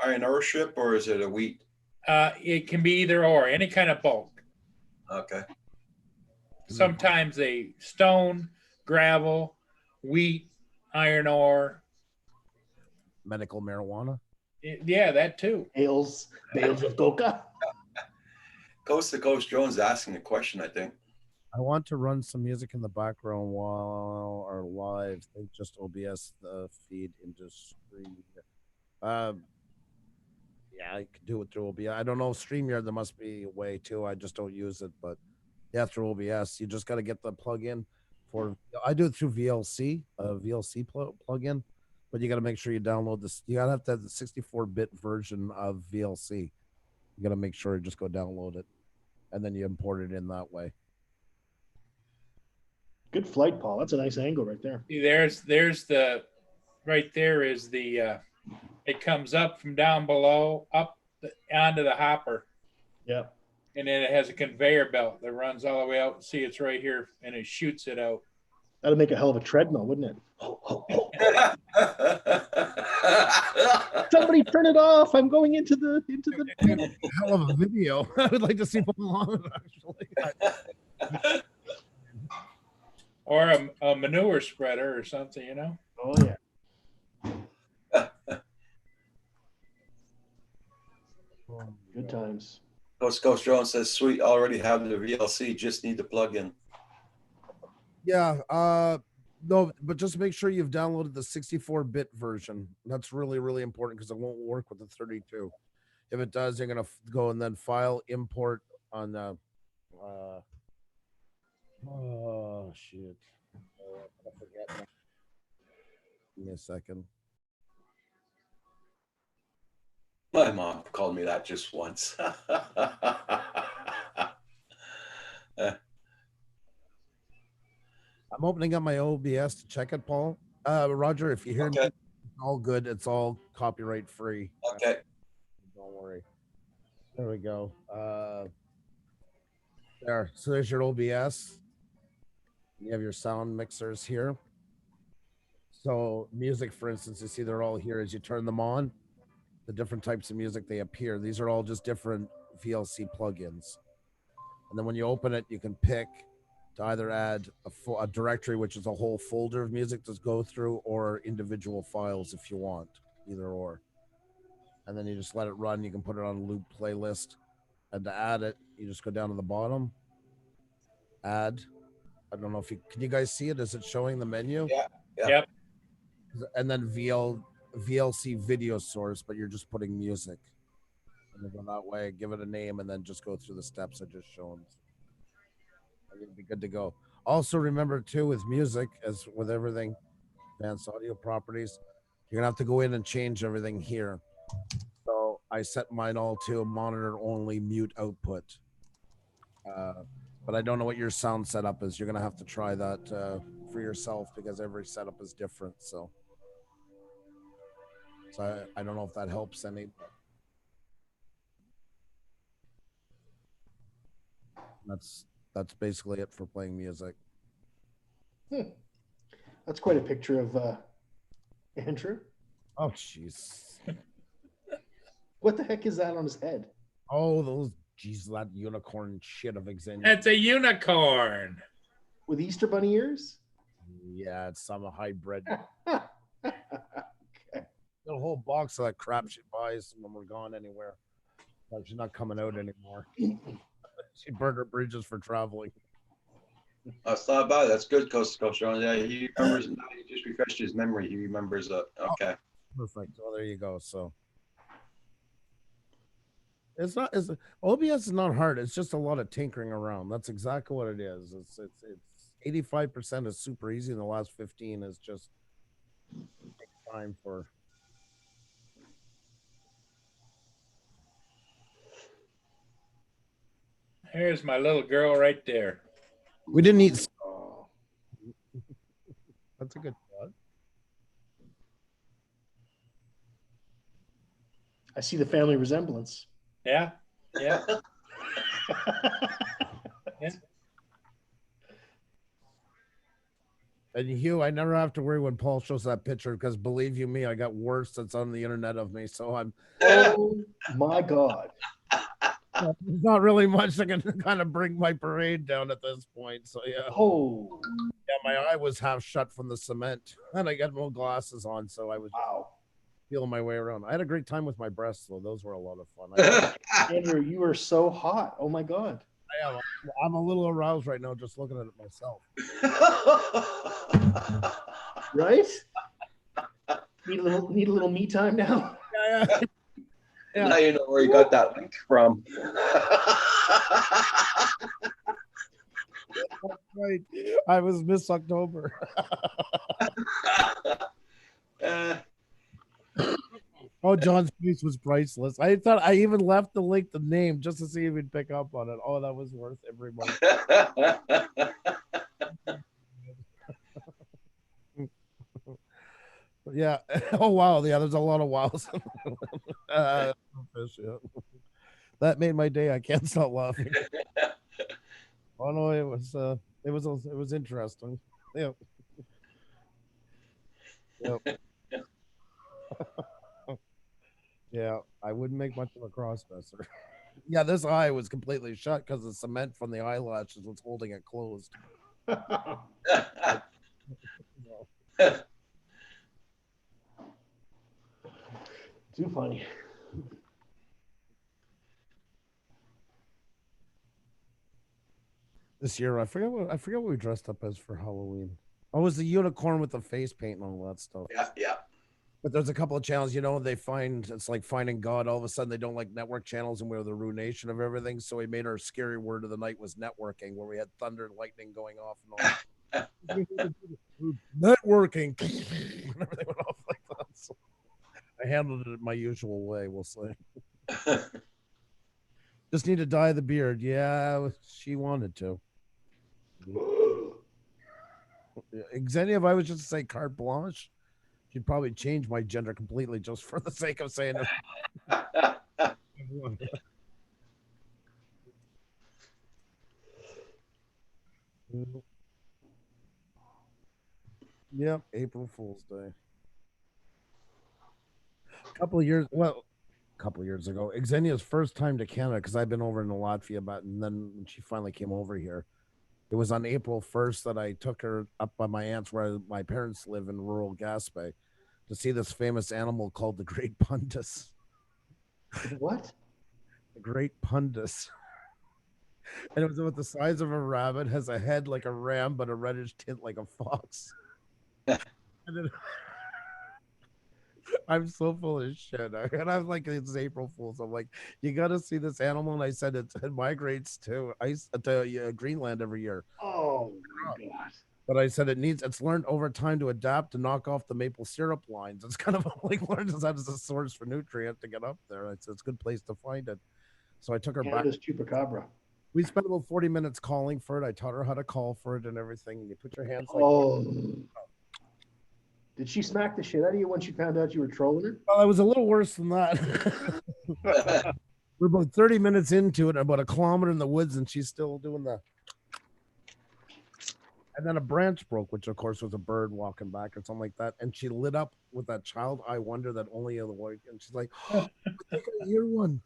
iron ore ship or is it a wheat? It can be either or, any kind of bulk. Okay. Sometimes they stone, gravel, wheat, iron ore. Medical marijuana. Yeah, that too. Bales of coca. Coast to Coast Jones asking a question, I think. I want to run some music in the background while our live. They just OBS the feed into stream. Yeah, I could do it through OBS. I don't know StreamYard. There must be a way too. I just don't use it, but yeah, through OBS. You just got to get the plugin for. I do it through VLC, VLC plugin, but you got to make sure you download this. You gotta have to have the 64-bit version of VLC. You got to make sure you just go download it, and then you import it in that way. Good flight, Paul. That's a nice angle right there. See, there's the, right there is the, it comes up from down below, up onto the hopper. Yeah. And then it has a conveyor belt that runs all the way out. See, it's right here, and it shoots it out. That'd make a hell of a treadmill, wouldn't it? Somebody turn it off. I'm going into the Hell of a video. I would like to see one on it, actually. Or a manure spreader or something, you know? Oh yeah. Good times. Coast to Coast Jones says, sweet, already have the VLC, just need the plug-in. Yeah, no, but just make sure you've downloaded the 64-bit version. That's really, really important because it won't work with the 32. If it does, you're gonna go and then file import on the. Oh shit! I forget now. Give me a second. My mom called me that just once. I'm opening up my OBS to check it, Paul. Roger, if you hear me, Okay. it's all good. It's all copyright free. Okay. Don't worry. There we go. There. So there's your OBS. You have your sound mixers here. So music, for instance, you see they're all here. As you turn them on, the different types of music, they appear. These are all just different VLC plugins. And then when you open it, you can pick to either add a directory, which is a whole folder of music to go through, or individual files if you want, either or. And then you just let it run. You can put it on a loop playlist. And to add it, you just go down to the bottom. Add. I don't know if can you guys see it? Is it showing the menu? Yeah. Yep. And then VLC video source, but you're just putting music. And then go that way, give it a name, and then just go through the steps I just shown. And you'll be good to go. Also remember too, with music, as with everything, advanced audio properties, you're gonna have to go in and change everything here. So I set mine all to monitor only, mute output. But I don't know what your sound setup is. You're gonna have to try that for yourself because every setup is different. So I don't know if that helps any. But that's basically it for playing music. That's quite a picture of Andrew. Oh jeez. What the heck is that on his head? Oh, those geez, that unicorn shit of Xenia. That's a unicorn. With Easter bunny ears? Yeah, it's some hybrid. Okay. The whole box of that crap she buys when we're gone anywhere. But she's not coming out anymore. She burned her bridges for traveling. That's not bad. That's good, Coast to Coast Sean. Yeah, he remembers. Now you just refreshed his memory. He remembers. Okay. Perfect. Well, there you go. So it's not. It's OBS is not hard. It's just a lot of tinkering around. That's exactly what it is. It's 85% is super easy, and the last 15 is just takes time for. Here's my little girl right there. We didn't eat. Oh, That's a good thought. I see the family resemblance. Yeah, yeah. And Hugh, I never have to worry when Paul shows that picture because believe you me, I got worse that's on the internet of me. So I'm Oh my God. there's not really much that can kind of bring my parade down at this point. So yeah. Oh, Yeah, my eye was half shut from the cement, and I got no glasses on, so I was wow. feeling my way around. I had a great time with my breasts, though; those were a lot of fun. Andrew, you are so hot. Oh my God. I am. I'm a little aroused right now just looking at it myself. Right? Need a little me time now. Yeah, yeah. Yeah. Now you know where you got that link from. Right. I was Miss October. Oh, John's face was priceless. I thought I even left the link, the name, just to see if he'd pick up on it. Oh, that was worth every month. Yeah. Oh wow. Yeah, there's a lot of wows. Fish, yeah. That made my day. I can't stop laughing. Oh no, it was interesting. Yeah. Yep. Yeah, I wouldn't make much of a crossdresser. Yeah, this eye was completely shut because the cement from the eyelashes was holding it closed. Too funny. This year, I forget what we dressed up as for Halloween. Oh, it was the unicorn with the face paint and all that stuff. Yeah. But there's a couple of channels, they find it's like finding God. All of a sudden, they don't like network channels, and we're the ruination of everything. So we made our scary word of the night was networking, where we had thunder and lightning going off and all. Networking, and everything went off like that. So I handled it my usual way, we'll say. Just need to dye the beard. Yeah, she wanted to. Xenia, if I was just to say carte blanche, she'd probably change my gender completely just for the sake of saying it. Yep, April Fool's Day. A couple of years ago, Xenia's first time to Canada, because I've been over in Latvia, and then when she finally came over here, it was on April 1st that I took her up by my aunt's where my parents live in rural Gaspé to see this famous animal called the Great Pundus. What? The Great Pundus. And it was about the size of a rabbit, has a head like a ram, but a reddish tint like a fox. And then, I'm so full of shit. And I'm like, it's April Fool's. I'm like, you got to see this animal. And I said it migrates to Greenland every year. Oh my God. But I said it's learned over time to adapt to knock off the maple syrup lines. It's kind of like learned that as a source for nutrient to get up there. It's a good place to find it. So I took her back. Canada's chupacabra. We spent about 40 minutes calling for it. I taught her how to call for it and everything. And you put your hands like. Oh. Did she smack the shit out of you when she found out you were trolling her? Well, it was a little worse than that. We're about 30 minutes into it, about a kilometer in the woods, and she's still doing the. And then a branch broke, which of course was a bird walking back or something like that. And she lit up with that child eye wonder that only a boy. And she's like, oh, I think I hear one.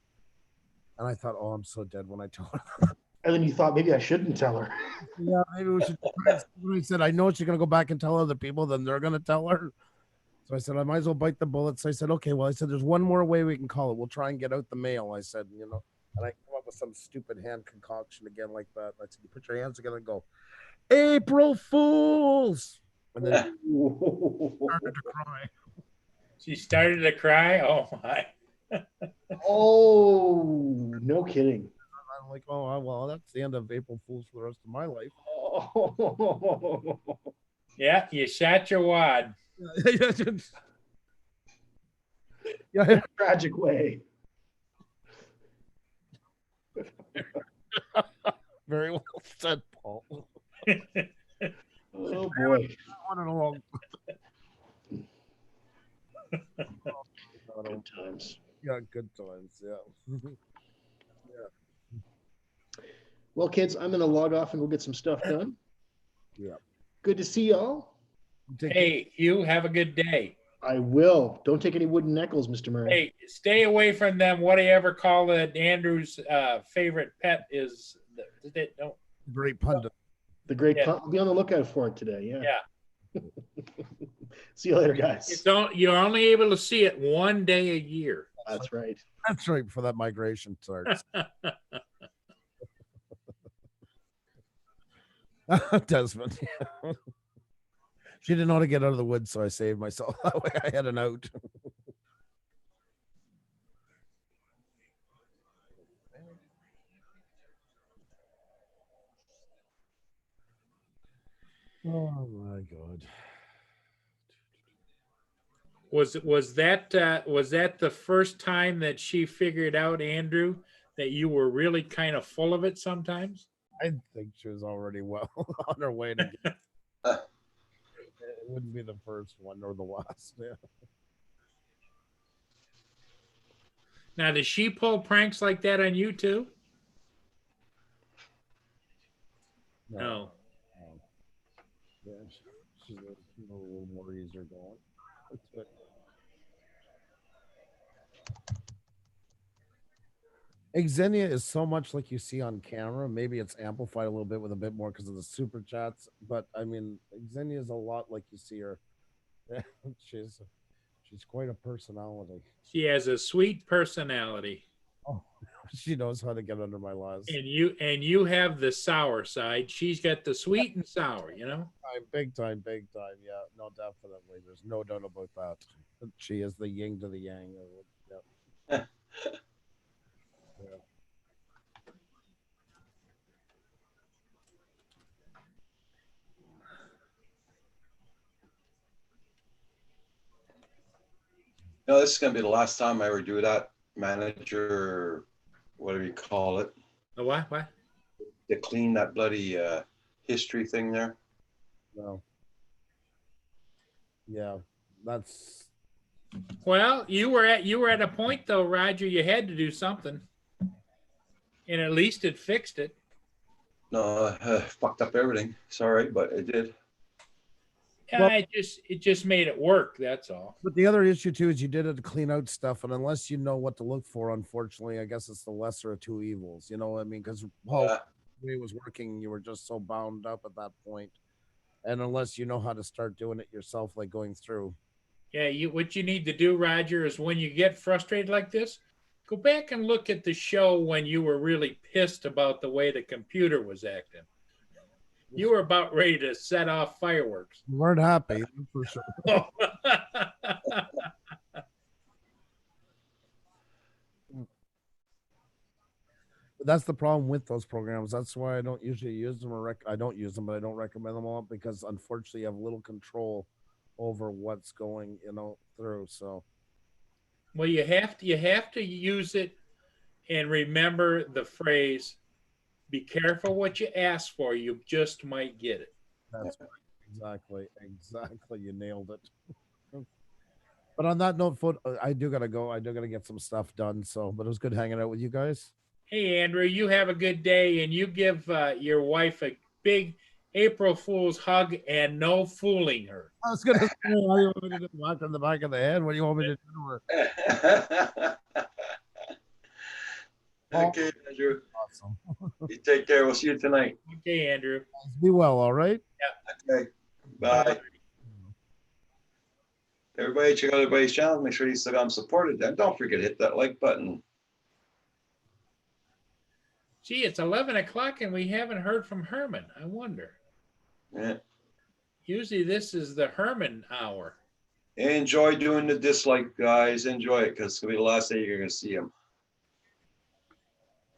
And I thought, oh, I'm so dead when I told her. And then you thought maybe I shouldn't tell her. Yeah, maybe we should. I said, I know she's going to go back and tell other people, then they're going to tell her. So I said, I might as well bite the bullet. So I said, okay, well, I said, there's one more way we can call it. We'll try and get out the mail. I said, and I come up with some stupid hand concoction again like that. I said, you put your hands together and go. April Fools. And then started to cry. She started to cry. Oh my. Oh, no kidding. I'm like, oh, well, that's the end of April Fools for the rest of my life. Oh. Yeah, you shot your wad. Yeah, Tragic way. very well said, Paul. Oh boy. What a long. Good times. Yeah, good times. Yeah. Well, kids, I'm gonna log off and go get some stuff done. Yeah. Good to see y'all. Hey, you have a good day. I will. Don't take any wooden nickels, Mr. Murray. Hey, stay away from them. What do you ever call it? Andrew's favorite pet is don't. Great pundit. The great Yeah. I'll be on the lookout for it today. Yeah. Yeah. See you later, guys. You're only able to see it one day a year. That's right. That's right before that migration starts. Desmond. She didn't know how to get out of the woods, so I saved myself. That way I had an out. Oh my God. Was that the first time that she figured out, Andrew, that you were really kind of full of it sometimes? I think she was already well on her way to get it wouldn't be the first one or the last. Yeah. Now, does she pull pranks like that on you too? No. Yeah, she's a little more easier going. But Xenia is so much like you see on camera. Maybe it's amplified a little bit with a bit more because of the super chats. But I mean, Xenia is a lot like you see her. she's quite a personality. She has a sweet personality. Oh, she knows how to get under my laws. And you have the sour side. She's got the sweet and sour, you know? Big time. Yeah, no, definitely. There's no doubt about that. She is the yin to the yang. Yeah. Yeah. No, this is gonna be the last time I ever do that, manager, or whatever you call it, The what? to clean that bloody history thing there. No. Yeah, that's Well, you were at a point though, Roger. You had to do something, and at least it fixed it. No, fucked up everything. Sorry, but it did. Yeah, Well- it just made it work. That's all. But the other issue too is you did it to clean out stuff, and unless you know what to look for, unfortunately, I guess it's the lesser of two evils. You know what I mean? Because Yeah. the way it was working, you were just so bound up at that point, and unless you know how to start doing it yourself, like going through. Yeah, what you need to do, Roger, is when you get frustrated like this, go back and look at the show when you were really pissed about the way the computer was acting. You were about ready to set off fireworks. You weren't happy for sure. But that's the problem with those programs. That's why I don't usually use them, or I don't use them, but I don't recommend them all because unfortunately you have little control over what's going, through. So Well, you have to use it and remember the phrase, be careful what you ask for, you just might get it. that's exactly. You nailed it. But on that note, I do gotta go. I do gotta get some stuff done. So, but it was good hanging out with you guys. Hey, Andrew, you have a good day, and you give your wife a big April Fool's hug and no fooling her. I was gonna say, why do you want me to do whack on the back of the head? What do you want me to do to her? Okay, Andrew. Awesome. You take care. We'll see you tonight. Okay, Andrew. Be well. All right. Okay. Bye. Everybody, check out everybody's channel. Make sure you still got them supported. And don't forget to hit that like button. Gee, it's 11 o'clock and we haven't heard from Herman. I wonder. Yeah. Usually this is the Herman hour. Enjoy doing the dislike, guys. Enjoy it because it's gonna be the last day you're gonna see him.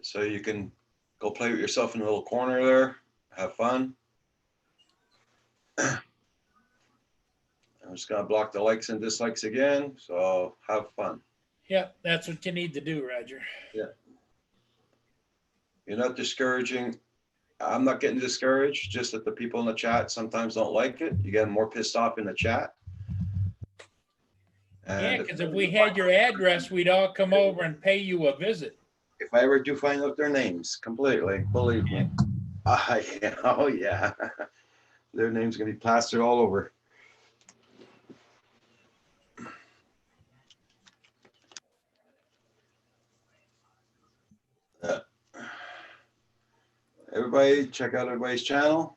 So you can go play with yourself in a little corner there, have fun. I'm just gonna block the likes and dislikes again. So have fun. Yep, that's what you need to do, Roger. You're not discouraging. I'm not getting discouraged, just that the people in the chat sometimes don't like it. You get more pissed off in the chat. Yeah, And because if we had your address, we'd all come over and pay you a visit. if I ever do find out their names completely, believe me. Oh yeah. Their name's gonna be plastered all over. Everybody, check out everybody's channel.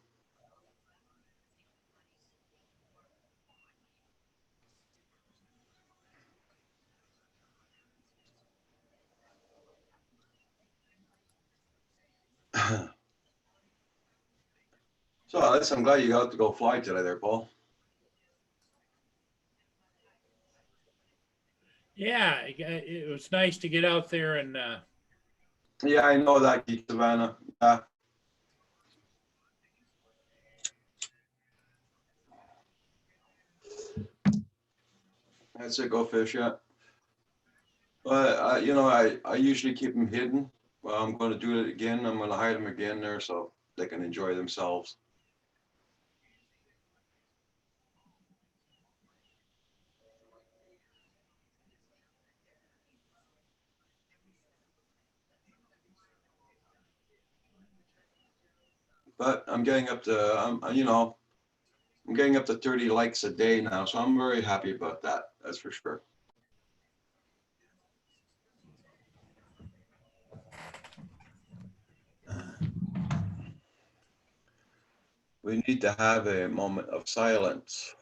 So Alex, I'm glad you got to go fly today there, Paul. Yeah, it was nice to get out there and Yeah, I know that, Keith Savannah. That's it, go fish, yeah. But, you know, I usually keep them hidden. Well, I'm going to do it again. I'm going to hide them again there so they can enjoy themselves. But I'm getting up to, you know, I'm getting up to 30 likes a day now. So I'm very happy about that. That's for sure. We need to have a moment of silence.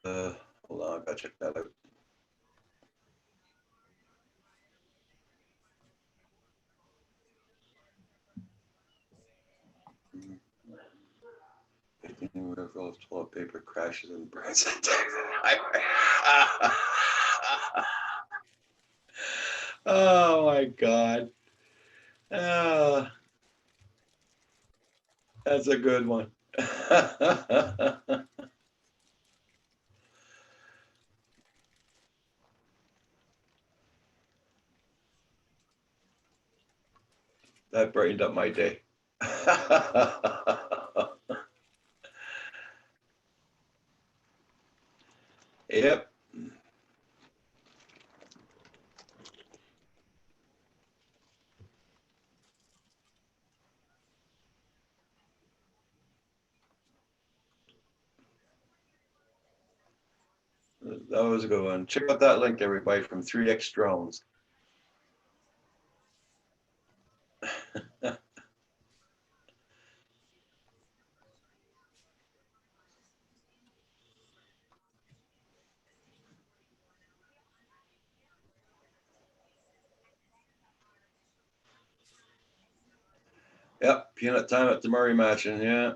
Hold on, I gotta check that out. Whatever else, toilet paper crashes and burns. Oh my God. That's a good one. That brightened up my day. Yep. That was a good one. Check out that link, everybody, from 3X Drones. Yep, peanut time at the Murray Mansion, yeah.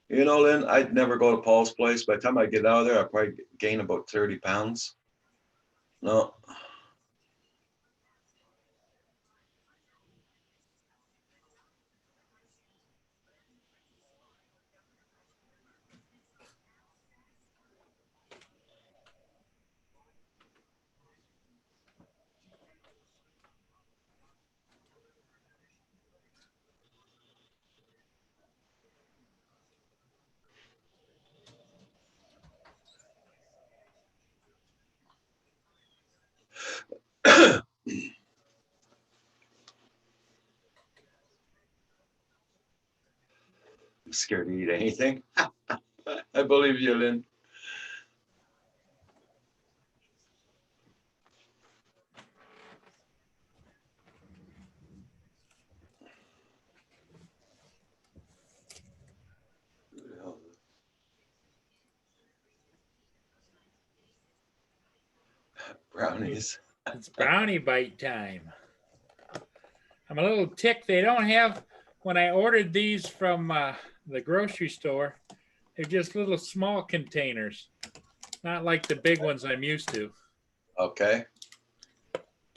You know, Lynn, I'd never go to Paul's place. By the time I get out of there, I'll probably gain about 30 pounds. No. I'm scared to eat anything. I believe you, Lynn. Brownies. it's brownie bite time. I'm a little ticked. They don't have, when I ordered these from the grocery store, they're just little small containers, not like the big ones I'm used to. Okay.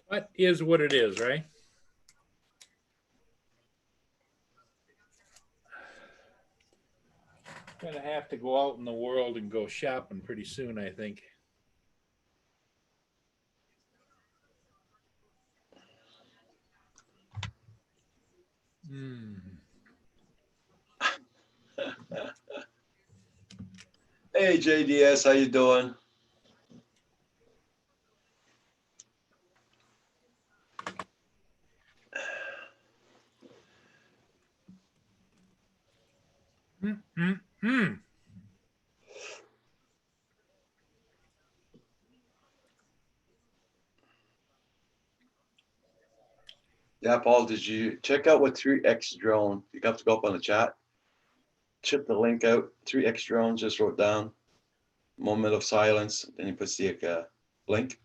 What is what it is, right? Gonna have to go out in the world and go shopping pretty soon, I think. Hey, JDS, how you doing? Yeah, Paul, did you check out what 3X drone? You have to go up on the chat. Check the link out. 3X drone just wrote down. Moment of silence. Then he puts the link.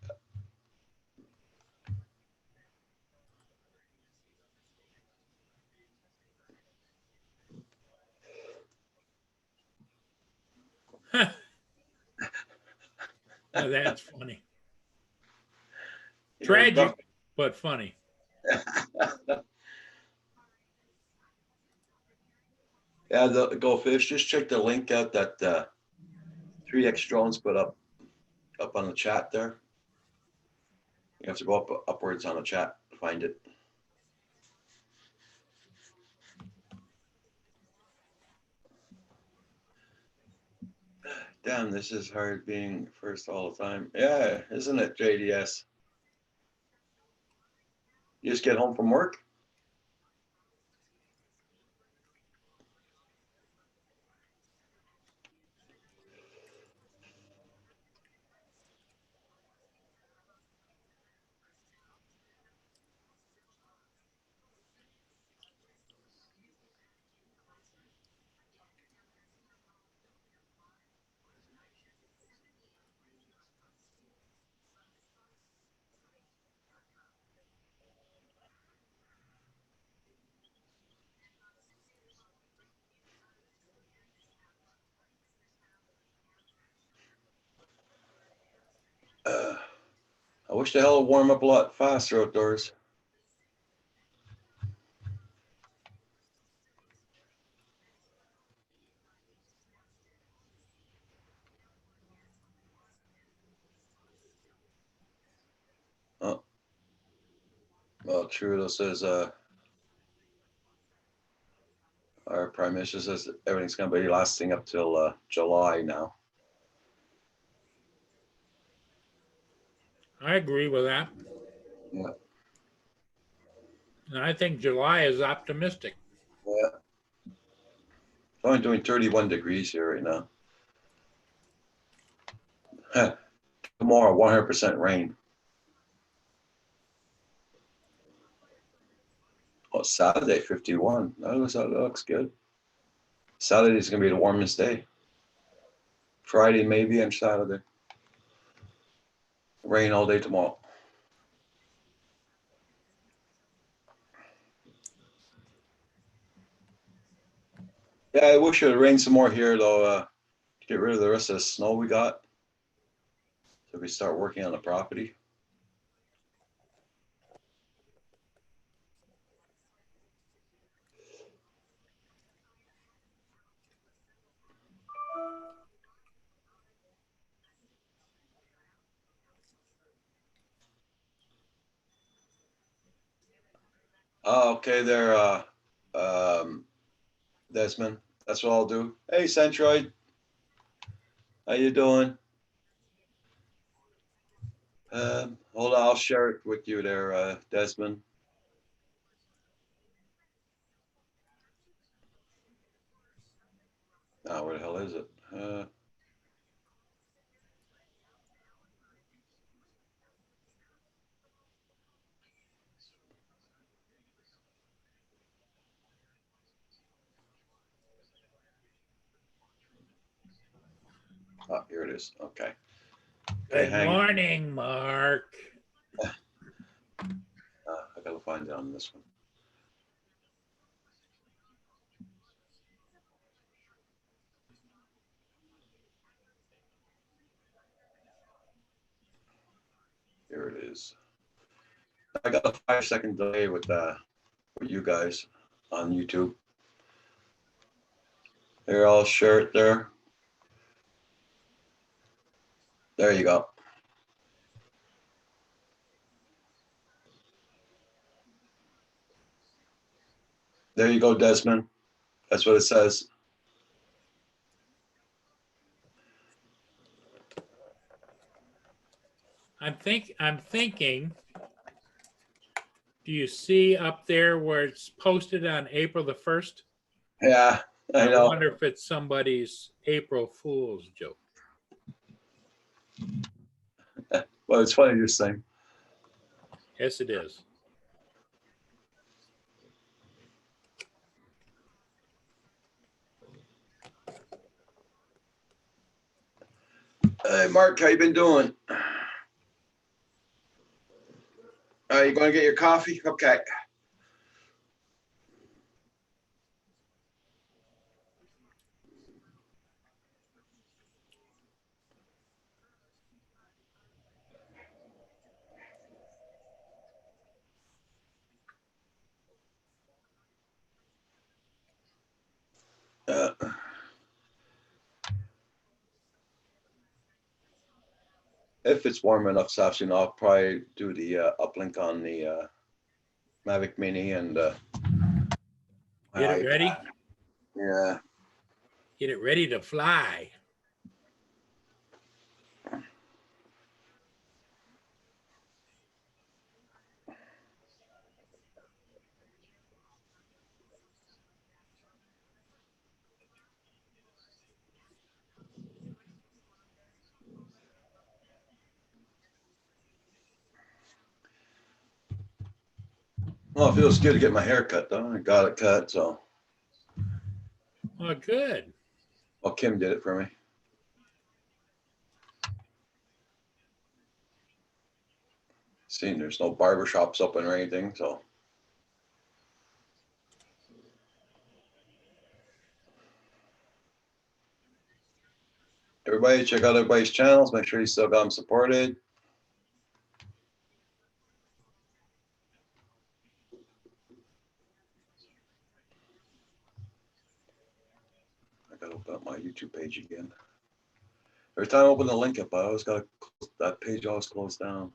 Oh, that's funny. Tragic, but funny. Yeah, the Go Fish. Just check the link out that 3X drones put up on the chat there. You have to go upwards on the chat to find it. Damn, this is hard being first all the time. Yeah, isn't it, JDS? You just get home from work? I wish the hell would warm up a lot faster outdoors. Oh, well, Trudeau says, our prime minister says everything's going to be lasting up till July now. I agree with that. Yeah. And I think July is optimistic. Yeah. It's only doing 31 degrees here right now. Tomorrow, 100% rain. Oh, Saturday, 51. That looks good. Saturday's going to be the warmest day. Friday, maybe, and Saturday. Rain all day tomorrow. Yeah, I wish it would rain some more here, though, to get rid of the rest of the snow we got. So we start working on the property. Oh, okay, there, Desmond. That's what I'll do. Hey, Centroid. How you doing? Hold on, I'll share it with you there, Desmond. Oh, where the hell is it? Oh, here it is. Okay. Good hang on. morning, Mark. I gotta find it on this one. Here it is. I got a 5-second delay with you guys on YouTube. Here, I'll share it there. There you go. There you go, Desmond. That's what it says. I'm thinking, do you see up there where it's posted on April the 1st? Yeah, I know. wonder if it's somebody's April Fool's joke. Well, it's funny this thing. Yes, it is. Hey, Mark, how you been doing? You going to get your coffee? Okay. If it's warm enough this afternoon, I'll probably do the uplink on the Mavic Mini and Get it ready. Yeah. Get it ready to fly. Well, it feels good to get my hair cut though. I got it cut, so. Oh, good. Well, Kim did it for me. See, there's no barber shops open or anything, so. Everybody check out everybody's channels. Make sure you still got them supported. I gotta open up my YouTube page again. Every time I open the link up, I always gotta close, that page always closed down.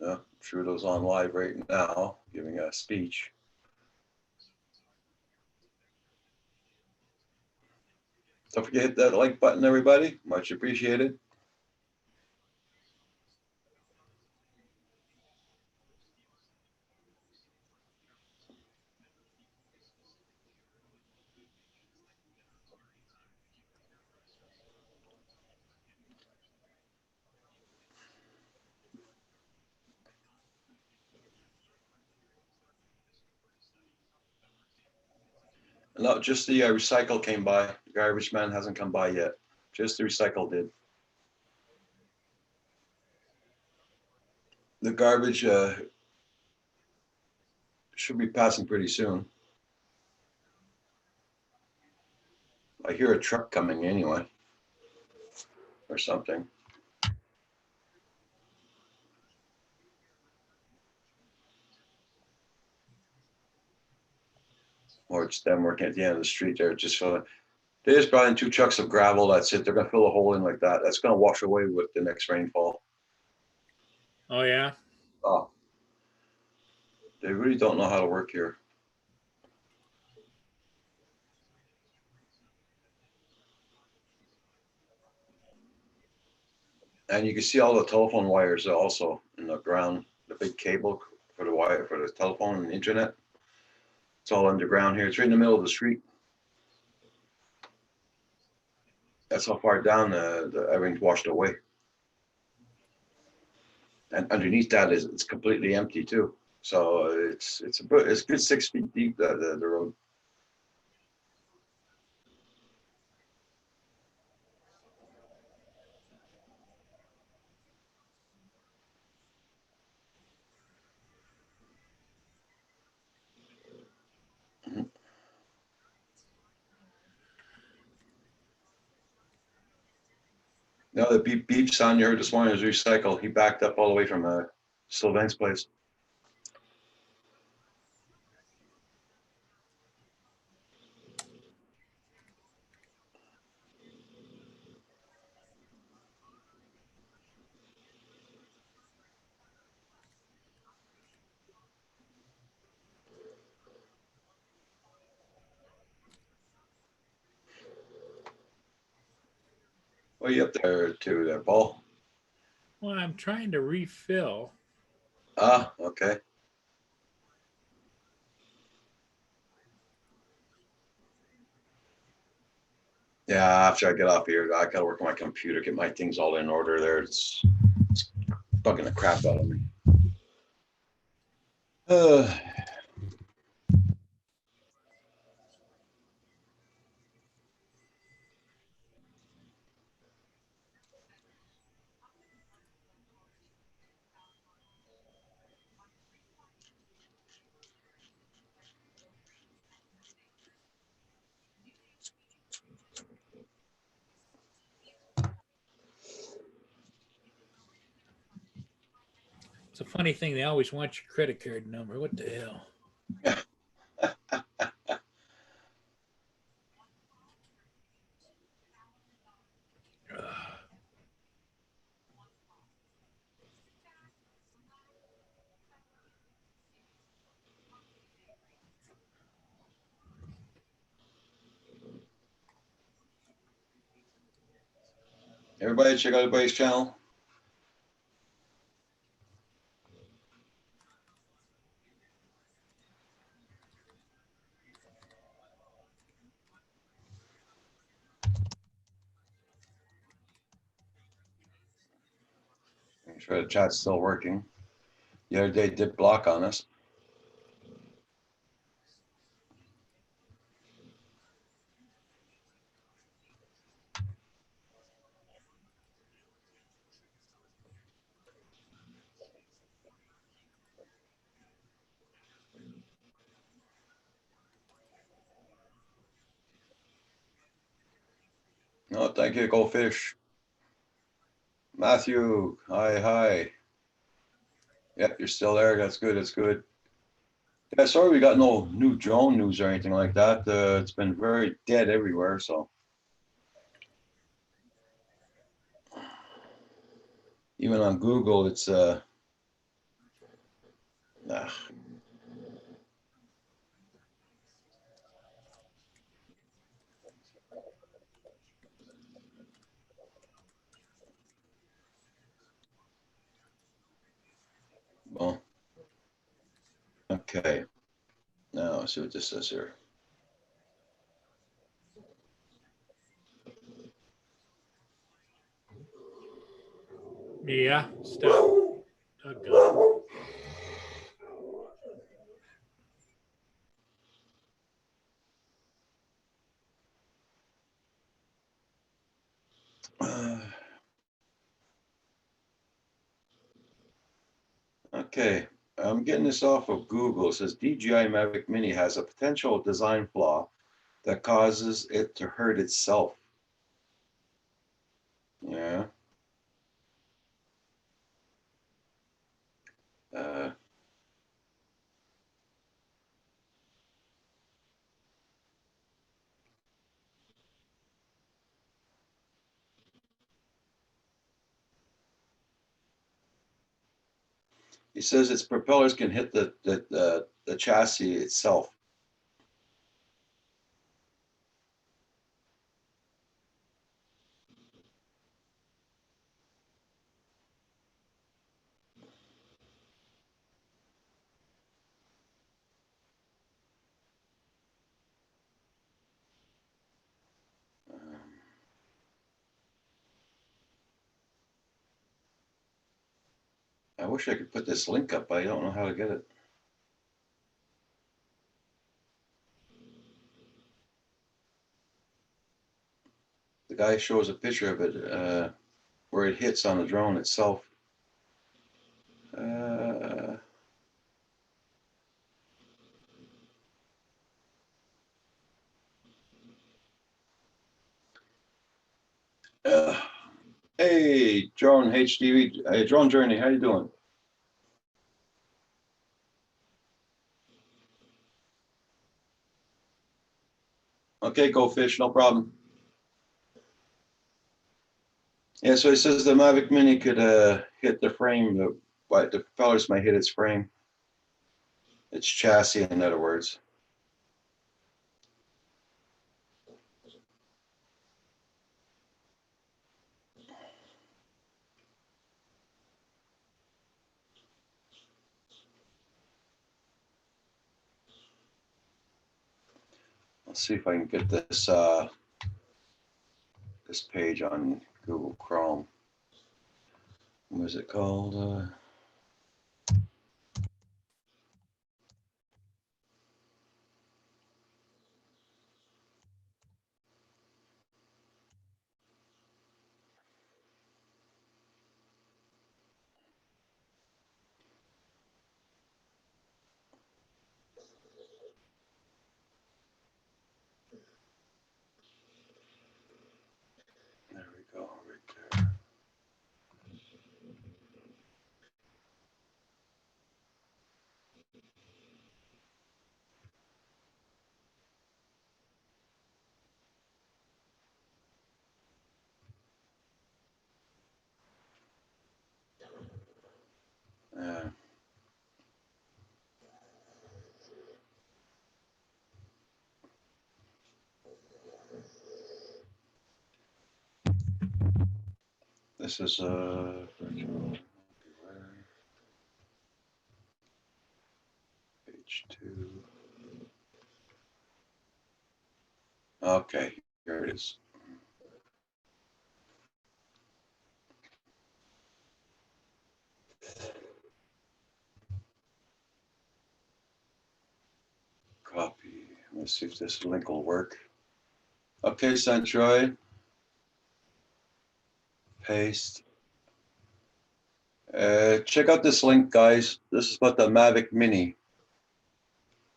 Yeah, Trudeau's on live right now, giving a speech. Don't forget to hit that like button, everybody. Much appreciated. No, just the recycle came by. The garbage man hasn't come by yet. Just the recycle did. The garbage should be passing pretty soon. I hear a truck coming anyway, or something. Or it's them working at the end of the street there, just filling. They just brought in 2 trucks of gravel. That's it. They're gonna fill a hole in like that. That's gonna wash away with the next rainfall. Oh, yeah. Oh, they really don't know how to work here. And you can see all the telephone wires also in the ground, the big cable for the wire for the telephone and the internet. It's all underground here. It's right in the middle of the street. That's how far down everything's washed away. And underneath that it's completely empty too. So it's good 6 feet deep, the road. No, the beep sound you heard this morning is recycle. He backed up all the way from Sylvain's place. What are you up there to there, Paul? Well, I'm trying to refill. Ah, okay. Yeah, after I get off here, I gotta work on my computer, get my things all in order there. It's bugging the crap out of me. It's a funny thing. They always want your credit card number. What the hell? Everybody check out everybody's channel. Make sure the chat's still working. The other day it did block on us. No, thank you, Goldfish. Matthew, hi. Yep, you're still there. That's good. That's good. Yeah, sorry we got no new drone news or anything like that. It's been very dead everywhere. So even on Google, it's nah. Well, okay. Now let's see what this says here. Yeah, stop. Doggone. Okay, I'm getting this off of Google. It says DJI Mavic Mini has a potential design flaw that causes it to hurt itself. Yeah. Uh, He says its propellers can hit the chassis itself. I wish I could put this link up, but I don't know how to get it. The guy shows a picture of it where it hits on the drone itself. Hey, Drone HDV, hey, Drone Journey, how you doing? Okay, go fish, no problem. Yeah, so it says the Mavic Mini could hit the frame, but the propellers might hit its frame. Its chassis, in other words. Let's see if I can get this this page on Google Chrome. What is it called? There we go, right there. Yeah. This is page 2. Okay, here it is. Copy. Let's see if this link will work. Okay, Centroid. Paste. Check out this link, guys. This is about the Mavic Mini.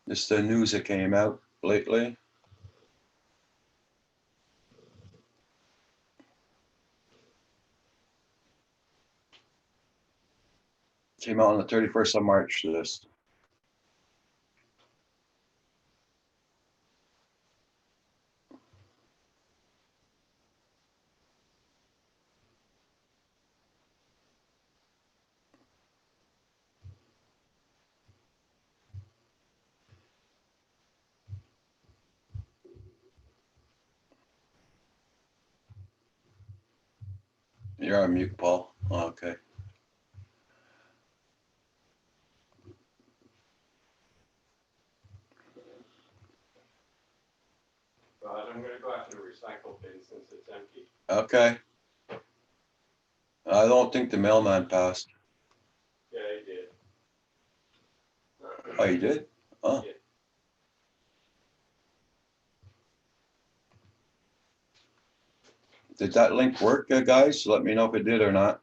This is the news that came out lately. Came out on the 31st of March, this. You're on mute, Paul. Oh, okay. I'm gonna go after the recycle bin since it's empty. Okay. I don't think the mailman passed. Yeah, I did. Oh, you did? Oh. Yeah. Did that link work, guys? Let me know if it did or not.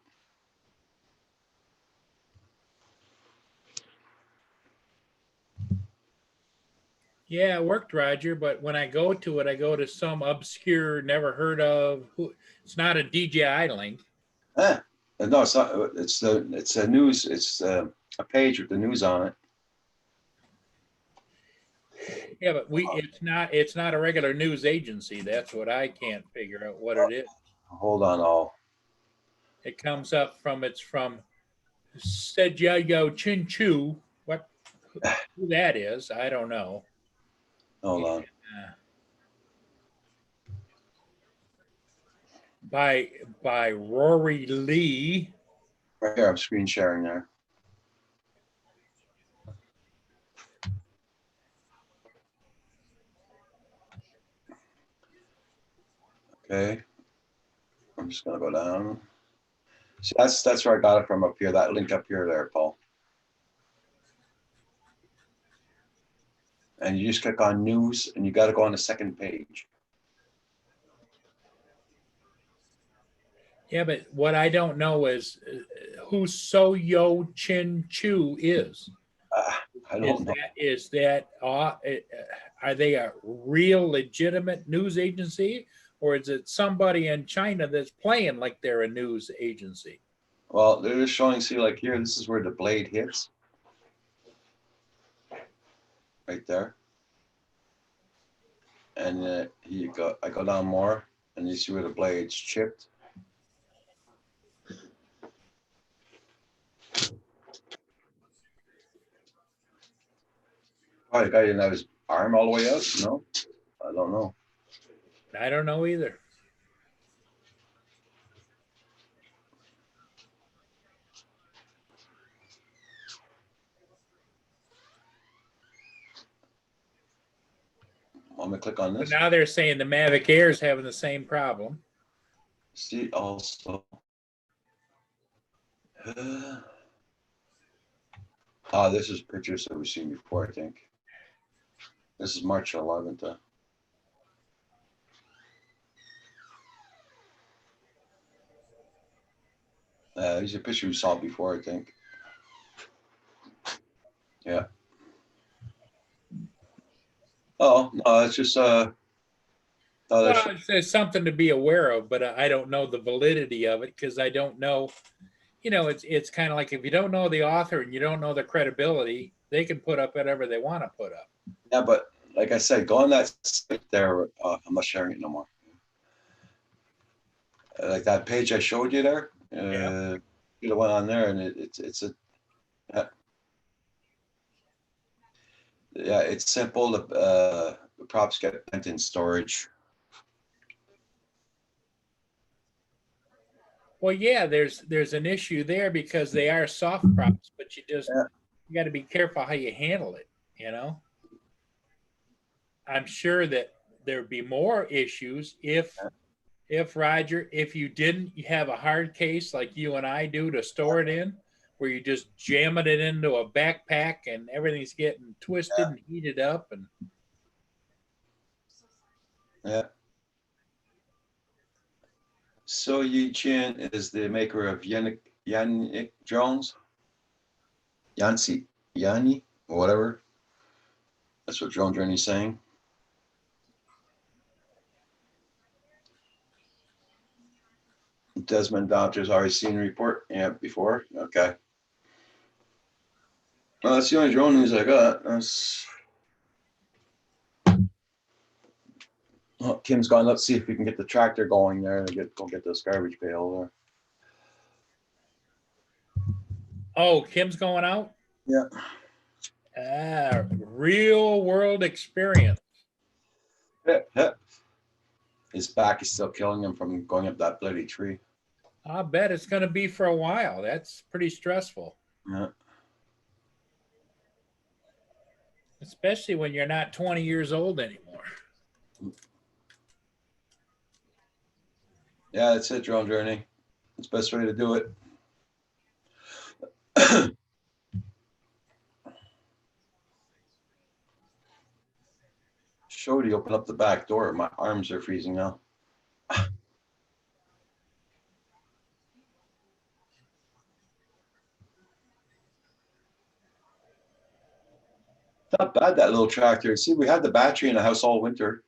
Yeah, it worked, Roger, but when I go to it, I go to some obscure, never heard of, it's not a DJI link. Eh. No, it's not. It's a news. It's a page with the news on it. Yeah, but it's not a regular news agency. That's what I can't figure out what it is. Hold on, It comes up it's from Sejayo Chinchu. Who that is, I don't know. hold on. By Rory Lee. Right here, I'm screen sharing there. Okay. I'm just gonna go down. See, that's where I got it from up here. That link up here, there, Paul. And you just click on news, and you got to go on the second page. Yeah, but what I don't know is who Soyo Chin Chu is. I don't know. Are they a real legitimate news agency, or is it somebody in China that's playing like they're a news agency? Well, they're just showing, see, like here, this is where the blade hits. Right there. And I go down more, and you see where the blade's chipped. Oh, the guy didn't have his arm all the way out? No? I don't know. I don't know either. I'm gonna click on But this. now they're saying the Mavic Air is having the same problem. See also. This is pictures that we've seen before, I think. This is March 11th. These are pictures we saw before, I think. Yeah. Oh, no, it's just Well, it's something to be aware of, but I don't know the validity of it because I don't know. You know, it's kind of like if you don't know the author and you don't know the credibility, they can put up whatever they want to put up. yeah, but like I said, go on that site there. I'm not sharing it no more. Like that page I showed you there. Yeah. You went on there, and it's a yeah, it's simple. The props get pent in storage. Well, yeah, there's an issue there because they are soft props, but you got to be careful how you handle it. You know, I'm sure that there'd be more issues if Roger, if you didn't have a hard case like you and I do to store it in, where you just jamming it into a backpack and everything's getting twisted and heated up and Yeah. So Yi Chin is the maker of Yannick drones. Yanni, or whatever. That's what Drone Journey's saying. Desmond Doctor's already seen the report. Yeah, before. Okay. Well, that's the only drone news I got. Oh, Kim's gone. Let's see if we can get the tractor going there and go get this garbage pail oh, Kim's going out. there. Real world experience. Yeah. His back is still killing him from going up that bloody tree. I bet it's going to be for a while. That's pretty stressful. Yeah. Especially when you're not 20 years old anymore. Yeah, that's it, Drone Journey. It's the best way to do it. Shody, open up the back door. My arms are freezing now. Not bad, that little tractor. See, we had the battery in the house all winter.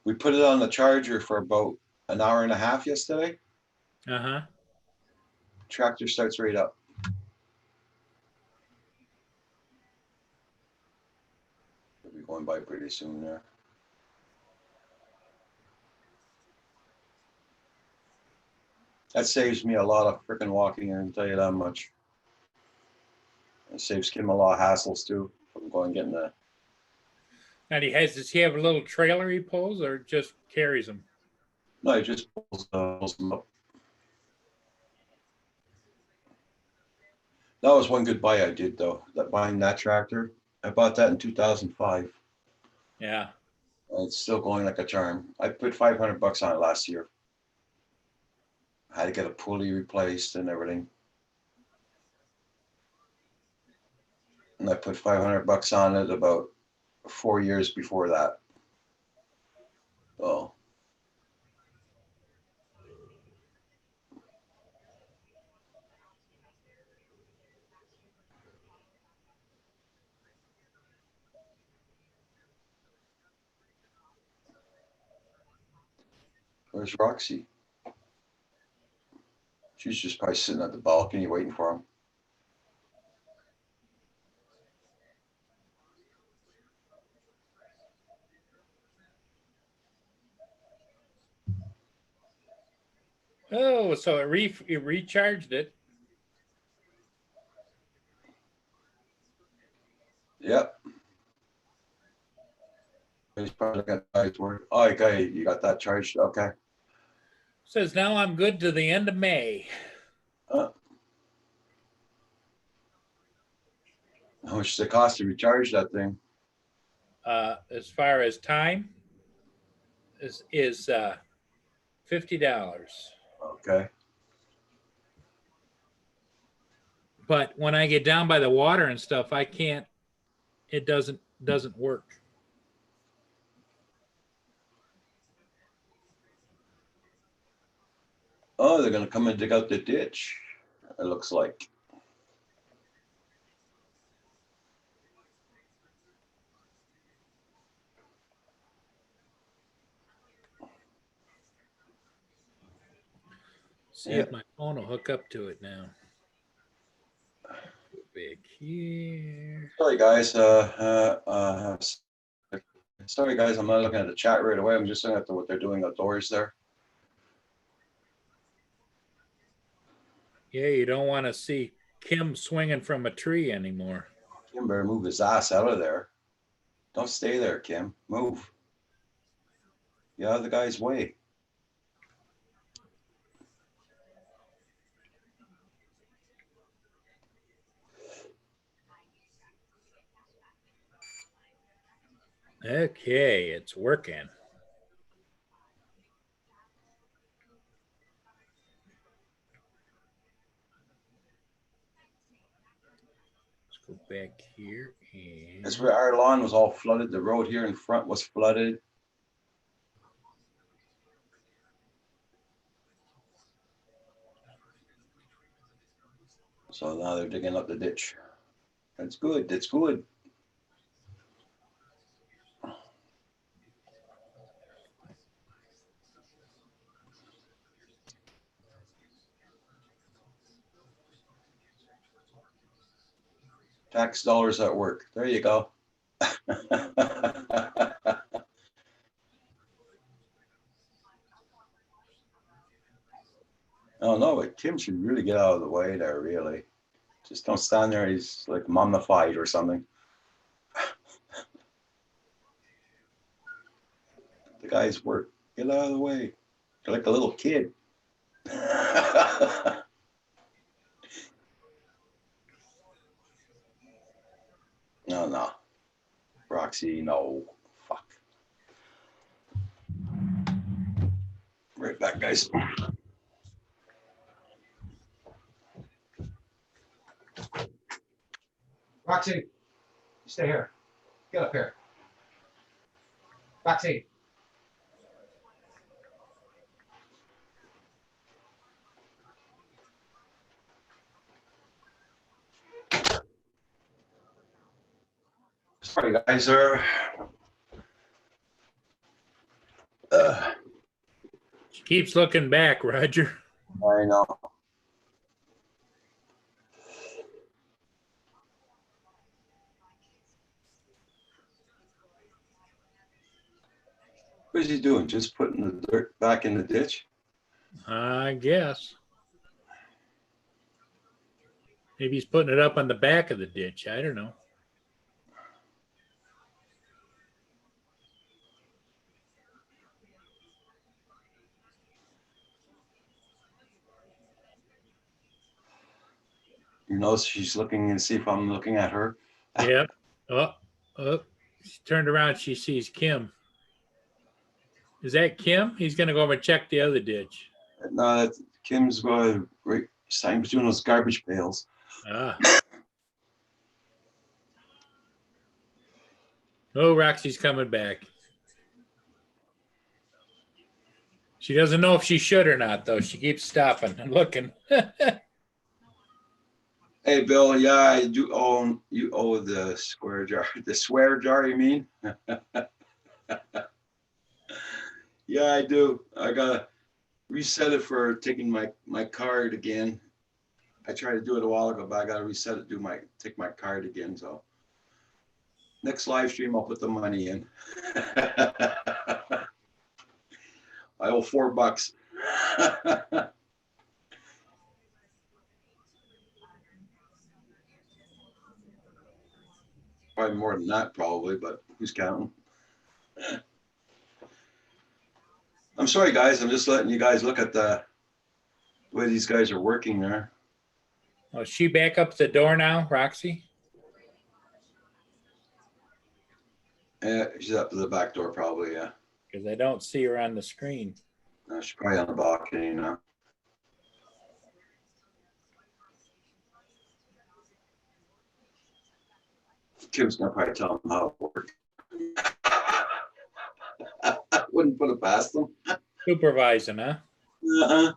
We put it on the charger for about an hour and a half yesterday. Uh-huh. Tractor starts right up. We'll be going by pretty soon there. That saves me a lot of freaking walking, I can tell you that much. It saves Kim a lot of hassles too. From going getting the. And does he have a little trailer he pulls or just carries them? No, he just pulls them up. That was one good buy I did though. Buying that tractor. I bought that in 2005. Yeah. It's still going like a charm. I put $500 on it last year. I had to get a pulley replaced and everything. And I put $500 on it about 4 years before that. Oh. Where's Roxy? She's just probably sitting at the balcony waiting for him. Oh, so it recharged it. Yep. He's probably got guys work. Oh, okay, you got that charged. Okay. Says now I'm good to the end of May. How much does it cost to recharge that thing? As far as time is $50. Okay. But when I get down by the water and stuff, I can't. It doesn't work. Oh, they're gonna come and dig out the ditch. It looks like. See if my phone will hook up to it now. Big here. Sorry, guys. Sorry, guys. I'm not looking at the chat right away. I'm just looking at what they're doing outdoors there. Yeah, you don't want to see Kim swinging from a tree anymore. Kim better move his ass out of there. Don't stay there, Kim. Move. Get out of the guy's way. Okay, it's working. Let's go back here. And That's where our lawn was all flooded. The road here in front was flooded. So now they're digging up the ditch. That's good. That's good. Tax dollars at work. There you go. Oh no, but Kim should really get out of the way there, really. Just don't stand there. He's like mummified or something. The guy's work. Get out of the way. You're like a little kid. No. Roxy, no. Fuck. Right back, guys. Roxy, stay here. Get up here. Roxy. Sorry, guys. she keeps looking back, Roger. I know. What is he doing? Just putting the dirt back in the ditch? I guess. Maybe he's putting it up on the back of the ditch. I don't know. You know, she's looking and see if I'm looking at her. Yep. Oh, she turned around. She sees Kim. Is that Kim? He's going to go over and check the other ditch. No, that's Kim's going right. He's doing those garbage pails. Ah. Oh, Roxy's coming back. She doesn't know if she should or not, though. She keeps stopping and looking. Hey, Bill. Yeah, you owe the square jar. The swear jar, you mean? Yeah, I do. I gotta reset it for taking my card again. I tried to do it a while ago, but I gotta reset it, take my card again, so. Next live stream, I'll put the money in. I owe $4. Probably more than that, probably, but who's counting? I'm sorry, guys. I'm just letting you guys look at the way these guys are working there. Oh, is she back up the door now, Roxy? Yeah, she's up to the back door, probably. Yeah, Because I don't see her on the screen. she's probably on the balcony now. Kim's gonna probably tell them how it works. I wouldn't put it past them. Supervising, huh? Uh-huh.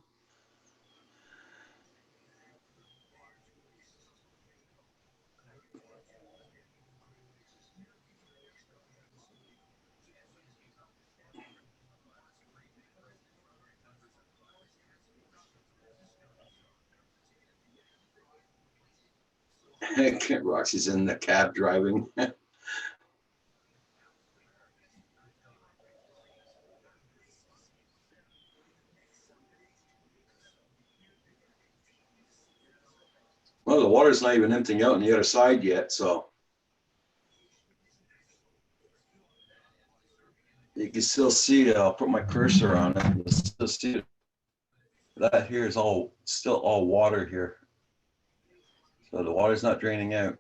Roxy's in the cab driving. Well, the water's not even emptying out on the other side yet, so. You can still see it. I'll put my cursor on it. You'll still see it. That here is still all water here. So the water's not draining out.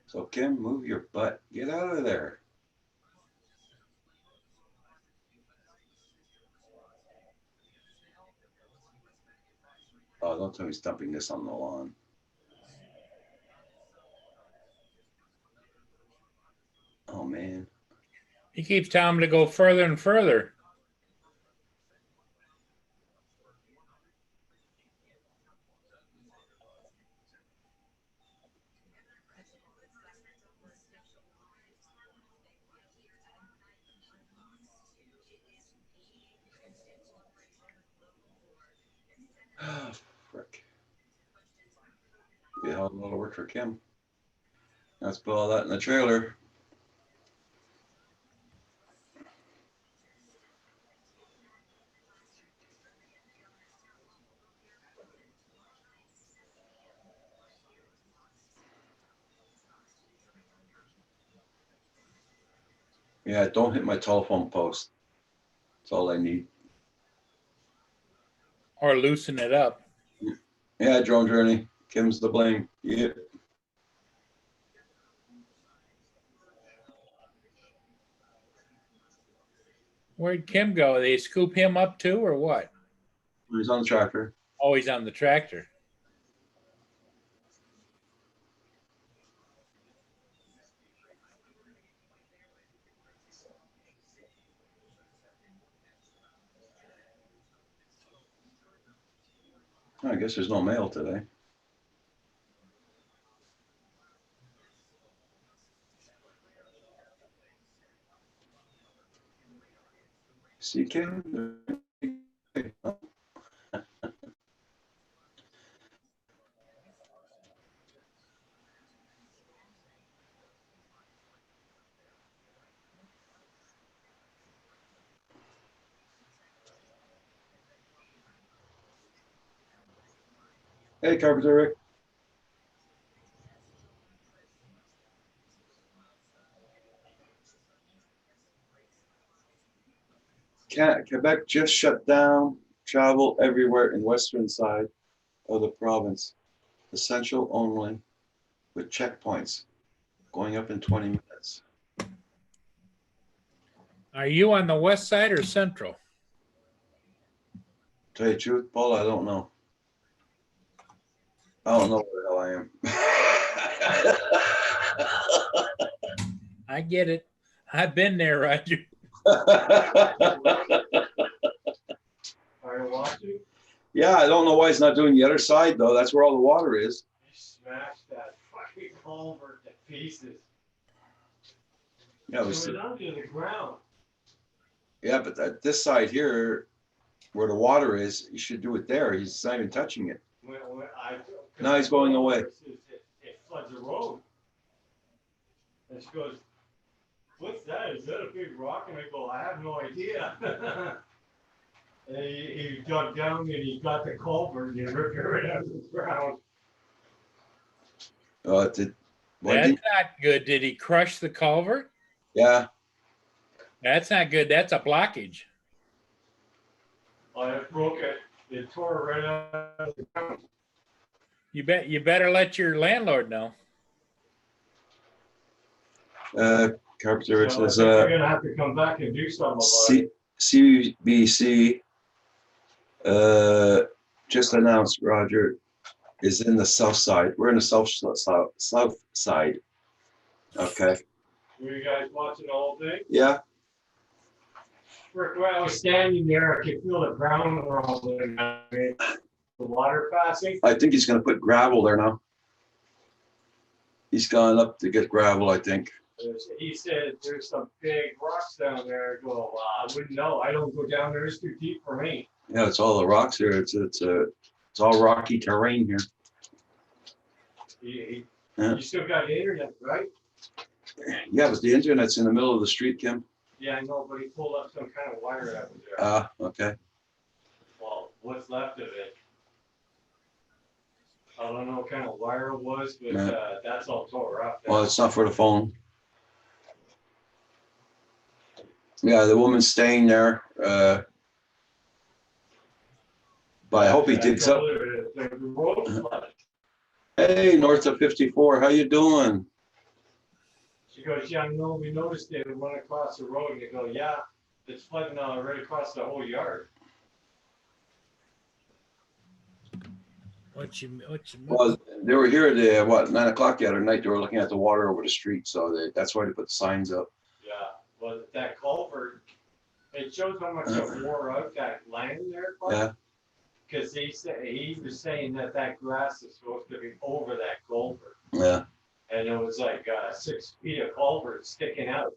So Kim, move your butt. Get out of there. Oh, don't tell me he's dumping this on the lawn. Oh, man. He keeps telling me to go further and further. Oh, frick. Be a hell of a lot of work for Kim. Let's put all that in the trailer. Yeah, don't hit my telephone post. That's all I need. Or loosen it up. Yeah, drone journey. Kim's the blame. Yeah. Where'd Kim go? They scoop him up too, or what? He's on the tractor. Oh, he's on the tractor. I guess there's no mail today. See, Kim? Hey, Carpenter Rick. Quebec just shut down travel everywhere in western side of the province. Essential only with checkpoints going up in 20 minutes. Are you on the west side or central? Tell you the truth, Paul, I don't know. I don't know where the hell I am. I get it. I've been there, Roger. Are you watching? Yeah, I don't know why he's not doing the other side though. That's where all the water is. I smashed that fucking culvert to pieces. Yeah, It was under the ground. yeah, but this side here, where the water is, you should do it there. He's not even touching it. Now he's going away. It floods the road. And she goes, "What's that? Is that a big rock?" And I go, "I have no idea." And he dug down and he got the culvert and he ripped it right out of the ground. That's not good. Did he crush the culvert? Yeah. That's not good. That's a blockage. Oh, it broke it. It tore it right out of the ground. You better let your landlord know. Carpenter, it So says, we're gonna have to come back and do something about it. CBC just announced Roger is in the south side. We're in the south side. Okay. Were you guys watching the whole thing? Yeah. When I was standing there, I could feel the ground rolling. The water passing. I think he's going to put gravel there now. He's gone up to get gravel, I think. He said there's some big rocks down there. I go, well, I wouldn't know. I don't go down there. It's too deep for me. Yeah, it's all the rocks here. It's all rocky terrain here. You still got internet, right? Yeah, but the internet's in the middle of the street, Kim. Yeah, I know, but he pulled up some kind of wire out there. Ah, okay. Well, what's left of it? I don't know what kind of wire it was, but Yeah. that's all tore up. Well, it's not for the phone. Yeah, the woman's staying there. But I hope he digs up. The road flooded. Hey, north of 54, how you doing? She goes, yeah, no, we noticed it. We went across the road, and they go, yeah, it's flooding right across the whole yard. Well, they were here at 9 o'clock the other night. They were looking at the water over the street, so that's why they put the signs up. Yeah, well, that culvert, it shows how much it wore out that land there. Yeah. Because he was saying that grass is supposed to be over that culvert. Yeah. And it was like 6 feet of culvert sticking out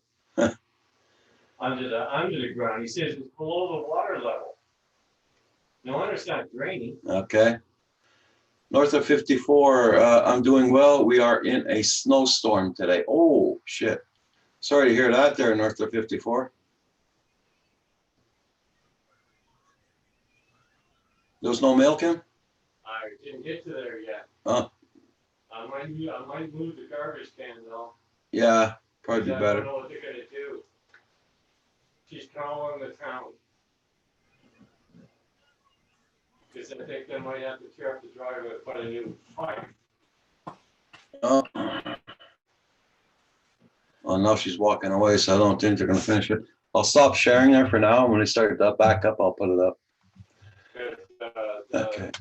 under the ground. He says it's below the water level. No wonder it's not draining. Okay. North of 54, I'm doing well. We are in a snowstorm today. Oh, shit. Sorry to hear that there, north of 54. There was no mail, Kim? I didn't get to there yet. Oh. I might move the garbage can though. Yeah, probably be I better. don't know what they're gonna do. She's calling the town. Because I think they might have to tear up the driveway and put a new pipe. Oh. Well, now she's walking away, so I don't think they're gonna finish it. I'll stop sharing there for now. When they start that back up, I'll put it up. Okay.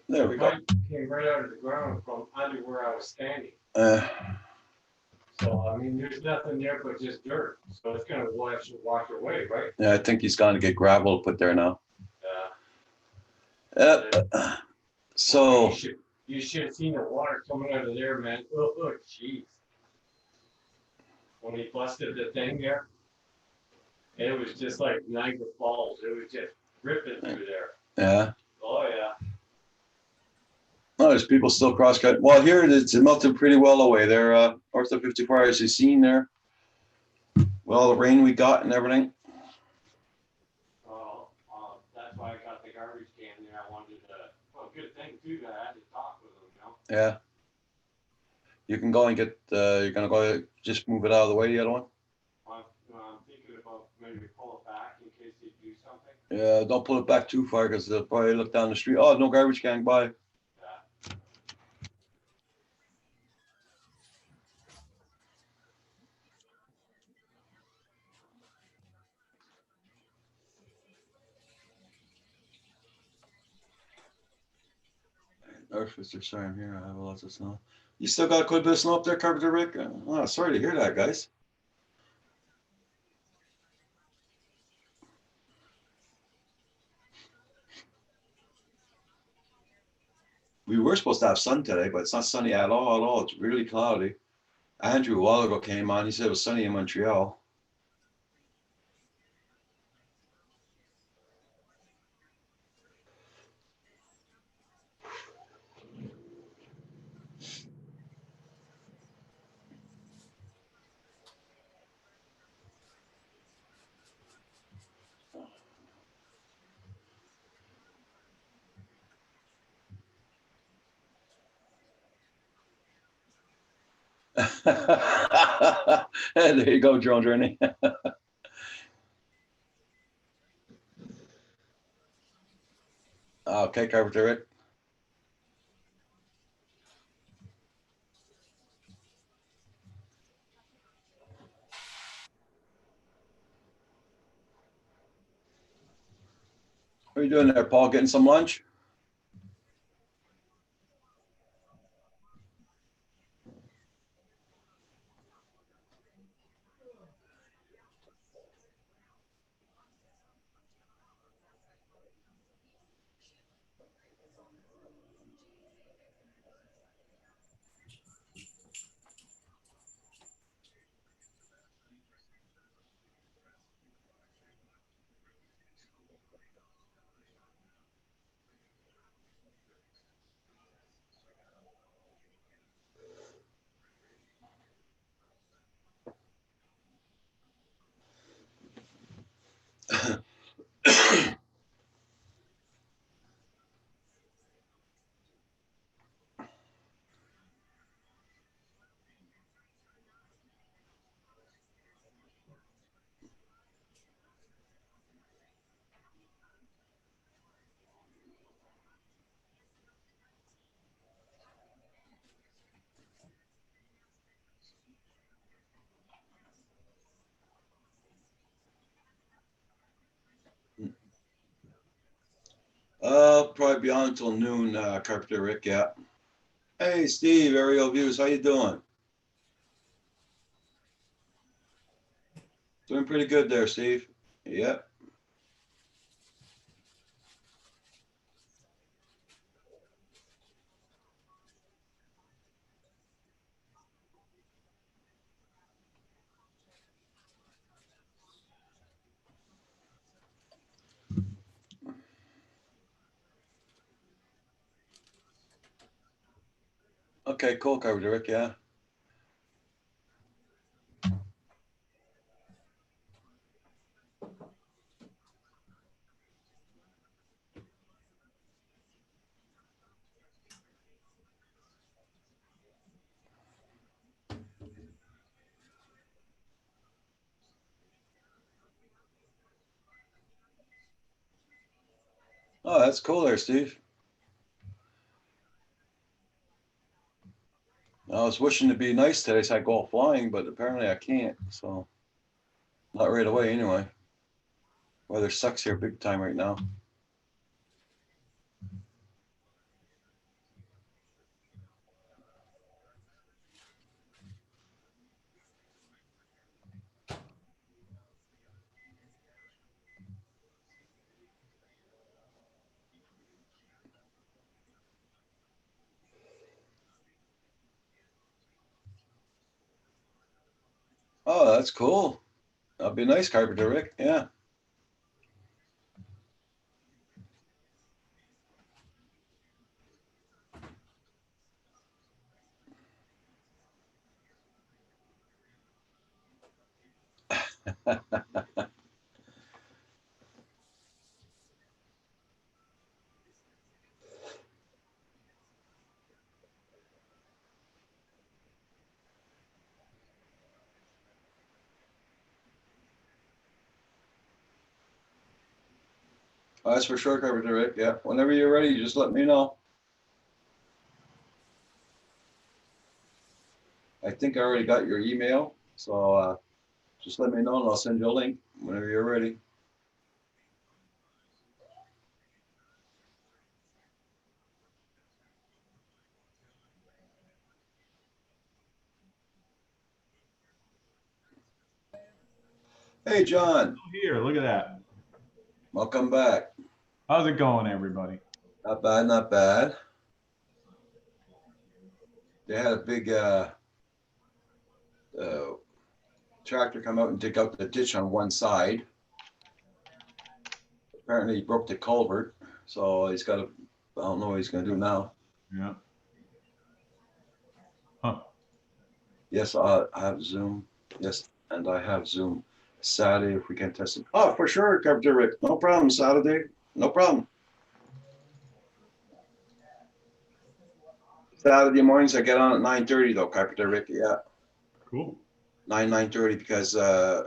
There we go. Pipe came right out of the ground from under where I was standing. So, I mean, there's nothing there but just dirt. So it's gonna wash away, right? Yeah, I think he's gonna get gravel to put there now. Yeah. So. You should have seen the water coming out of there, man. Oh, jeez. When he busted the thing there, it was just like Niagara Falls. It was just ripping through there. Yeah. Oh, yeah. Oh, there's people still cross cut. Well, here it's melted pretty well away there. North of 54, as you seen there. With all the rain we got and everything. Oh, that's why I got the garbage can there. I wanted to, well, good thing too that I had to talk with him, you know? Yeah. You can go and get, you're gonna go just move it out of the way, the other one? I'm thinking about maybe pull it back in case they do something. Yeah, don't pull it back too far because they'll probably look down the street. Oh, no garbage can, bye. Northwestern, sorry, I'm here. I have lots of snow. You still got quite a bit of snow up there, Carpenter Rick? Oh, sorry to hear that, guys. we were supposed to have sun today, but it's not sunny at all. It's really cloudy. Andrew a while ago came on. He said it was sunny in Montreal. There you go, drone journey. Okay, Carpenter Rick. What are you doing there, Paul? Getting some lunch? Probably be on until noon, Carpenter Rick. Yeah. Hey, Steve, Aerial Views. How you doing? Doing pretty good there, Steve. Yep. Okay, cool, Carpenter Rick. Yeah. Oh, that's cool there, Steve. I was wishing to be nice today, so I go flying, but apparently I can't. So, not right away anyway. Weather sucks here big time right now. Oh, that's cool. That'd be nice, Carpenter Rick. Yeah. Oh, that's for sure, Carpenter Rick. Yeah. Whenever you're ready, just let me know. I think I already got your email, so just let me know and I'll send you a link whenever you're ready. Hey, John. Here, look at that. Welcome back. How's it going, everybody? Not bad, not bad. They had a big tractor come out and dig out the ditch on one side. Apparently he broke the culvert, so he's got to, I don't know what he's gonna do now. Yeah. Huh. Yes, I have Zoom. Yes, and I have Zoom Saturday if we can test it. Oh, for sure, Carpenter Rick. No problem, Saturday. No problem. Saturday mornings I get on at 9:30 though, Carpenter Rick. Yeah, Cool. 9:30 because Ouch.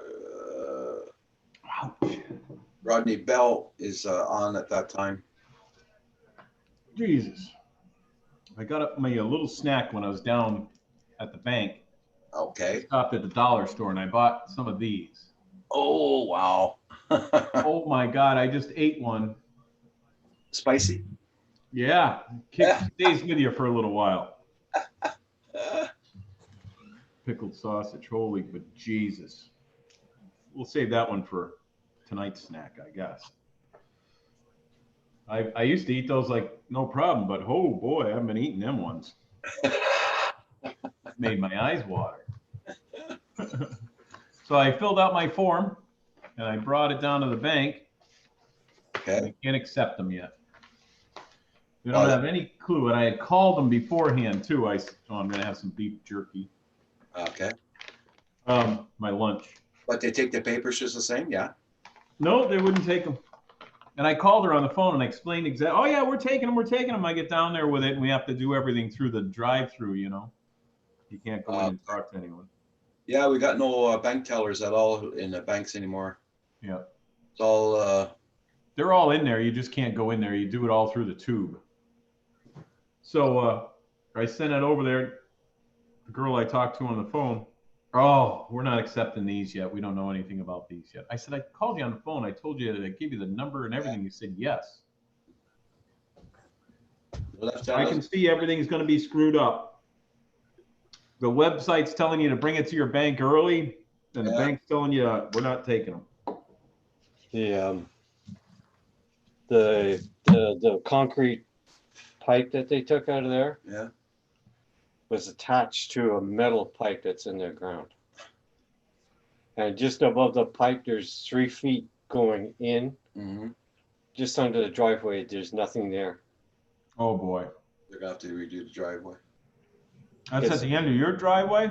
Rodney Bell is on at that time. Jesus. I got up my little snack when I was down at the bank. Okay. Stopped at the dollar store and I bought some of these. Oh wow. Oh my God, I just ate one. Spicy. Yeah, stays with you for a little while. Pickled sausage, holy but Jesus. We'll save that one for tonight's snack, I guess. I used to eat those like no problem, but oh boy, I haven't been eating them ones. Made my eyes water. So I filled out my form and I brought it down to the bank. Okay. They can't accept them yet. They don't have any clue. And I had called them beforehand too. I'm going to have some beef jerky. Okay. My lunch. But they take the papers just the same, yeah. No, they wouldn't take them. And I called her on the phone and I explained exactly. Oh yeah, we're taking them. I get down there with it, and we have to do everything through the drive-through. You know, you can't go in and talk to anyone. Yeah, we got no bank tellers at all in the banks anymore. Yeah. It's all. They're all in there. You just can't go in there. You do it all through the tube. So I sent it over there. The girl I talked to on the phone. Oh, we're not accepting these yet. We don't know anything about these yet. I said, I called you on the phone. I told you that I gave you the number and everything. You said yes. I can see everything's going to be screwed up. The website's telling you to bring it to your bank early, and the bank's telling you we're not taking them. The concrete pipe that they took out of there was attached to a metal pipe that's in the ground. And just above the pipe, there's 3 feet going in. Mm-hmm. Just under the driveway, there's nothing there. Oh boy. They're gonna have to redo the driveway. That's at the end of your driveway?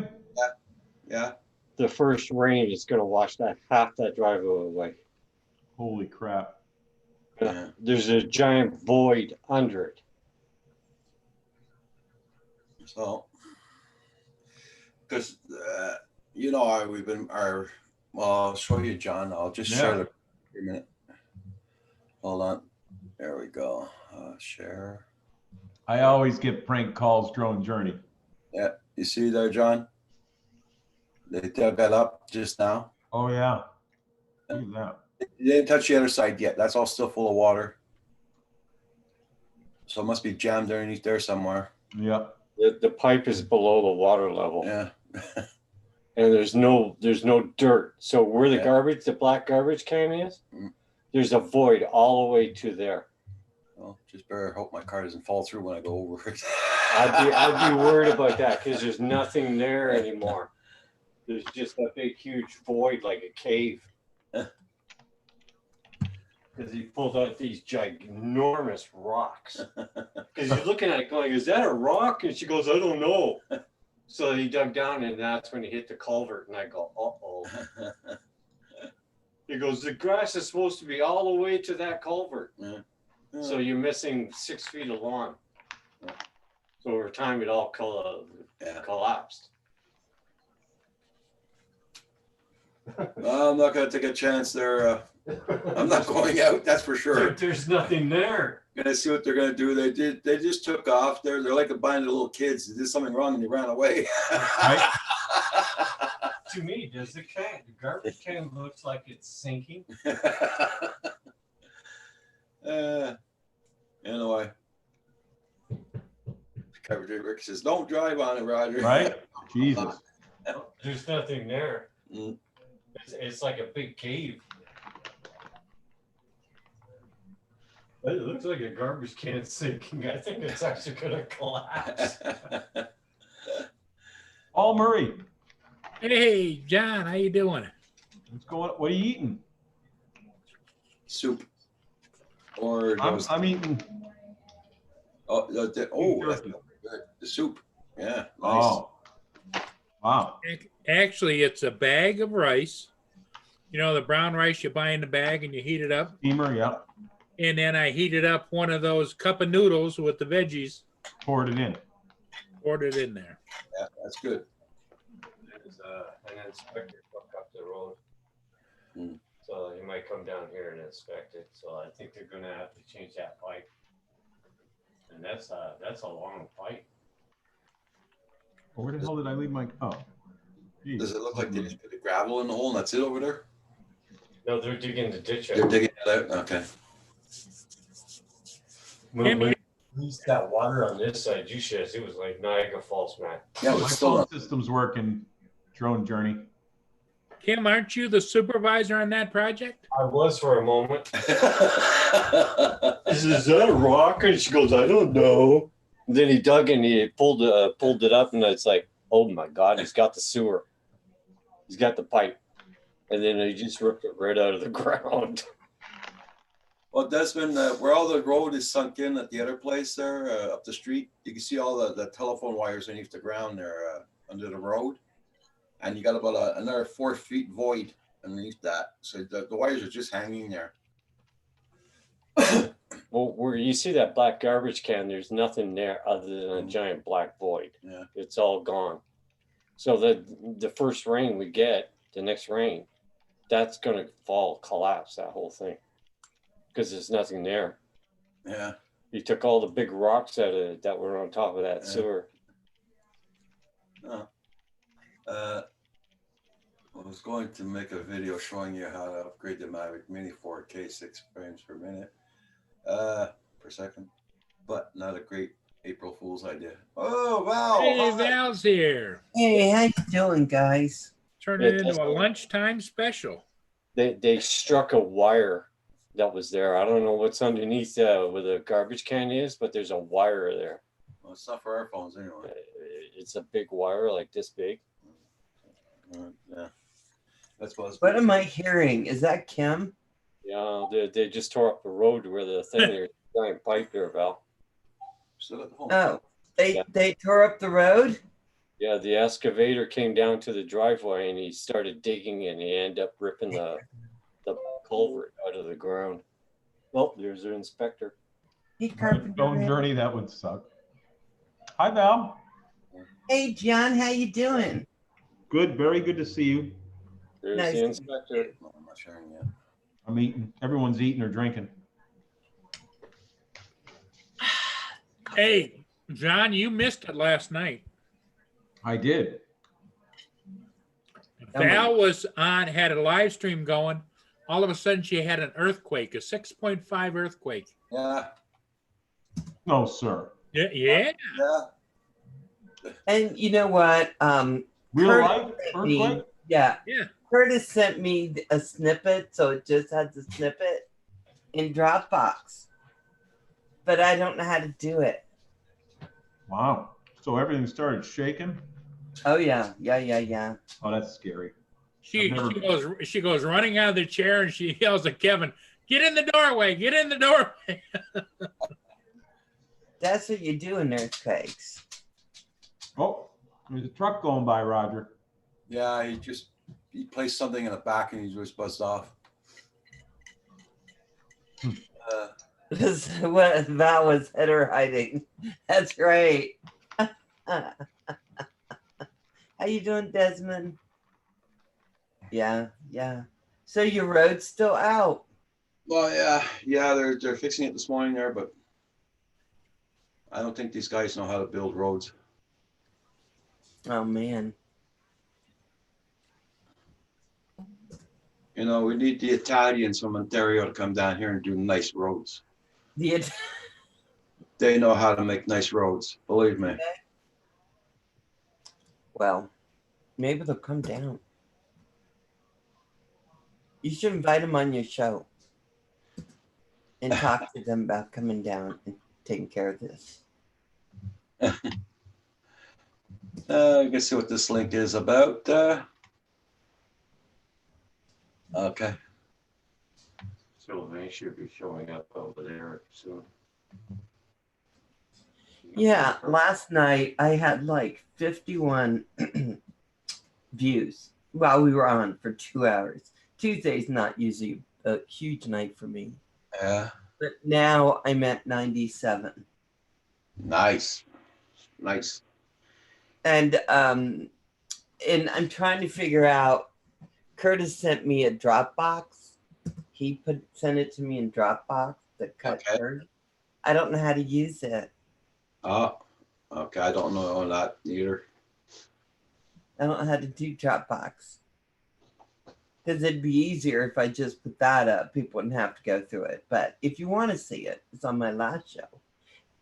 Yeah. The first rain is gonna wash half that driveway away. Holy crap. Yeah. There's a giant void under it. So, because you know, I'll show you, John. I'll just share the for a minute. Hold on. There we go. Share. I always get prank calls, Drone Journey. Yeah, you see there, John? They dug that up just now. Oh yeah. Look at that. You didn't touch the other side yet. That's all still full of water. So it must be jammed underneath there somewhere. Yeah. The pipe is below the water level. Yeah. And there's no dirt. So where the black garbage can is, there's a void all the way to there. Well, just better hope my car doesn't fall through when I go over it. I'd be worried about that because there's nothing there anymore. There's just a big, huge void like a cave. Because he pulled out these ginormous rocks. Because you're looking at it going, is that a rock? And she goes, I don't know. So he dug down and that's when he hit the culvert. And I go, uh-oh. He goes, the grass is supposed to be all the way to that culvert. Yeah. So you're missing 6 feet of lawn. So over time it all collapsed. I'm not going to take a chance there. I'm not going out, that's for sure. There's nothing there. Gonna see what they're gonna do. They just took off. They're like a band of little kids. They did something wrong and they ran away. Right? To me, does the garbage can looks like it's sinking? Anyway. Rick says, don't drive on it, Roger. Right? Jesus. There's nothing there. Mm. It's like a big cave. It looks like a garbage can sinking. I think it's actually going to collapse. Paul Murray. Hey, John, how you doing? What's going? What are you eating? Soup. Or those, I'm eating. that's good. The soup. Yeah, nice. Oh, wow. Actually, it's a bag of rice. You know, the brown rice you buy in the bag and you heat it up. Steamer, yeah. And then I heated up one of those cup of noodles with the veggies, Poured it in. poured it in there. Yeah, that's good. There's an inspector hook up the road. Hmm. So he might come down here and inspect it. So I think they're gonna have to change that pipe. And that's a long pipe. Well, where the hell did I leave my? Oh. Geez. Does it look like they just put the gravel in the hole and that's it over there? No, they're digging the ditch They're out. digging it out? Okay. Can we- At least that water on this side, you says it was like Niagara Falls, man. Yeah, My but still phone system's working. Drone Journey. Kim, aren't you the supervisor on that project? I was for a moment. not. Is that a rock? And she goes, I don't know. And then he dug and he pulled it up, and it's like, oh my God, he's got the sewer. He's got the pipe. And then he just ripped it right out of the ground. Well, Desmond, where all the road is sunk in at the other place there, up the street, you can see all the telephone wires underneath the ground there, under the road. And you got about another 4 feet void underneath that. So the wires are just hanging there. Well, where you see that black garbage can, there's nothing there other than a giant black void. Yeah. It's all gone. So the first rain we get, the next rain, that's going to collapse that whole thing. Because there's nothing there. Yeah. You took all the big rocks out of it that were on top of that Yeah. sewer. Oh. I was going to make a video showing you how to upgrade the Mavic Mini 4K 6 frames per minute per second, but not a great April Fool's idea. Oh, Val! Hey, hi. Val's here. Hey, how you doing, guys? Turn Yeah, it into that's a all. lunchtime special. They struck a wire that was there. I don't know what's underneath where the garbage can is, but there's a wire there. Well, it's not for our phones anyway. It's a big wire, like this big. Yeah, that's what. What am I hearing? Is that Kim? Yeah, they just tore up the road where the thing there's a giant pipe there, Val. Still at home. Oh, Yeah. they tore up the road? Yeah, the excavator came down to the driveway and he started digging and he ended up ripping the culvert out of the ground. Well, there's an inspector. Hey, Carpenter. Drone Man. Journey, that would suck. Hi, Val. Hey, John, how you doing? Good, very good to see you. There's Nice. the inspector. No, I'm not sharing yet. I'm eating. Everyone's eating or drinking. Hey, John, you missed it last night. I did. Val was on, had a live stream going. All of a sudden, she had an earthquake, a 6.5 earthquake. Yeah, Oh, No, sir. Yeah, yeah. yeah. And you know what? Real Curtis life sent me- earthquake? Yeah. Yeah. Curtis sent me a snippet, so it just has the snippet in Dropbox. But I don't know how to do it. Wow. So everything started shaking? Oh yeah, yeah. Oh, that's scary. She I've never- she goes running out of the chair and she yells at Kevin, "Get in the doorway! Get in the doorway!" That's what you do in earthquakes. Oh, there's a truck going by, Roger. Yeah, he placed something in the back and he just buzzed off. This is what Val was header hiding. That's right. How you doing, Desmond? Yeah. So your road's still out. Well, yeah, they're fixing it this morning there, but I don't think these guys know how to build roads. Oh man. You know, we need the Italians from Ontario to come down here and do nice roads. They know how to make nice roads, believe me. Well, maybe they'll come down. You should invite them on your show and talk to them about coming down and taking care of this. I guess see what this link is about. Okay. So they should be showing up over there soon. Yeah, last night I had like 51 views while we were on for 2 hours. Tuesday's not usually a huge night for me, Yeah. but now I'm at 97. Nice. Nice. And I'm trying to figure out. Curtis sent me a Dropbox. He sent it to me in Dropbox. The cut bird. I don't know how to use it. Oh, okay. I don't know that either. I don't know how to do Dropbox. Because it'd be easier if I just put that up. People wouldn't have to go through it. But if you want to see it, it's on my last show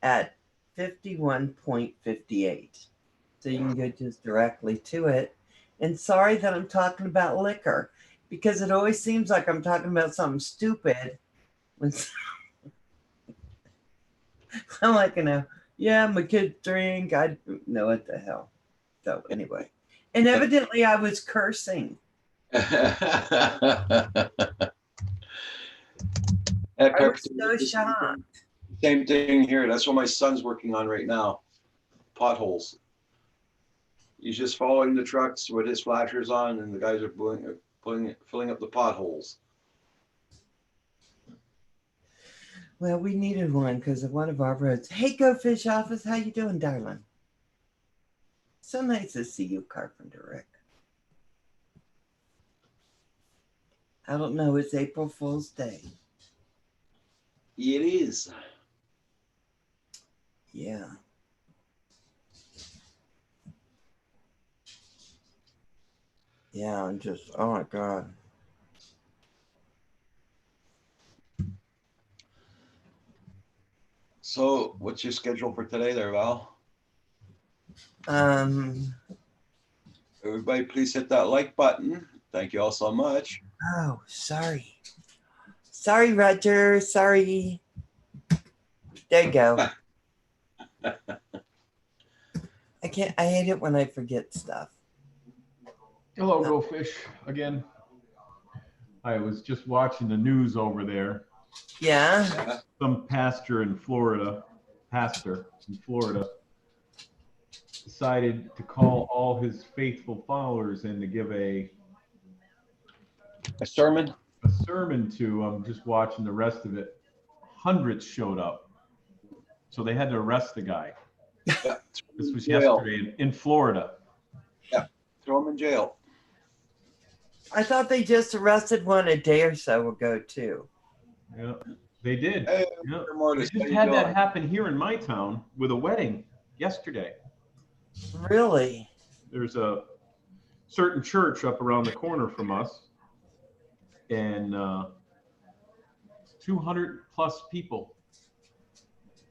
at 51.58. So you can go just directly to it. And sorry that I'm talking about liquor, because it always seems like I'm talking about something stupid. When I'm like, yeah, my kids drink. I know what the hell. So anyway, and evidently I was cursing. I was so shocked. Same thing here. That's what my son's working on right now. Potholes. He's just following the trucks with his flashers on, and the guys are filling up the potholes. Well, we needed one because of one of our roads. Hey, Go Fish Office, how you doing, darling? So nice to see you, Carpenter Rick. I don't know. It's April Fool's Day. It is. Yeah. Yeah, I'm just, oh my God. So, what's your schedule for today there, Val? Everybody, please hit that like button. Thank you all so much. Oh, sorry. Sorry, Roger. Sorry. There you go. I hate it when I forget stuff. Hello, Go Fish again. I was just watching the news over there. Yeah. Some pastor in Florida decided to call all his faithful followers in to give a sermon. A sermon to. I'm just watching the rest of it. Hundreds showed up, so they had to arrest the guy. Yeah, this was yesterday in Florida. Yeah, throw him in jail. I thought they just arrested one a day or so ago too. Yeah, they did. Hey, yeah. Mortis, They just had that happen here in my town with a wedding yesterday. Really? There's a certain church up around the corner from us, and 200 plus people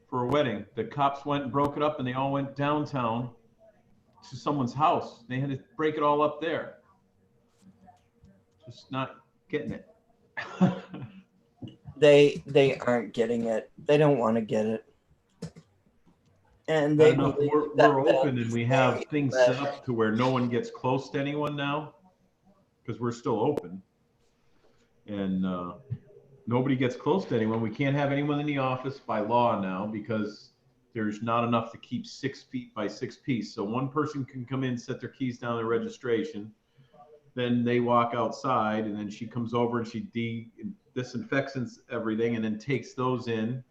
for a wedding. The cops went and broke it up, and they all went downtown to someone's house. They had to break it all up there. Just not getting it. They aren't getting it. They don't want to get it. And they we're open and we have things set up to where no one gets close to anyone now, because we're still open, and nobody gets close to anyone. We can't have anyone in the office by law now because there's not enough to keep 6 feet by 6 feet. So one person can come in, set their keys down their registration, then they walk outside, and then she comes over and she disinfects everything and then takes those in,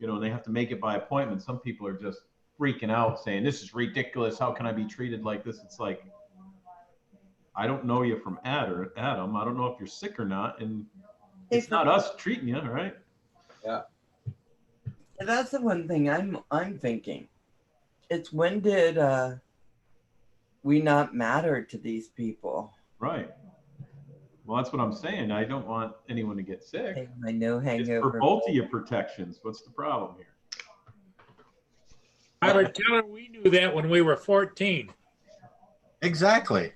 and they have to make it by appointment. Some people are just freaking out saying, this is ridiculous. How can I be treated like this? It's like, I don't know you from Adam. I don't know if you're sick or not. And it's not us treating you, right? Yeah. That's the one thing I'm thinking. It's when did we not matter to these people? Right. Well, that's what I'm saying. I don't want anyone to get sick. I know hangover. It's for both of your protections. What's the problem here? I would tell her we knew that when we were 14. Exactly.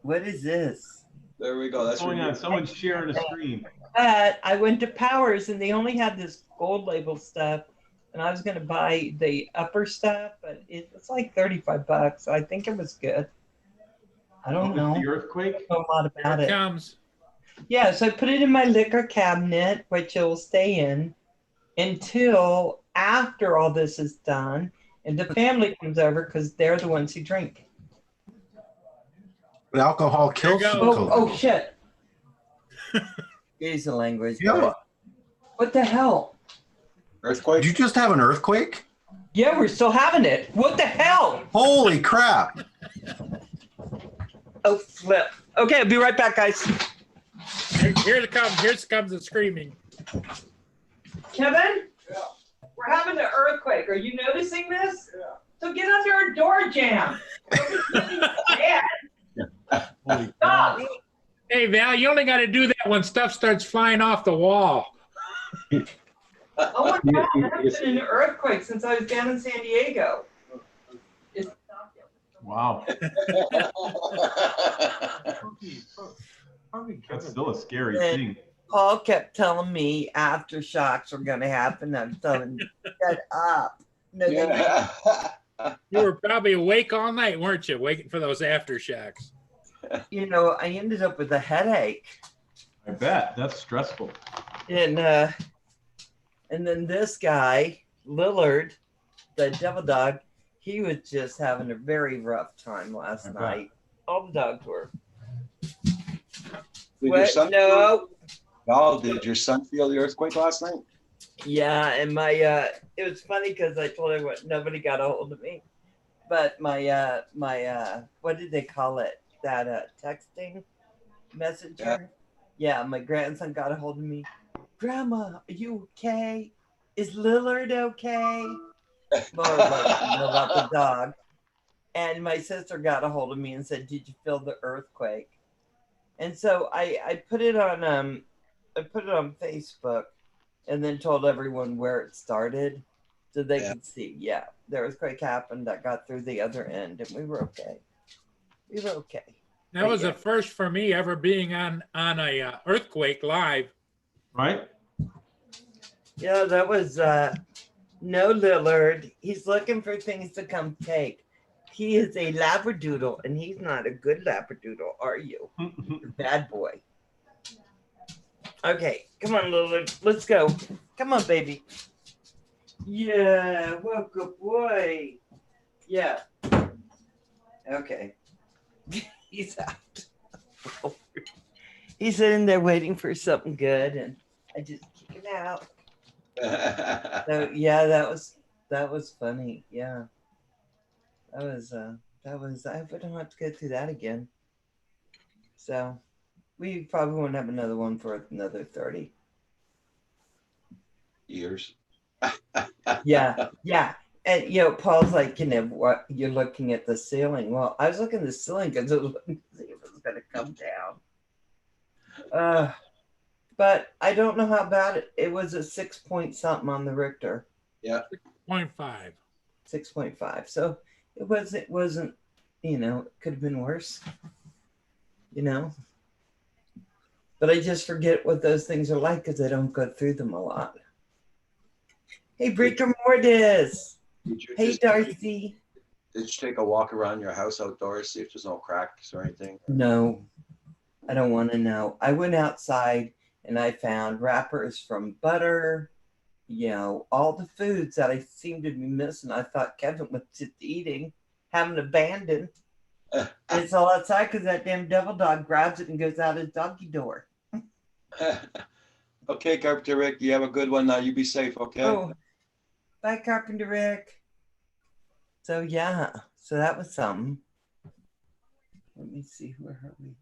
What is this? There we go. That's What's going on? Someone's sharing a screen. But I went to Powers and they only had this gold label stuff and I was gonna buy the upper stuff, but it's like $35. I think it was good. I don't know. The earthquake? I don't know a lot about Here it. it comes. Yeah, so I put it in my liquor cabinet, which it'll stay in until after all this is done, and the family comes over because they're the ones who drink. But alcohol kills There you you. go. Coco. Oh shit! Use the language. Yeah. What the hell? Earthquake? Did you just have an earthquake? Yeah, we're still having it. What the hell? Holy crap. Oh flip. Okay, I'll be right back, guys. Here it comes. Here comes the screaming. Kevin? Yeah. We're having an earthquake. Are you noticing this? Yeah. So get under a door jam. Stop. Hey, Val, you only got to do that when stuff starts flying off the wall. Oh my God, there's been an earthquake since I was down in San Diego. Wow. That's still a scary thing. Paul kept telling me aftershocks were going to happen. I'm telling him, shut up. No, You were probably awake all night, weren't you? Waiting for those aftershocks. You know, I ended up with a headache. I bet. That's stressful. And then this guy, Lillard, the devil dog, he was just having a very rough time last night. All the dogs were. No. Val, did your son feel the earthquake last night? Yeah, and my it was funny because I told him nobody got a hold of me, but my what did they call it? That texting messenger. Yeah, my grandson got a hold of me. Grandma, are you okay? Is Lillard okay? More like about the dog. And my sister got a hold of me and said, "Did you feel the earthquake?" And so I put it on Facebook, and then told everyone where it started, so they could see. Yeah, the earthquake happened. I got through the other end, and we were okay. We were okay. That was the first for me ever being on a earthquake live. Right? Yeah, that was no Lillard. He's looking for things to come take. He is a labradoodle, and he's not a good labradoodle, are you? Bad boy. Okay, come on, Lillard. Let's go. Come on, baby. Yeah, well, good boy. Yeah. Okay. He's out. He's sitting there waiting for something good, and I just kick him out. So yeah, that was funny. Yeah, that was I hope I don't have to go through that again. So we probably won't have another one for another 30 years. Yeah. And Paul's like, what you're looking at the ceiling. Well, I was looking at the ceiling because it was looking to see if it was gonna come down. But I don't know how bad it was. A 6 point something on the Richter. Yeah. 6.5. 6.5. So it wasn't, it could have been worse. But I just forget what those things are like because I don't go through them a lot. Hey, Breaker Mortis. Hey, Darcy. Did you take a walk around your house outdoors, see if there's no cracks or anything? No, I don't want to know. I went outside and I found wrappers from butter, all the foods that I seem to be missing. I thought Kevin was just eating, having abandoned. It's all outside because that damn devil dog grabs it and goes out his doggy door. Okay, Carpenter Rick, you have a good one now. You be safe, okay? Oh, bye, Carpenter Rick. So yeah, so that was something. Let me see, where are we?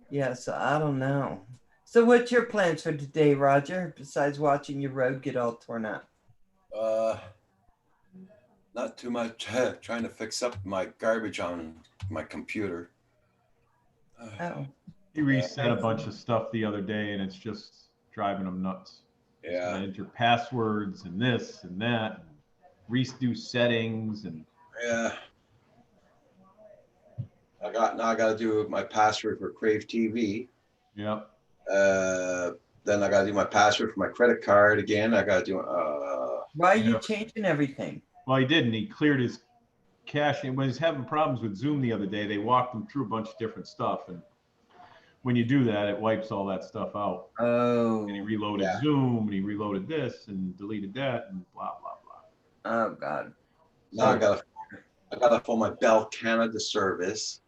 Yeah, so I don't know. So what's your plans for today, Roger, besides watching your road get all torn up? Not too much. Trying to fix up my garbage on my computer. Oh. He reset a bunch of stuff the other day, and it's just driving him nuts. Yeah. So enter passwords and this and that, and redo settings, and yeah. I got to do my password for Crave TV. Yep. then I gotta do my password for my credit card again. I gotta do, Why are you Yeah. changing everything? Well, he didn't. He cleared his cache. And when he was having problems with Zoom the other day, they walked him through a bunch of different stuff. And when you do that, it wipes all that stuff out. Oh. And he reloaded Yeah. Zoom, and he reloaded this, and deleted that, and blah blah blah. Oh God. now I gotta phone my Bell Canada service,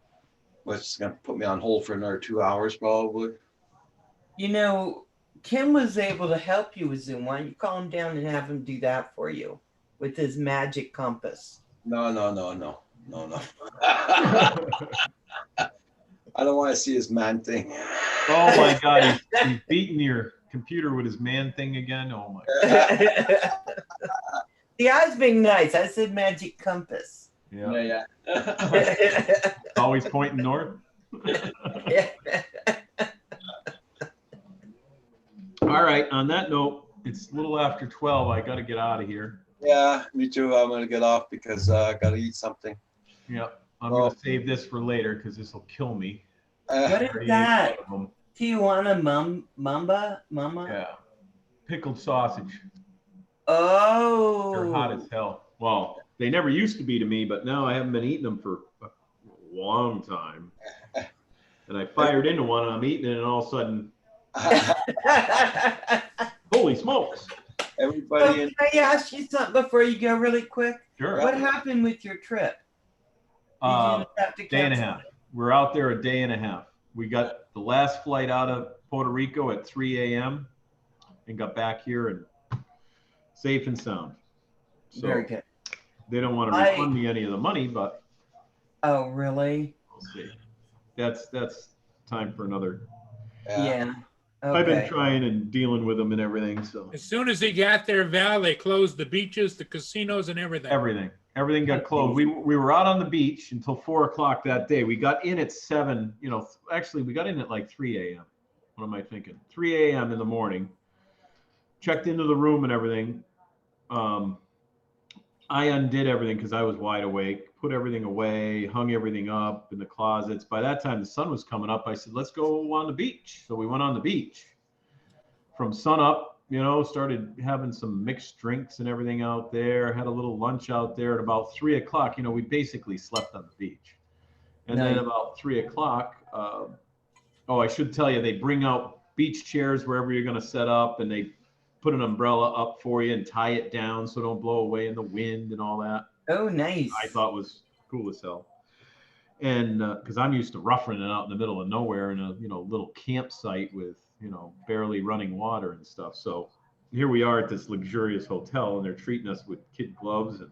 which is gonna put me on hold for another 2 hours probably. You know, Kim was able to help you with Zoom. Why don't you call him down and have him do that for you with his magic compass? No. I don't want to see his man thing. Oh my God, he's beating your computer with his man thing again. Oh my. See, I was being nice. I said magic compass. Yeah. Yeah. Always pointing north. All right. On that note, it's a little after 12. I got to get out of here. Yeah, me too. I'm gonna get off because I gotta eat something. Yep. I'm gonna save this for later because this will kill me. What I is already ate that? one of them. Tijuana mamba? Yeah. Pickled sausage. Oh. They're hot as hell. Well, they never used to be to me, but now I haven't been eating them for a long time. And I fired into one and I'm eating it, and all of a sudden, holy smokes. Everybody Can I ask you something before you go really quick? Sure. What happened with your trip? Did you just have to Day and a cancel half. We're out there a day and a half. We got the last flight out of Puerto Rico at 3 a.m. and got back here and safe and sound. So Very good. they don't want to refund me any of the money, but Oh, really? we'll see. That's time for another. Yeah. I've been Okay. trying and dealing with them and everything. So As soon as he got there, Val, they closed the beaches, the casinos, and everything. everything got closed. We were out on the beach until 4 o'clock that day. We got in at 7. Actually, we got in at like 3 a.m. What am I thinking? 3 a.m. in the morning. Checked into the room and everything. I undid everything because I was wide awake, put everything away, hung everything up in the closets. By that time, the sun was coming up. I said, let's go on the beach. So we went on the beach. From sun up, started having some mixed drinks and everything out there, had a little lunch out there at about 3 o'clock. We basically slept on the beach. And then about 3 o'clock, I should tell you, they bring out beach chairs wherever you're going to set up, and they put an umbrella up for you and tie it down so it don't blow away in the wind and all that. Oh, nice. I thought was cool as hell. And because I'm used to roughing it out in the middle of nowhere in a little campsite with barely running water and stuff. So here we are at this luxurious hotel, and they're treating us with kid gloves, and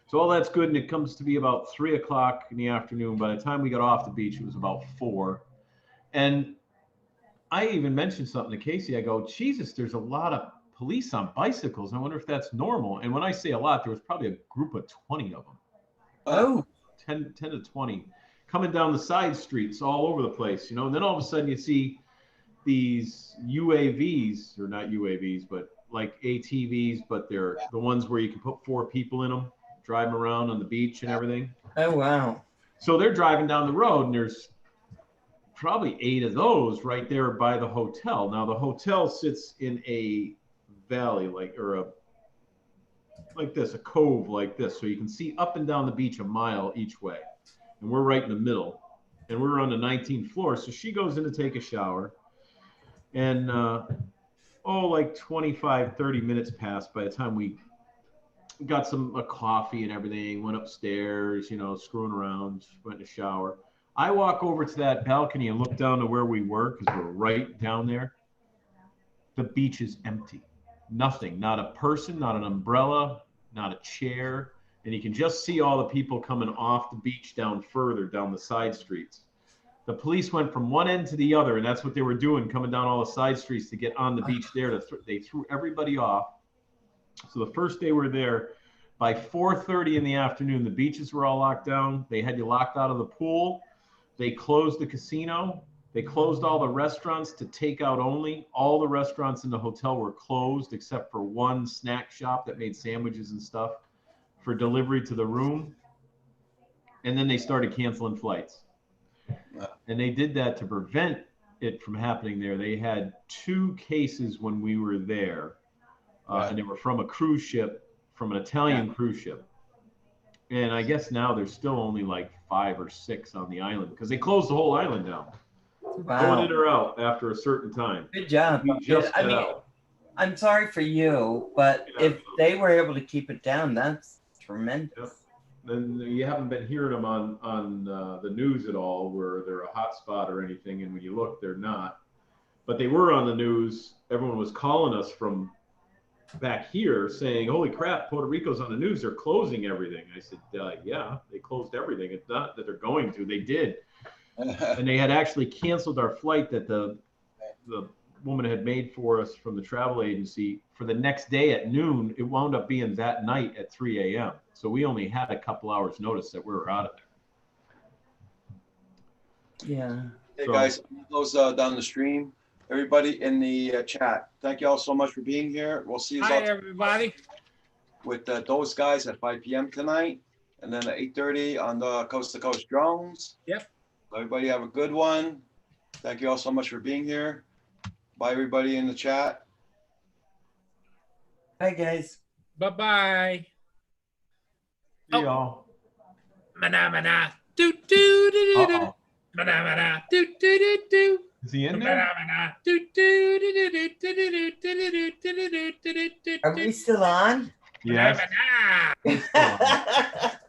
so all that's good. And it comes to be about 3 o'clock in the afternoon. By the time we got off the beach, it was about 4. And I even mentioned something to Casey. I go, Jesus, there's a lot of police on bicycles. I wonder if that's normal. And when I say a lot, there was probably a group of 20 of them. Oh. 10 to 20 coming down the side streets all over the place, and then all of a sudden you see these UAVs, or not UAVs, but like ATVs, but they're the ones where you can put 4 people in them, drive them around on the beach and everything. Oh, wow. So they're driving down the road, and there's probably 8 of those right there by the hotel. Now the hotel sits in a valley, like this, a cove like this, so you can see up and down the beach a mile each way. And we're right in the middle, and we're on the 19th floor. So she goes in to take a shower, and like 25, 30 minutes passed by the time we got a coffee and everything, went upstairs, screwing around, went in the shower. I walk over to that balcony and look down to where we were, because we're right down there. The beach is empty. Nothing, not a person, not an umbrella, not a chair. And you can just see all the people coming off the beach down further down the side streets. The police went from one end to the other, and that's what they were doing, coming down all the side streets to get on the beach there. They threw everybody off. So the first day we were there, by 4:30 in the afternoon, the beaches were all locked down. They had you locked out of the pool. They closed the casino. They closed all the restaurants to takeout only. All the restaurants in the hotel were closed except for one snack shop that made sandwiches and stuff for delivery to the room. And then they started canceling flights. And they did that to prevent it from happening there. They had 2 cases when we were there, and they were from a cruise ship, from an Italian cruise ship. And I guess now there's still only like 5 or 6 on the island because they closed the whole island down. Going in or out after a certain time. Good job. We just I got mean, out. I'm sorry for you, but if they were able to keep it down, that's tremendous. Yep. And you haven't been hearing them on the news at all, where they're a hot spot or anything. And when you look, they're not. But they were on the news. Everyone was calling us from back here saying, "Holy crap, Puerto Rico's on the news. They're closing everything." I said, "Yeah, they closed everything. It's not that they're going to. They did." And they had actually canceled our flight that the woman had made for us from the travel agency for the next day at noon. It wound up being that night at 3 a.m. So we only had a couple hours notice that we were out of there. Yeah. Hey So- guys, close down the stream. Everybody in the chat, thank you all so much for being here. We'll see you Hi, all everybody. with those guys at 5 p.m. tonight, and then at 8:30 on the Coast to Coast Drones. Yep. Everybody have a good one. Thank you all so much for being here. Bye, everybody in the chat. Bye, guys. Bye-bye. See y'all. Mana, mana. Do, do, do, do, do. Uh-oh. Mana, mana. Do, do, do, do. Is he in Mana, there? mana. Do, do, do, do, do, do, do, do, do, do, do, do, do, do, do, Are we still on? Yes. Mana, mana.